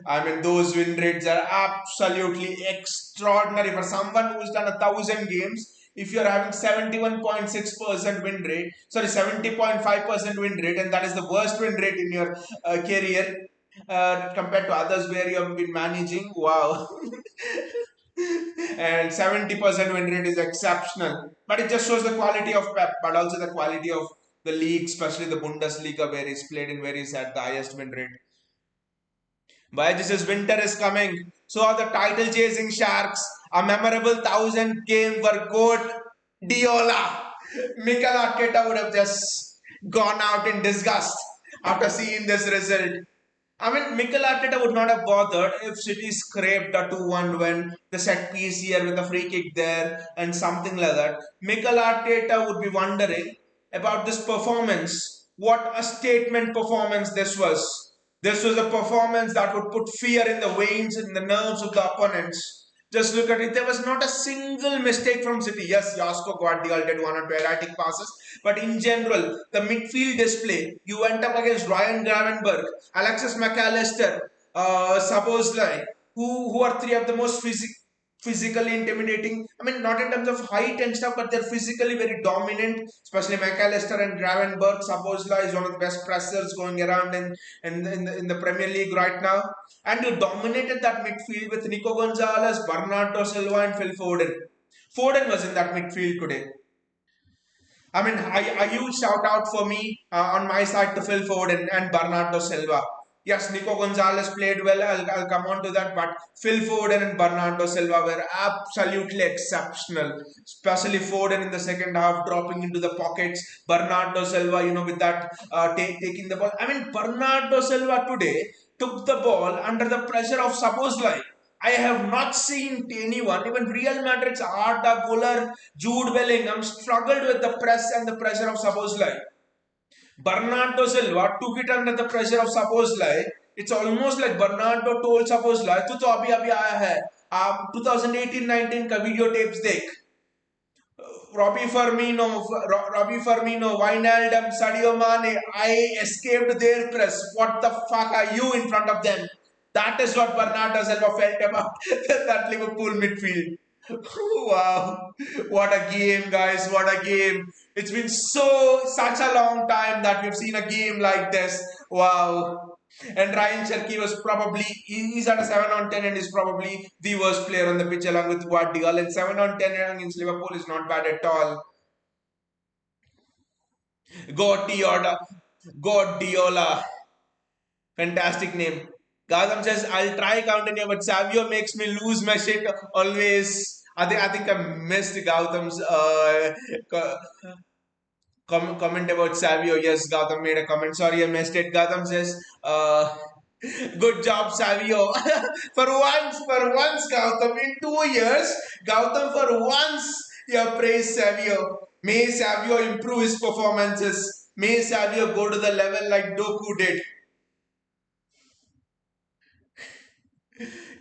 I mean, those win rates are absolutely extraordinary for someone who's done 1,000 games. If you're having 71.6% win rate, sorry, 70.5% win rate, and that is the worst win rate in your career compared to others where you have been managing, wow. And 70% win rate is exceptional. But it just shows the quality of Pep, but also the quality of the league, especially the Bundesliga, where he's played in, where he's at the highest win rate. Why this is winter is coming. So are the title chasing Sharks. A memorable 1,000 game for goat Diola. Mikel Arteta would have just gone out in disgust after seeing this result. I mean, Mikel Arteta would not have bothered if City scraped a 2-1 win, the set piece here with a free kick there, and something like that. Mikel Arteta would be wondering about this performance. What a statement performance this was. This was a performance that would put fear in the veins and the nerves of the opponents. Just look at it. There was not a single mistake from City. Yes, Josko Guardiola did one or two erratic passes, but in general, the midfield display, you went up against Ryan Gravenberg, Alexis McAllister, Szoboszlai, who are three of the most physically intimidating. I mean, not in terms of height and stuff, but they're physically very dominant. Especially McAllister and Gravenberg. Szoboszlai is one of the best pressers going around in the Premier League right now. And you dominated that midfield with Nico Gonzalez, Bernardo Silva, and Phil Foden. Foden was in that midfield today. I mean, a huge shout out for me on my side to Phil Foden and Bernardo Silva. Yes, Nico Gonzalez played well. I'll come on to that. But Phil Foden and Bernardo Silva were absolutely exceptional. Especially Foden in the second half, dropping into the pockets. Bernardo Silva, with that taking the ball. I mean, Bernardo Silva today took the ball under the pressure of Szoboszlai. I have not seen anyone, even Real Madrid's Arda Güler, Jude Bellingham struggled with the press and the pressure of Szoboszlai. Bernardo Silva took it under the pressure of Szoboszlai. It's almost like Bernardo told Szoboszlai, "तू तो अभी आया है, आप 2018-19 का video tapes देख." Robbie Firmino, Wijnaldum, Sadio Mane, I escaped their press. What the fuck are you in front of them? That is what Bernardo Silva felt about that Liverpool midfield. Wow, what a game, guys! What a game! It's been such a long time that we've seen a game like this. Wow. And Ryan Cherki was probably, he's at a 7 on 10 and is probably the worst player on the pitch along with Guardiola. And 7 on 10 against Liverpool is not bad at all. Guardiola. Fantastic name. Gautam says, I'll try counting you, but Savio makes me lose my shit always. I think I missed Gautam's comment about Savio. Yes, Gautam made a comment. Sorry, I missed it. Gautam says, good job, Savio. for once, Gautam, in 2 years, Gautam, for once, you have praised Savio. May Savio improve his performances. May Savio go to the level like Doku did.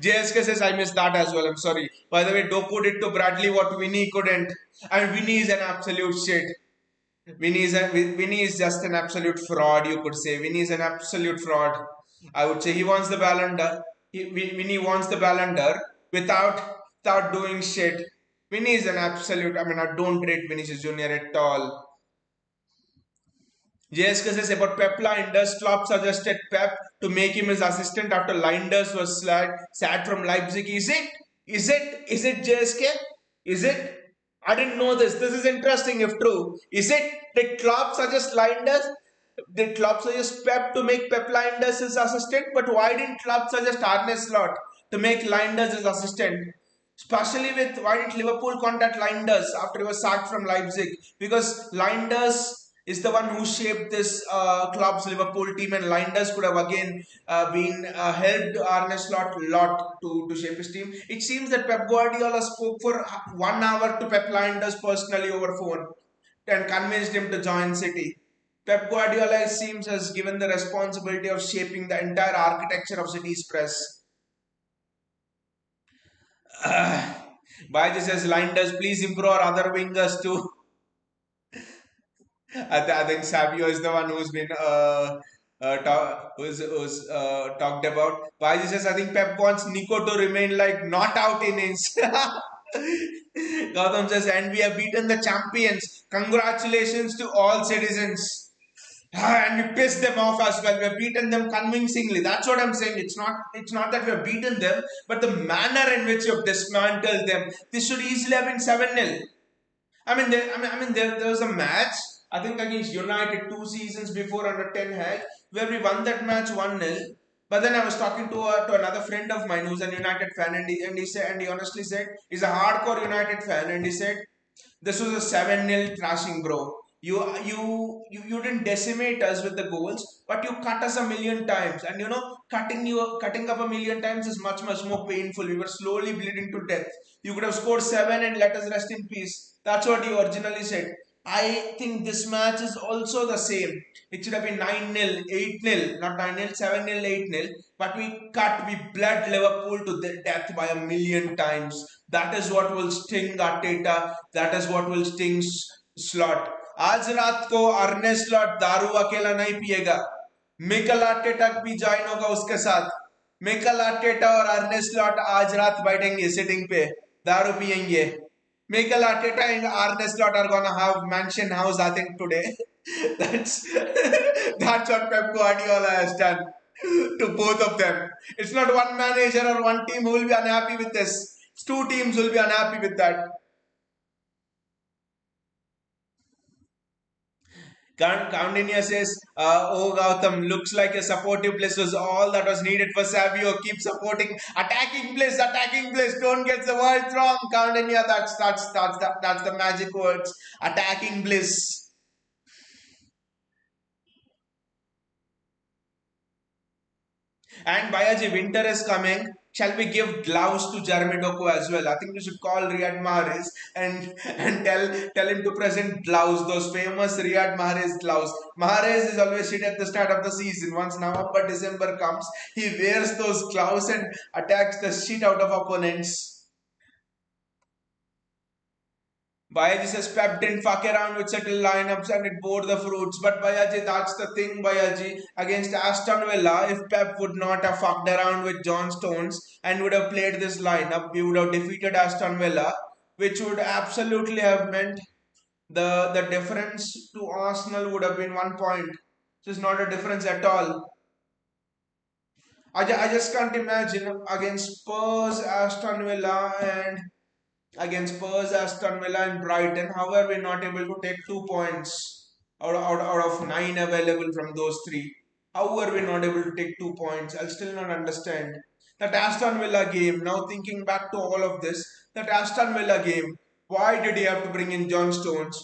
JSK says, I missed that as well. I'm sorry. By the way, Doku did to Bradley what Vinny couldn't. And Vinny is an absolute shit. Vinny is just an absolute fraud, you could say. Vinny is an absolute fraud. I would say he wants the Ballon d'Or. Vinny wants the Ballon d'Or without doing shit. Vinny is an absolute. I mean, I don't rate Vinicius Junior at all. JSK says about Pep Linders, Klopp suggested Pep to make him his assistant after Linders was sad from Leipzig. Is it? Is it? Is it JSK? Is it? I didn't know this. This is interesting if true. Is it? Did Klopp suggest Linders? Did Klopp suggest Pep to make Pep Linders his assistant? But why didn't Klopp suggest Arne Slot to make Linders his assistant? Especially with why did Liverpool contact Linders after he was sacked from Leipzig? Because Linders is the one who shaped this club's Liverpool team, and Linders could have again been helped Arne Slot a lot to shape his team. It seems that Pep Guardiola spoke for 1 hour to Pep Linders personally over phone and convinced him to join City. Pep Guardiola, it seems, has given the responsibility of shaping the entire architecture of City's press. Baiji says, Linders, please improve our other wingers too. I think Savio is the one who's been talked about. Baiji says, I think Pep wants Nico to remain like not out innings. Gautam says, and we have beaten the champions. Congratulations to all citizens. And we pissed them off as well. We have beaten them convincingly. That's what I'm saying. It's not that we have beaten them, but the manner in which you have dismantled them. This should easily have been 7-0. There was a match, I think against United 2 seasons before under Ten Hag, where we won that match 1-0. But then I was talking to another friend of mine who's a United fan, and he honestly said he's a hardcore United fan, and he said this was a 7-0 thrashing, bro. You didn't decimate us with the goals, but you cut us a million times. And cutting up a million times is much more painful. We were slowly bleeding to death. You could have scored 7 and let us rest in peace. That's what he originally said. I think this match is also the same. It should have been 9-0, 8-0, not 9-0, 7-0, 8-0. But we bled Liverpool to death by a million times. That is what will sting Arteta. That is what will sting Slot. आज रात को Arne slot दारू अकेला नहीं पिएगा. Mikal Arteta भी join होगा उसके साथ. मिकल आर्टेटा और अर्ने स्लॉट आज रात बैठेंगे सिटिंग पे, दारू पिएंगे. Mikel Arteta and Arne Slot are gonna have mansion house, I think, today. that's that's what Pep Guardiola has done to both of them. It's not one manager or one team who will be unhappy with this. It's two teams who will be unhappy with that. Coundinia says, oh Gautam, looks like a supportive place was all that was needed for Savio. Keep supporting. Attacking place, attacking place. Don't get the words wrong. Coundinia, that's the magic words. Attacking bliss. And Bayaji, winter is coming. Shall we give gloves to Jeremy Doku as well? I think we should call Riyad Mahrez and tell him to present gloves, those famous Riyad Mahrez gloves. Mahrez is always shit at the start of the season. Once November, December comes, he wears those gloves and attacks the shit out of opponents. Bayaji says Pep didn't fuck around with settled lineups and it bore the fruits. But Bayaji, that's the thing, Bayaji. Against Aston Villa, if Pep would not have fucked around with John Stones and would have played this lineup, we would have defeated Aston Villa, which would absolutely have meant the difference to Arsenal would have been 1 point. This is not a difference at all. I just can't imagine against Spurs, Aston Villa, and against Spurs, Aston Villa, and Brighton. How are we not able to take 2 points out of 9 available from those three? How are we not able to take 2 points? I'll still not understand. That Aston Villa game, now thinking back to all of this, that Aston Villa game, why did he have to bring in John Stones?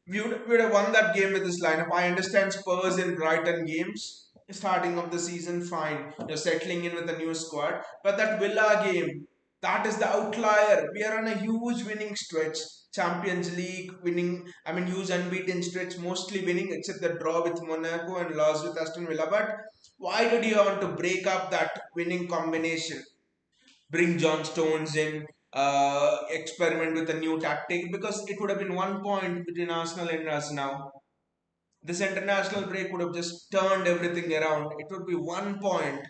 We would have won that game with this lineup. I understand Spurs and Brighton games, starting of the season, fine. You're settling in with a new squad. But that Villa game, that is the outlier. We are on a huge winning stretch. Champions League winning, huge unbeaten stretch, mostly winning except the draw with Monaco and loss with Aston Villa. But why did you want to break up that winning combination? Bring John Stones in, experiment with a new tactic, because it would have been 1 point between Arsenal and us now. This international break would have just turned everything around. It would be 1 point.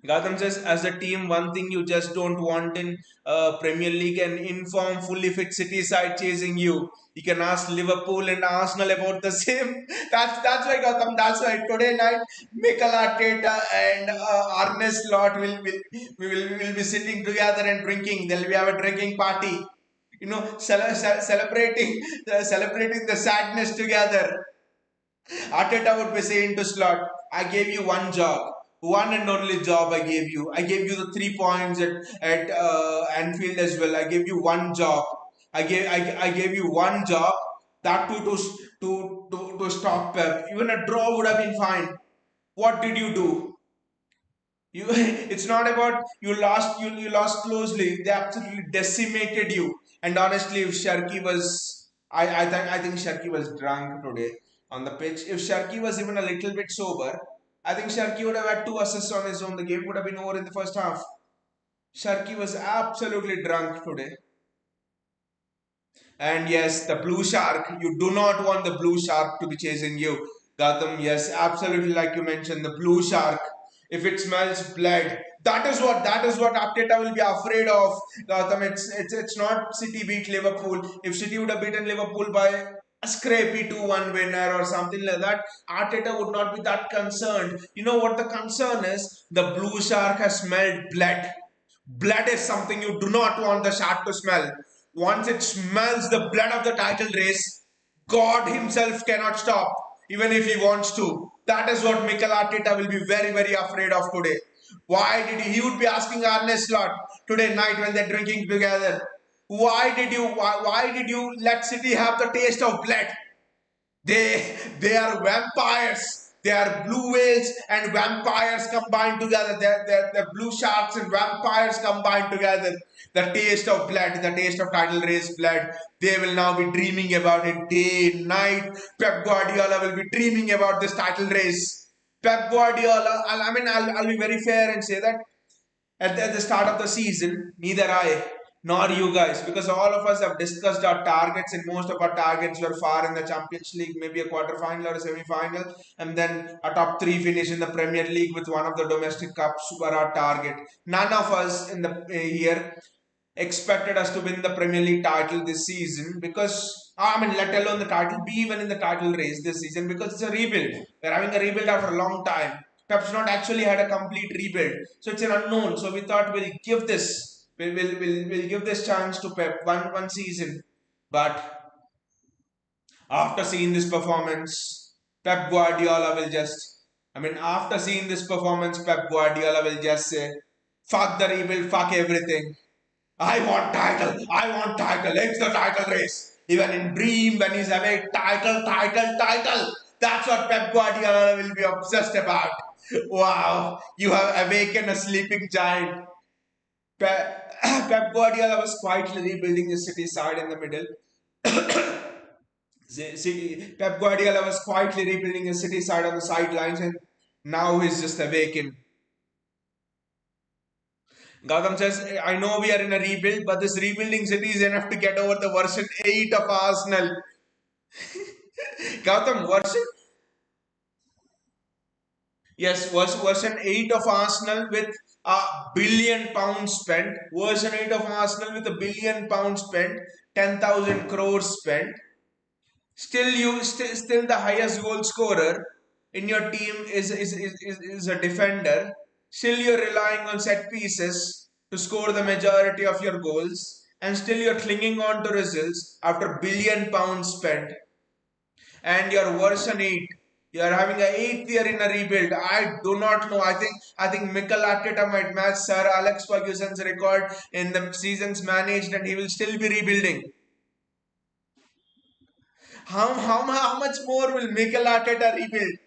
Gautam says, as a team, one thing you just don't want in Premier League and inform fully fit City side chasing you. You can ask Liverpool and Arsenal about the same. That's why Gautam. That's why today night Mikel Arteta and Arne Slot will be sitting together and drinking. They'll be have a drinking party. You know, celebrating celebrating the sadness together. Arteta would be saying to Slot, I gave you one job, one and only job I gave you. I gave you the 3 points at Anfield as well. I gave you one job. I gave you one job. That too to stop Pep. Even a draw would have been fine. What did you do? You, it's not about you lost closely. They absolutely decimated you. And honestly, if Cherki was, I think Cherki was drunk today on the pitch. If Cherki was even a little bit sober, I think Cherki would have had 2 assists on his own. The game would have been over in the first half. Cherki was absolutely drunk today. And yes, the blue shark. You do not want the blue shark to be chasing you. Gautam, yes, absolutely like you mentioned, the blue shark. If it smells blood, that is what Arteta will be afraid of. Gautam, it's not City beat Liverpool. If City would have beaten Liverpool by a scrapey 2-1 winner or something like that, Arteta would not be that concerned. You know what the concern is? The blue shark has smelled blood. Blood is something you do not want the shark to smell. Once it smells the blood of the title race, God Himself cannot stop, even if He wants to. That is what Mikel Arteta will be very, very afraid of today. Why did he would be asking Arne Slot today night when they're drinking together? Why did you let City have the taste of blood? They are vampires. They are blue whales and vampires combined together. They're blue sharks and vampires combined together. The taste of blood, the taste of title race blood. They will now be dreaming about it day, night. Pep Guardiola will be dreaming about this title race. Pep Guardiola, I'll be very fair and say that at the start of the season, neither I nor you guys, because all of us have discussed our targets, and most of our targets were far in the Champions League, maybe a quarter final or a semi final, and then a top three finish in the Premier League with one of the domestic cups were our target. None of us in the here expected us to win the Premier League title this season because, let alone the title, be even in the title race this season because it's a rebuild. We're having a rebuild after a long time. Pep's not actually had a complete rebuild, so it's an unknown. So we thought we'll give this chance to Pep one season, but after seeing this performance, Pep Guardiola will just, after seeing this performance, Pep Guardiola will just say, fuck the rebuild, fuck everything. I want title. I want title. It's the title race. Even in dream, when he's away, title, title, title. That's what Pep Guardiola will be obsessed about. Wow, you have awakened a sleeping giant. Pep Guardiola was quietly rebuilding the City side in the middle. Pep Guardiola was quietly rebuilding his City side on the sidelines, and now he's just awakened. Gautam says, I know we are in a rebuild, but this rebuilding City is enough to get over the version 8 of Arsenal. Gautam, version 8 of Arsenal with £1 billion spent. Version 8 of Arsenal with £1 billion spent. 10,000 crores spent. Still the highest goal scorer in your team is a defender. Still you're relying on set pieces to score the majority of your goals, and still you're clinging on to results after £1 billion spent. And your version 8, you're having an eighth year in a rebuild. I do not know. I think Mikel Arteta might match Sir Alex Ferguson's record in the seasons managed, and he will still be rebuilding. How much more will Mikel Arteta rebuild?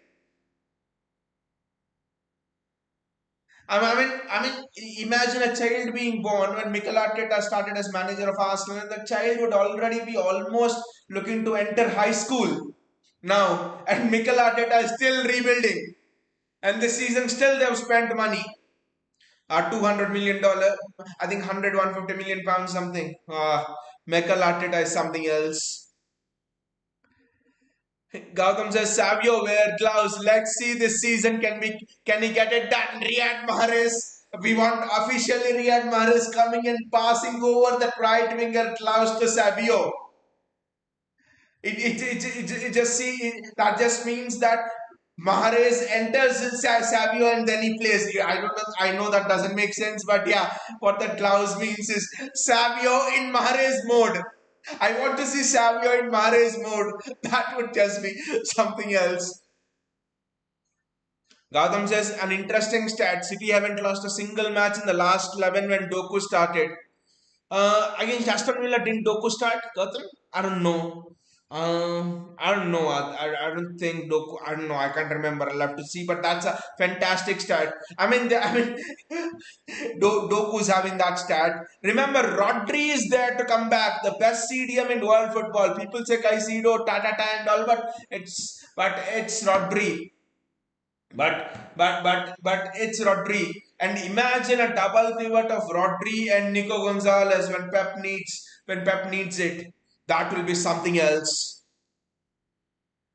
Imagine a child being born when Mikel Arteta started as manager of Arsenal, and the child would already be almost looking to enter high school now, and Mikel Arteta is still rebuilding. And this season, still they've spent money. $200 million, I think 150 million pounds something. Mikel Arteta is something else. Gautam says Savio wear gloves. Let's see this season. Can he get it done? Riyad Mahrez. We want officially Riyad Mahrez coming and passing over the right winger gloves to Savio. It just see that just means that Mahrez enters Savio and then he plays. I don't know. I know that doesn't make sense, but yeah, what that gloves means is Savio in Mahrez mode. I want to see Savio in Mahrez mode. That would just be something else. Gautam says an interesting stat. City haven't lost a single match in the last 11 when Doku started. Against Aston Villa, didn't Doku start, Gautam? I don't know. I don't know. I don't think Doku. I don't know. I can't remember. I'll have to see. But that's a fantastic stat. Doku's having that stat. Remember, Rodri is there to come back. The best CDM in world football. People say Caicedo, Tata and all, but it's Rodri. But it's Rodri. And imagine a double pivot of Rodri and Nico Gonzalez when Pep needs it. That will be something else.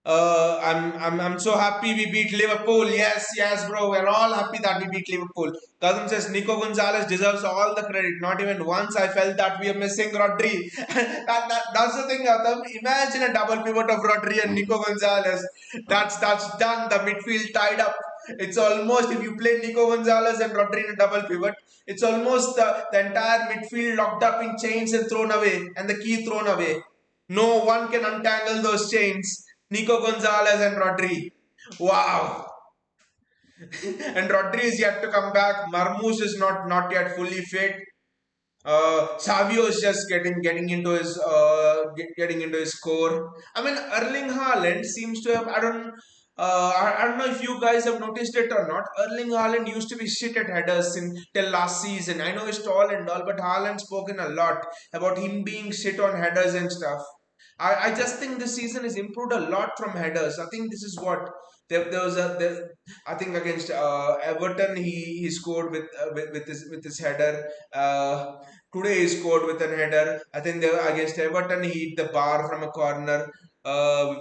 I'm so happy we beat Liverpool. Yes, yes, bro. We're all happy that we beat Liverpool. Kazim says Nico Gonzalez deserves all the credit. Not even once I felt that we are missing Rodri. That's the thing, Gautam. Imagine a double pivot of Rodri and Nico Gonzalez. That's done. The midfield tied up. It's almost if you play Nico Gonzalez and Rodri in a double pivot, it's almost the entire midfield locked up in chains and thrown away, and the key thrown away. No one can untangle those chains. Nico Gonzalez and Rodri. Wow. And Rodri is yet to come back. Marmoush is not yet fully fit. Savio is just getting into his getting into his core. I mean, Erling Haaland seems to have. I don't know if you guys have noticed it or not. Erling Haaland used to be shit at headers till last season. I know he's tall and all, but Haaland spoken a lot about him being shit on headers and stuff. I just think this season has improved a lot from headers. I think this is what there was I think against Everton he scored with his header. Today he scored with an header. I think against Everton he hit the bar from a corner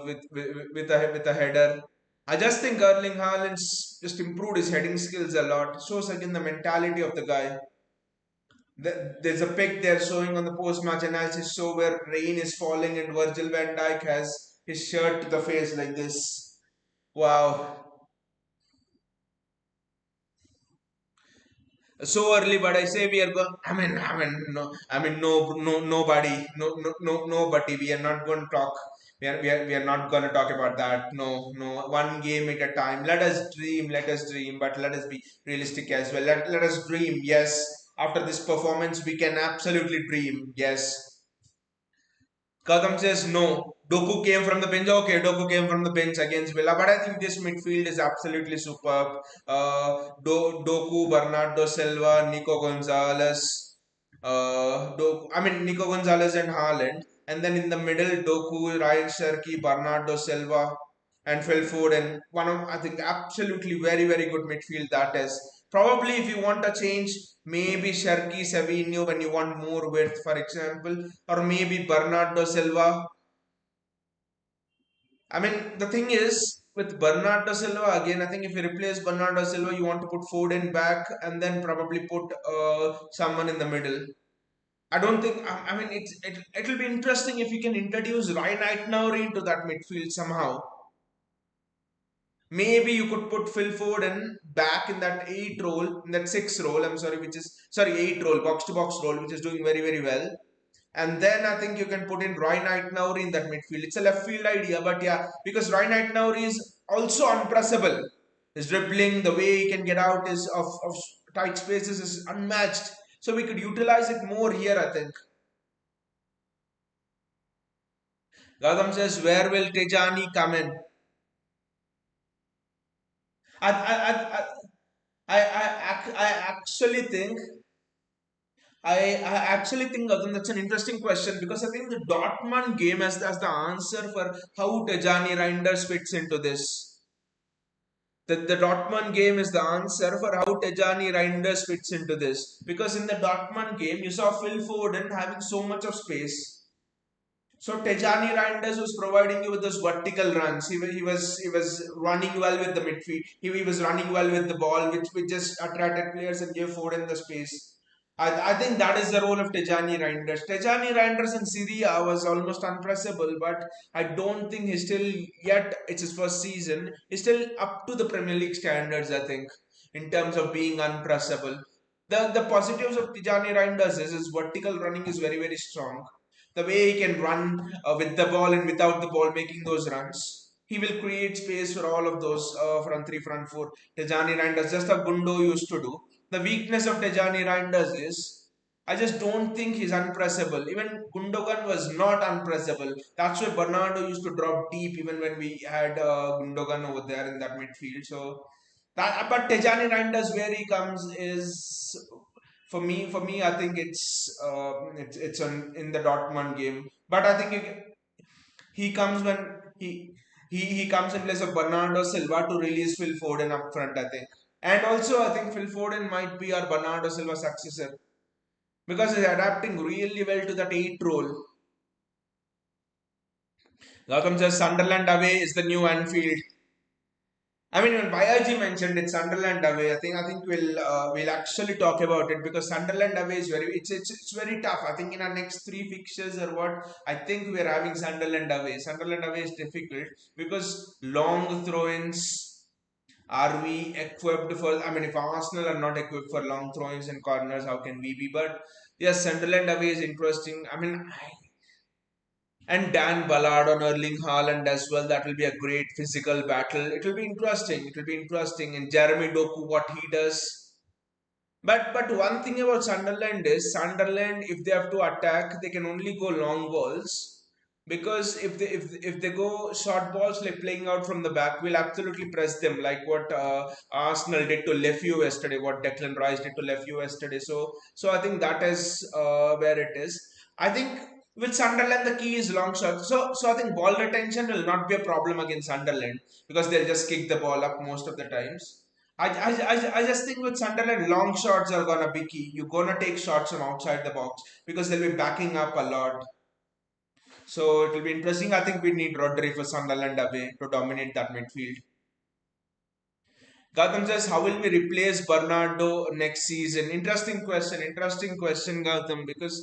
with a header. I just think Erling Haaland's just improved his heading skills a lot. It shows again the mentality of the guy. There's a pic there showing on the post-match analysis show where rain is falling and Virgil van Dijk has his shirt to the face like this. Wow. So early, but I say we are going. Nobody, nobody. We are not going to talk. We are not going to talk about that. No, no. One game at a time. Let us dream. Let us dream. But let us be realistic as well. Let us dream. Yes. After this performance, we can absolutely dream. Yes. Kadam says no. Doku came from the bench. Okay, Doku came from the bench against Villa, but I think this midfield is absolutely superb. Doku, Bernardo Silva, Nico Gonzalez. Nico Gonzalez and Haaland, and then in the middle, Doku, Ryan Cherki, Bernardo Silva, and Phil Foden. One of I think absolutely very good midfield that is. Probably if you want a change, maybe Cherki, Savinho when you want more width, for example, or maybe Bernardo Silva. I mean, the thing is with Bernardo Silva again. I think if you replace Bernardo Silva, you want to put Foden back and then probably put someone in the middle. I don't think. It'll be interesting if you can introduce Ryan Aitnouri into that midfield somehow. Maybe you could put Phil Foden back in that eight role, in that six role. I'm sorry, which is sorry eight role, box to box role, which is doing very well. And then I think you can put in Ryan Aitnouri in that midfield. It's a left field idea, but yeah, because Ryan Aitnouri is also unpressable. His dribbling, the way he can get out is of tight spaces is unmatched. So we could utilize it more here, I think. Gautam says, where will Tejani come in? I, I, I, I actually think I actually think Gautam, that's an interesting question because I think the Dortmund game as the answer for how Tejani Reinders fits into this. The Dortmund game is the answer for how Tejani Reinders fits into this. Because in the Dortmund game, you saw Phil Foden having so much of space. So Tejani Reinders was providing you with those vertical runs. He was running well with the midfield. He was running well with the ball, which just attracted players and gave Foden the space. I think that is the role of Tejani Reinders. Tejani Reinders in Syria was almost unpressable, but I don't think he's still yet. It's his first season. He's still up to the Premier League standards. I think in terms of being unpressable. The positives of Tijani Reinders is his vertical running is very strong. The way he can run with the ball and without the ball, making those runs, he will create space for all of those front three, front four. Tijani Reinders, just a Gundo used to do. The weakness of Tijani Reinders is I just don't think he's unpressable. Even Gundogan was not unpressable. That's why Bernardo used to drop deep even when we had Gundogan over there in that midfield. So that, but Tejani Reinders where he comes is for me, I think it's in the Dortmund game. But I think he comes when he comes in place of Bernardo Silva to release Phil Foden up front. I think, and also I think Phil Foden might be our Bernardo Silva successor because he's adapting really well to that eight role. Gautam says Sunderland away is the new Anfield. I mean, when Bayaji mentioned it's Sunderland away, I think we'll actually talk about it because Sunderland away is it's very tough. I think in our next three fixtures or what, I think we're having Sunderland away. Sunderland away is difficult because long throw-ins. Are we equipped for? I mean, if Arsenal are not equipped for long throw-ins and corners, how can we be? But yes, Sunderland away is interesting. I mean, and Dan Ballard on Erling Haaland as well. That will be a great physical battle. It will be interesting. It will be interesting. And Jeremy Doku, what he does. But one thing about Sunderland is Sunderland, if they have to attack, they can only go long balls because if they go short balls like playing out from the back, we'll absolutely press them like what Arsenal did to Lefeu yesterday, what Declan Rice did to Lefeu yesterday. So I think that is where it is. I think with Sunderland the key is long shots. So I think ball retention will not be a problem against Sunderland because they'll just kick the ball up most of the times. I just think with Sunderland, long shots are gonna be key. You're gonna take shots from outside the box because they'll be backing up a lot. So it will be interesting. I think we need Rodri for Sunderland away to dominate that midfield. Gautam says, how will we replace Bernardo next season? Interesting question. Interesting question, Gautam, because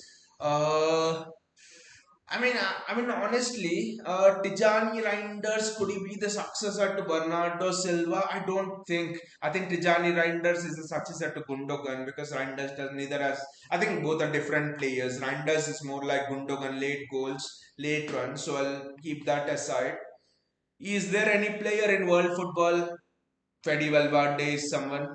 honestly, Tijani Reinders could he be the successor to Bernardo Silva? I don't think. I think Tijani Reinders is the successor to Gundogan because Reinders does neither as. I think both are different players. Reinders is more like Gundogan, late goals, late runs. So I'll keep that aside. Is there any player in world football? Fede Valverde is someone.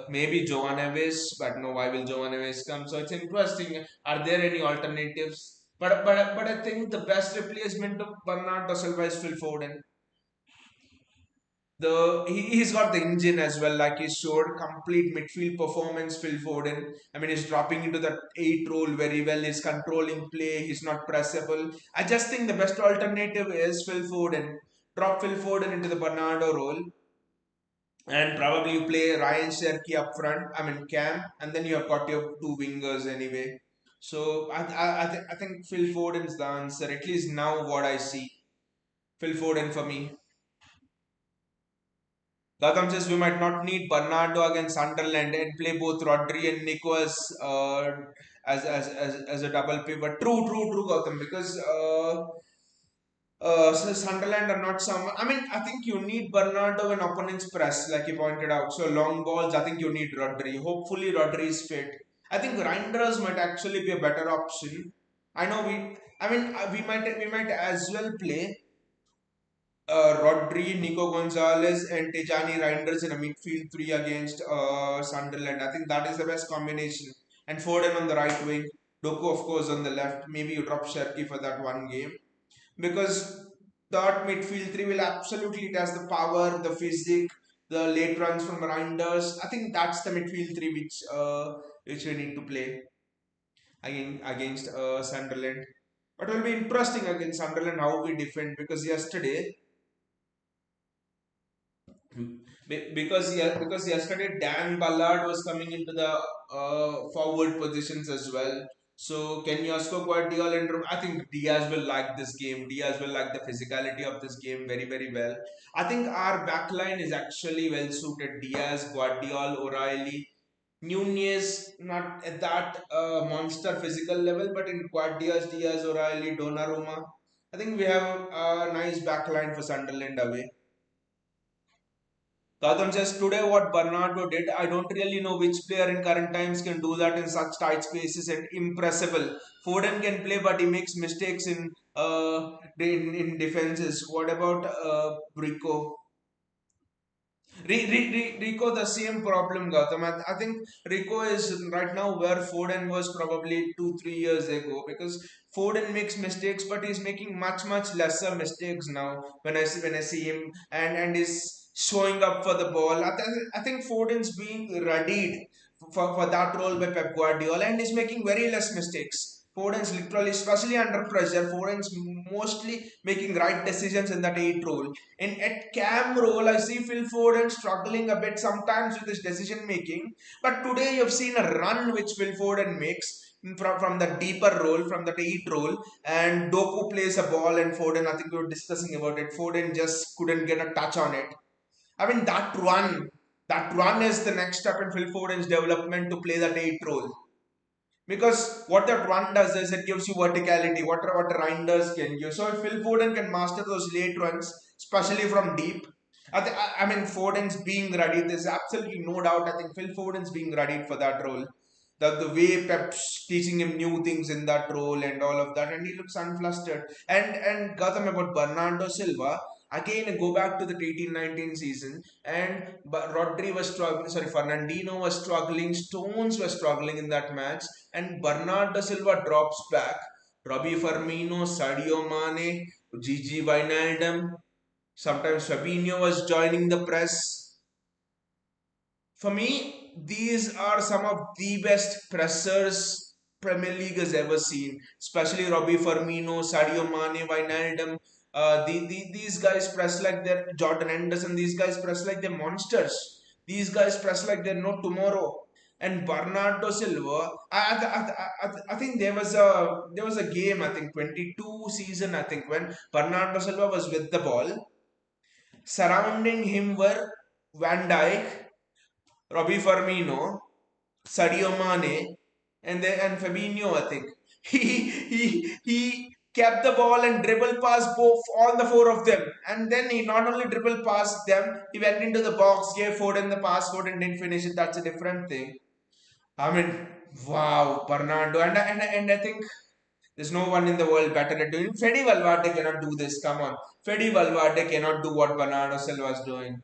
Maybe Joan Neves, but no, why will Joan Neves come? So it's interesting. Are there any alternatives? But I think the best replacement of Bernardo Silva is Phil Foden. He's got the engine as well, like he showed complete midfield performance. Phil Foden. I mean, he's dropping into that eight role very well. He's controlling play. He's not pressable. I just think the best alternative is Phil Foden. Drop Phil Foden into the Bernardo role and probably you play Ryan Cherki up front. I mean Cam, and then you have got your two wingers anyway. So I think Phil Foden is the answer. At least now what I see, Phil Foden for me. Gautam says we might not need Bernardo against Sunderland and play both Rodri and Nico as a double pivot. True, Gautam. Because so Sunderland are not some. I mean, I think you need Bernardo when opponents press, like you pointed out. So long balls, I think you need Rodri. Hopefully, Rodri is fit. I think Reinders might actually be a better option. I know we. I mean, we might as well play Rodri, Nico Gonzalez, and Tejani Reinders in a midfield three against Sunderland. I think that is the best combination. And Foden on the right wing, Doku of course on the left. Maybe you drop Cherki for that one game because that midfield three will absolutely test the power, the physique, the late runs from Reinders. I think that's the midfield three which we need to play against Sunderland. But it will be interesting against Sunderland how we defend because yesterday because yesterday Dan Ballard was coming into the forward positions as well. So can Josko Guardiola and I think Diaz will like this game. Diaz will like the physicality of this game very, very well. I think our backline is actually well suited. Diaz, Guardiola, O'Reilly, Nunez, not at that monster physical level, but in Diaz, O'Reilly, Donnarumma. I think we have a nice backline for Sunderland away. Gautam says today what Bernardo did, I don't really know which player in current times can do that in such tight spaces and impressible. Foden can play, but he makes mistakes in defenses. What about Rico? Rico, the same problem, Gautam. I think Rico is right now where Foden was probably 2, 3 years ago because Foden makes mistakes, but he's making much lesser mistakes now. When I see him and is showing up for the ball, I think Foden's being readied for that role by Pep Guardiola and is making very less mistakes. Foden's literally, especially under pressure, Foden's mostly making right decisions in that eight role. At cam role, I see Phil Foden struggling a bit sometimes with his decision making. But today you've seen a run which Phil Foden makes from the deeper role, from the eight role, and Doku plays a ball and Foden, I think we were discussing about it. Foden just couldn't get a touch on it. I mean that run is the next step in Phil Foden's development to play that eight role. Because what that run does is it gives you verticality, what Reinders can give. So if Phil Foden can master those late runs, especially from deep, I mean Foden's being ready. There's absolutely no doubt. I think Phil Foden's being ready for that role. The way Pep's teaching him new things in that role and all of that, and he looks unflustered. And Gautam about Bernardo Silva. Again, go back to the 18-19 season, and Rodri was struggling. Sorry, Fernandinho was struggling. Stones were struggling in that match, and Bernardo Silva drops back. Robbie Firmino, Sadio Mane, Gigi Wijnaldum. Sometimes Fabinho was joining the press. For me, these are some of the best pressers Premier League has ever seen. Especially Robbie Firmino, Sadio Mane, Wijnaldum. These guys press like they're Jordan Henderson. These guys press like they're monsters. These guys press like they're no tomorrow. And Bernardo Silva, I think there was a game, I think 22 season, I think, when Bernardo Silva was with the ball. Surrounding him were Van Dijk, Robbie Firmino, Sadio Mane, and Fabinho, I think. He kept the ball and dribbled past both all the four of them. And then he not only dribbled past them, he went into the box, gave Foden the pass, Foden didn't finish it. That's a different thing. I mean, wow, Bernardo. And I think there's no one in the world better at doing. Fede Valverde cannot do this. Come on. Fede Valverde cannot do what Bernardo Silva is doing.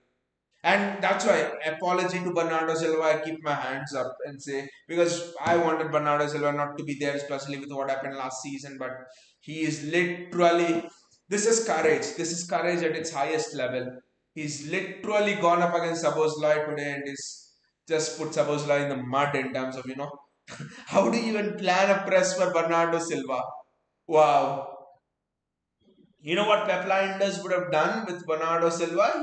And that's why, apology to Bernardo Silva, I keep my hands up and say, because I wanted Bernardo Silva not to be there, especially with what happened last season, but he is literally, this is courage. This is courage at its highest level. He's literally gone up against Sabozlai today and is just put Sabozlai in the mud in terms of, how do you even plan a press for Bernardo Silva? Wow. You know what Pep Linders would have done with Bernardo Silva?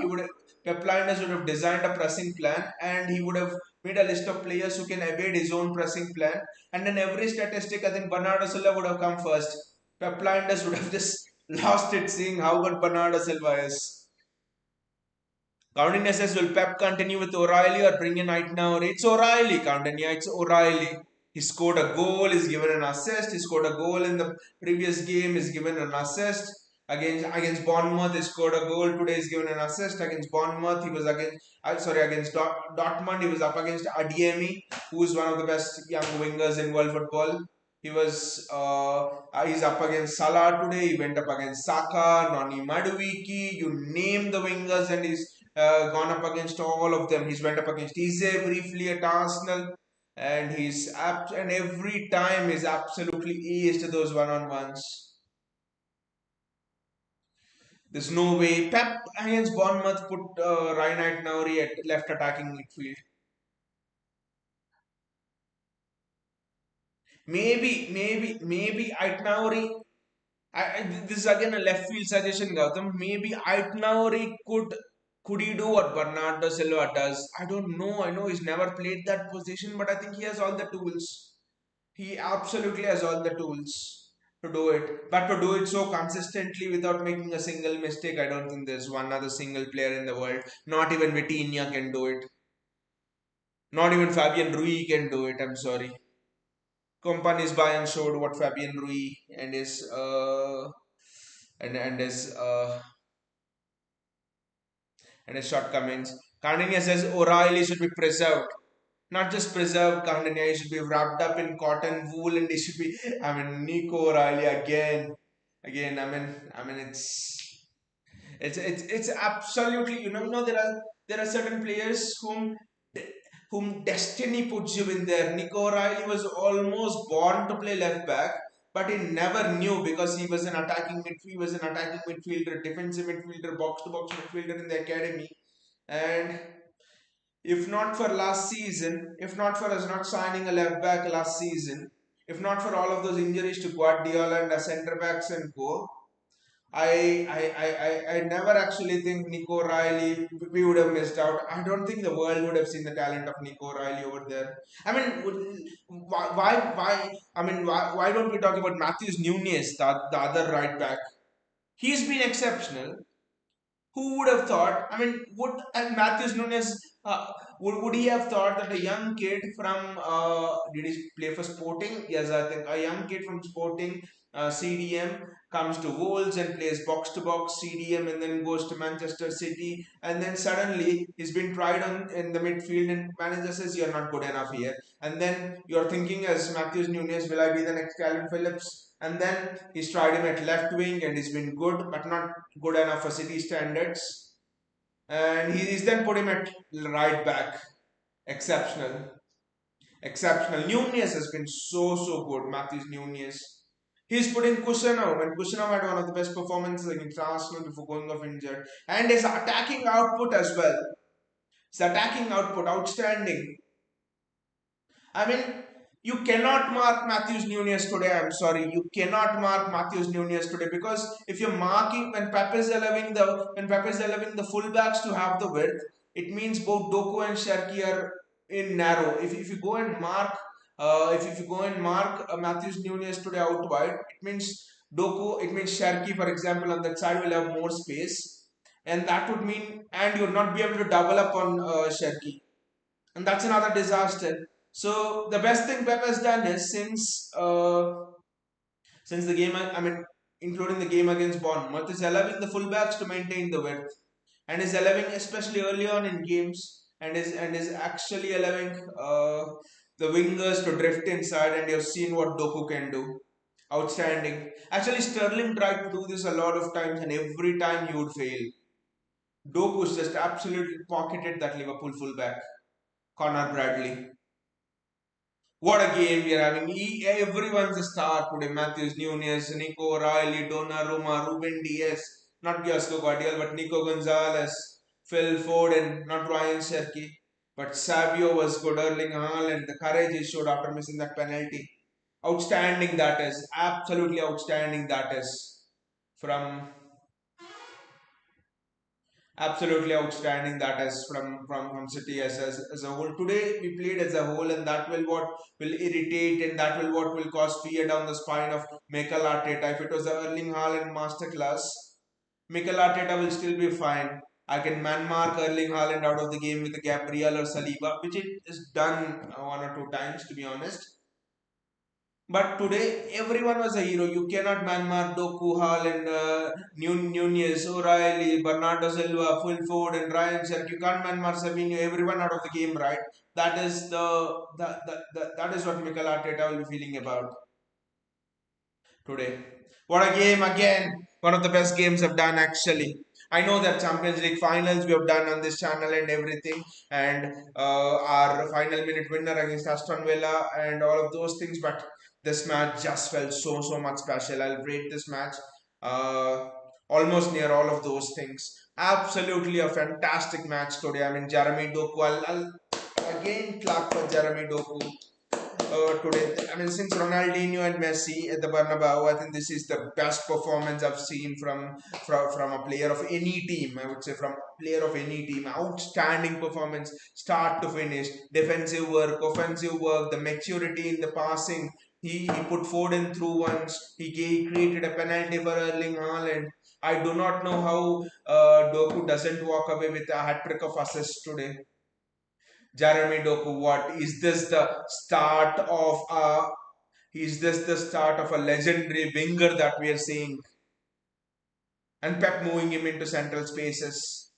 Pep Linders would have designed a pressing plan and he would have made a list of players who can evade his own pressing plan. And then every statistic, I think Bernardo Silva would have come first. Pep Linders would have just lost it seeing how good Bernardo Silva is. Countiny says, will Pep continue with O'Reilly or bring in Aitna? It's O'Reilly, Countiny. It's O'Reilly. He scored a goal, he's given an assist. He scored a goal in the previous game, he's given an assist. Against Bournemouth, he scored a goal. Today, he's given an assist. Against Bournemouth, he was against Dortmund, he was up against Adiemi, who is one of the best young wingers in world football. He's up against Salah today. He went up against Saka, Noni Maduiki. You name the wingers, and he's gone up against all of them. He's went up against Eze briefly at Arsenal, and and every time he's absolutely aced those one-on-ones. There's no way Pep against Bournemouth put Ryan Nauri at left attacking midfield. Maybe Aitnauri. This is again a left field suggestion, Gautam. Maybe Aitnauri could he do what Bernardo Silva does? I don't know. I know he's never played that position, but I think he has all the tools. He absolutely has all the tools to do it. But to do it so consistently without making a single mistake, I don't think there's one other single player in the world. Not even Vitinha can do it. Not even Fabian Rui can do it. I'm sorry. Company's Bayern showed what Fabian Rui and his and his and his shortcomings. Kandinya says O'Reilly should be preserved. Not just preserved, Kandinya, he should be wrapped up in cotton wool and he should be, I mean, Nico O'Reilly again. Again, I mean, it's absolutely, there are certain players whom destiny puts you in there. Nico O'Reilly was almost born to play left back, but he never knew because he was an attacking midfielder, defensive midfielder, box to box midfielder in the academy. And if not for last season, if not for us not signing a left back last season, if not for all of those injuries to Guardiola and the centre backs and co, I never actually think Nico Riley we would have missed out. I don't think the world would have seen the talent of Nico Riley over there. I mean, why don't we talk about Matthews Nunes, the other right back? He's been exceptional. Who would have thought? I mean, would and Matthews Nunes would he have thought that a young kid from did he play for Sporting? Yes, I think a young kid from Sporting CDM comes to Wolves and plays box to box CDM and then goes to Manchester City and then suddenly he's been tried on in the midfield and manager says you're not good enough here and then you're thinking as Matthews Nunes, will I be the next Calvin Phillips? And then he's tried him at left wing and he's been good but not good enough for City standards. And he's then put him at right back. Exceptional. Exceptional. Nunez has been so good. Matthews Nunez. He's put in Kusanov, and Kusanov had one of the best performances against Arsenal before going off injured. And his attacking output as well. His attacking output outstanding. I mean, you cannot mark Matthews Nunes today. I'm sorry, you cannot mark Matthews Nunes today because if you're marking when Pep is allowing the fullbacks to have the width, it means both Doku and Cherki are in narrow. If you go and mark if you go and mark Matthews Nunes today out wide, it means Cherki, for example, on that side will have more space, and that would mean and you'll not be able to double up on Cherki, and that's another disaster. So the best thing Pep has done is since the game, I mean, including the game against Bournemouth, is allowing the fullbacks to maintain the width, and is allowing, especially early on in games, and is actually allowing the wingers to drift inside, and you've seen what Doku can do. Outstanding. Actually, Sterling tried to do this a lot of times, and every time he would fail. Doku's just absolutely pocketed that Liverpool fullback, Connor Bradley. What a game we are having. Everyone's a star today. Matthews, Nunes, Nico Riley, Donnarumma, Ruben Diaz, not Diasco Guardiola, but Nico Gonzalez, Phil Foden, not Ryan Cherki. But Savio was good, Erling Haaland, the courage he showed after missing that penalty. Outstanding that is. Absolutely outstanding that is. From absolutely outstanding that is from City as a whole. Today we played as a whole, and that will what will irritate and that will what will cause fear down the spine of Mikel Arteta. If it was the Erling Haaland masterclass, Mikel Arteta will still be fine. I can man mark Erling Haaland out of the game with a Gabriel or Saliba, which it is done one or two times to be honest. But today, everyone was a hero. You cannot man mark Doku, Haaland, Nunez, O'Reilly, Bernardo Silva, Phil Ford, and Ryan Cherk. You can't man mark Savinho, everyone out of the game, right? That is that is what Mikel Arteta will be feeling about today. What a game again! One of the best games I've done actually. I know that Champions League finals we have done on this channel and everything, and our final minute winner against Aston Villa and all of those things, but this match just felt so much special. I'll rate this match uh, almost near all of those things. Absolutely a fantastic match today. I mean, Jeremy Doku. I'll again clap for Jeremy Doku. today. I mean, since Ronaldinho and Messi at the Bernabeu, I think this is the best performance I've seen from a player of any team. I would say from a player of any team. Outstanding performance, start to finish. Defensive work, offensive work, the maturity in the passing. He put Foden through once. Created a penalty for Erling Haaland. I do not know how Doku doesn't walk away with a hat trick of assists today. Jeremy Doku, what is this the start of a is this the start of a legendary winger that we are seeing? And Pep moving him into central spaces.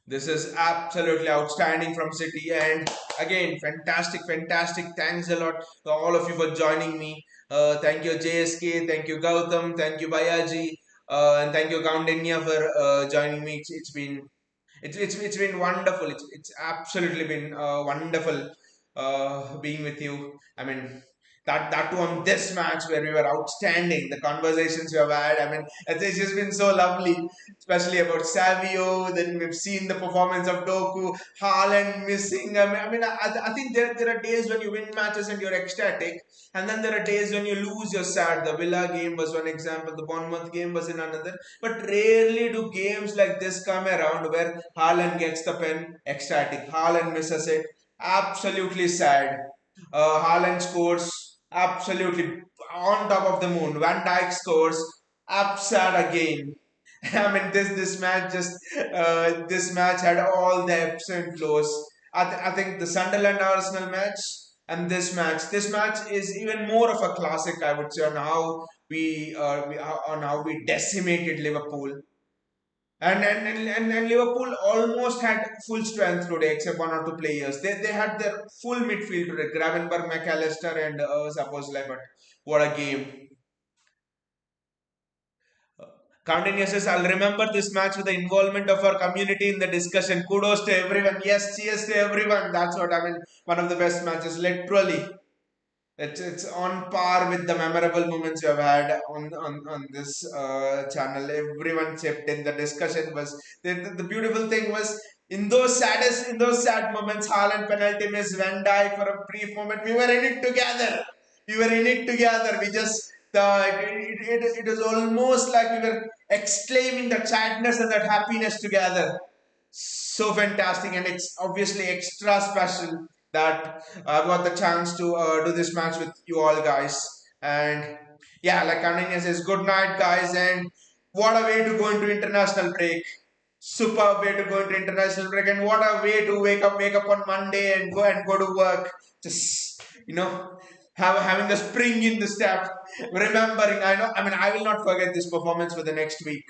This is absolutely outstanding from City, and again, fantastic, fantastic. Thanks a lot to all of you for joining me. Thank you, JSK. Thank you, Gautam. Thank you, Bayaji. And thank you, Kaundinya, for joining me. It's been wonderful. It's absolutely been wonderful being with you. I mean, that too on this match where we were outstanding. The conversations we have had. I mean, it's just been so lovely, especially about Savio. Then we've seen the performance of Doku, Haaland missing. I think there are days when you win matches and you're ecstatic, and then there are days when you lose, you're sad. The Villa game was one example. The Bournemouth game was in another. But rarely do games like this come around where Haaland gets the pen, ecstatic. Haaland misses it, absolutely sad. Haaland scores, absolutely on top of the moon. Van Dijk scores, upset again. I mean, this match had all the ebbs and flows. I think the Sunderland Arsenal match and this match is even more of a classic, I would say, on how on how we decimated Liverpool. And Liverpool almost had full strength today, except one or two players. They had their full midfield today: Gravenberg, McAllister, and Szoboszlai. But what a game! Counting says, I'll remember this match with the involvement of our community in the discussion. Kudos to everyone. Yes, cheers to everyone. That's what I mean. One of the best matches, literally. It's on par with the memorable moments we have had on this channel. Everyone chipped in. The discussion was the beautiful thing was in those sad moments. Haaland penalty miss, Van Dijk for a brief moment. We were in it together. We were in it together. We just it was almost like we were exclaiming that sadness and that happiness together. So fantastic, and it's obviously extra special that I've got the chance to do this match with you all guys. And yeah, like Ananya says, good night, guys. And what a way to go into international break. Superb way to go into international break, and what a way to wake up on Monday and go to work. Just having the spring in the step. Remembering, I will not forget this performance for the next week.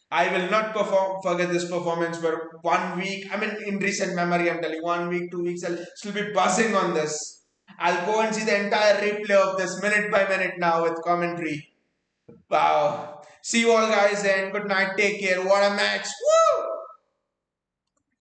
I will not forget this performance for 1 week. I mean, in recent memory, I'm telling you, 1 week, 2 weeks, I'll still be buzzing on this. I'll go and see the entire replay of this minute by minute now with commentary. Wow. See you all guys and good night. Take care. What a match. Woo!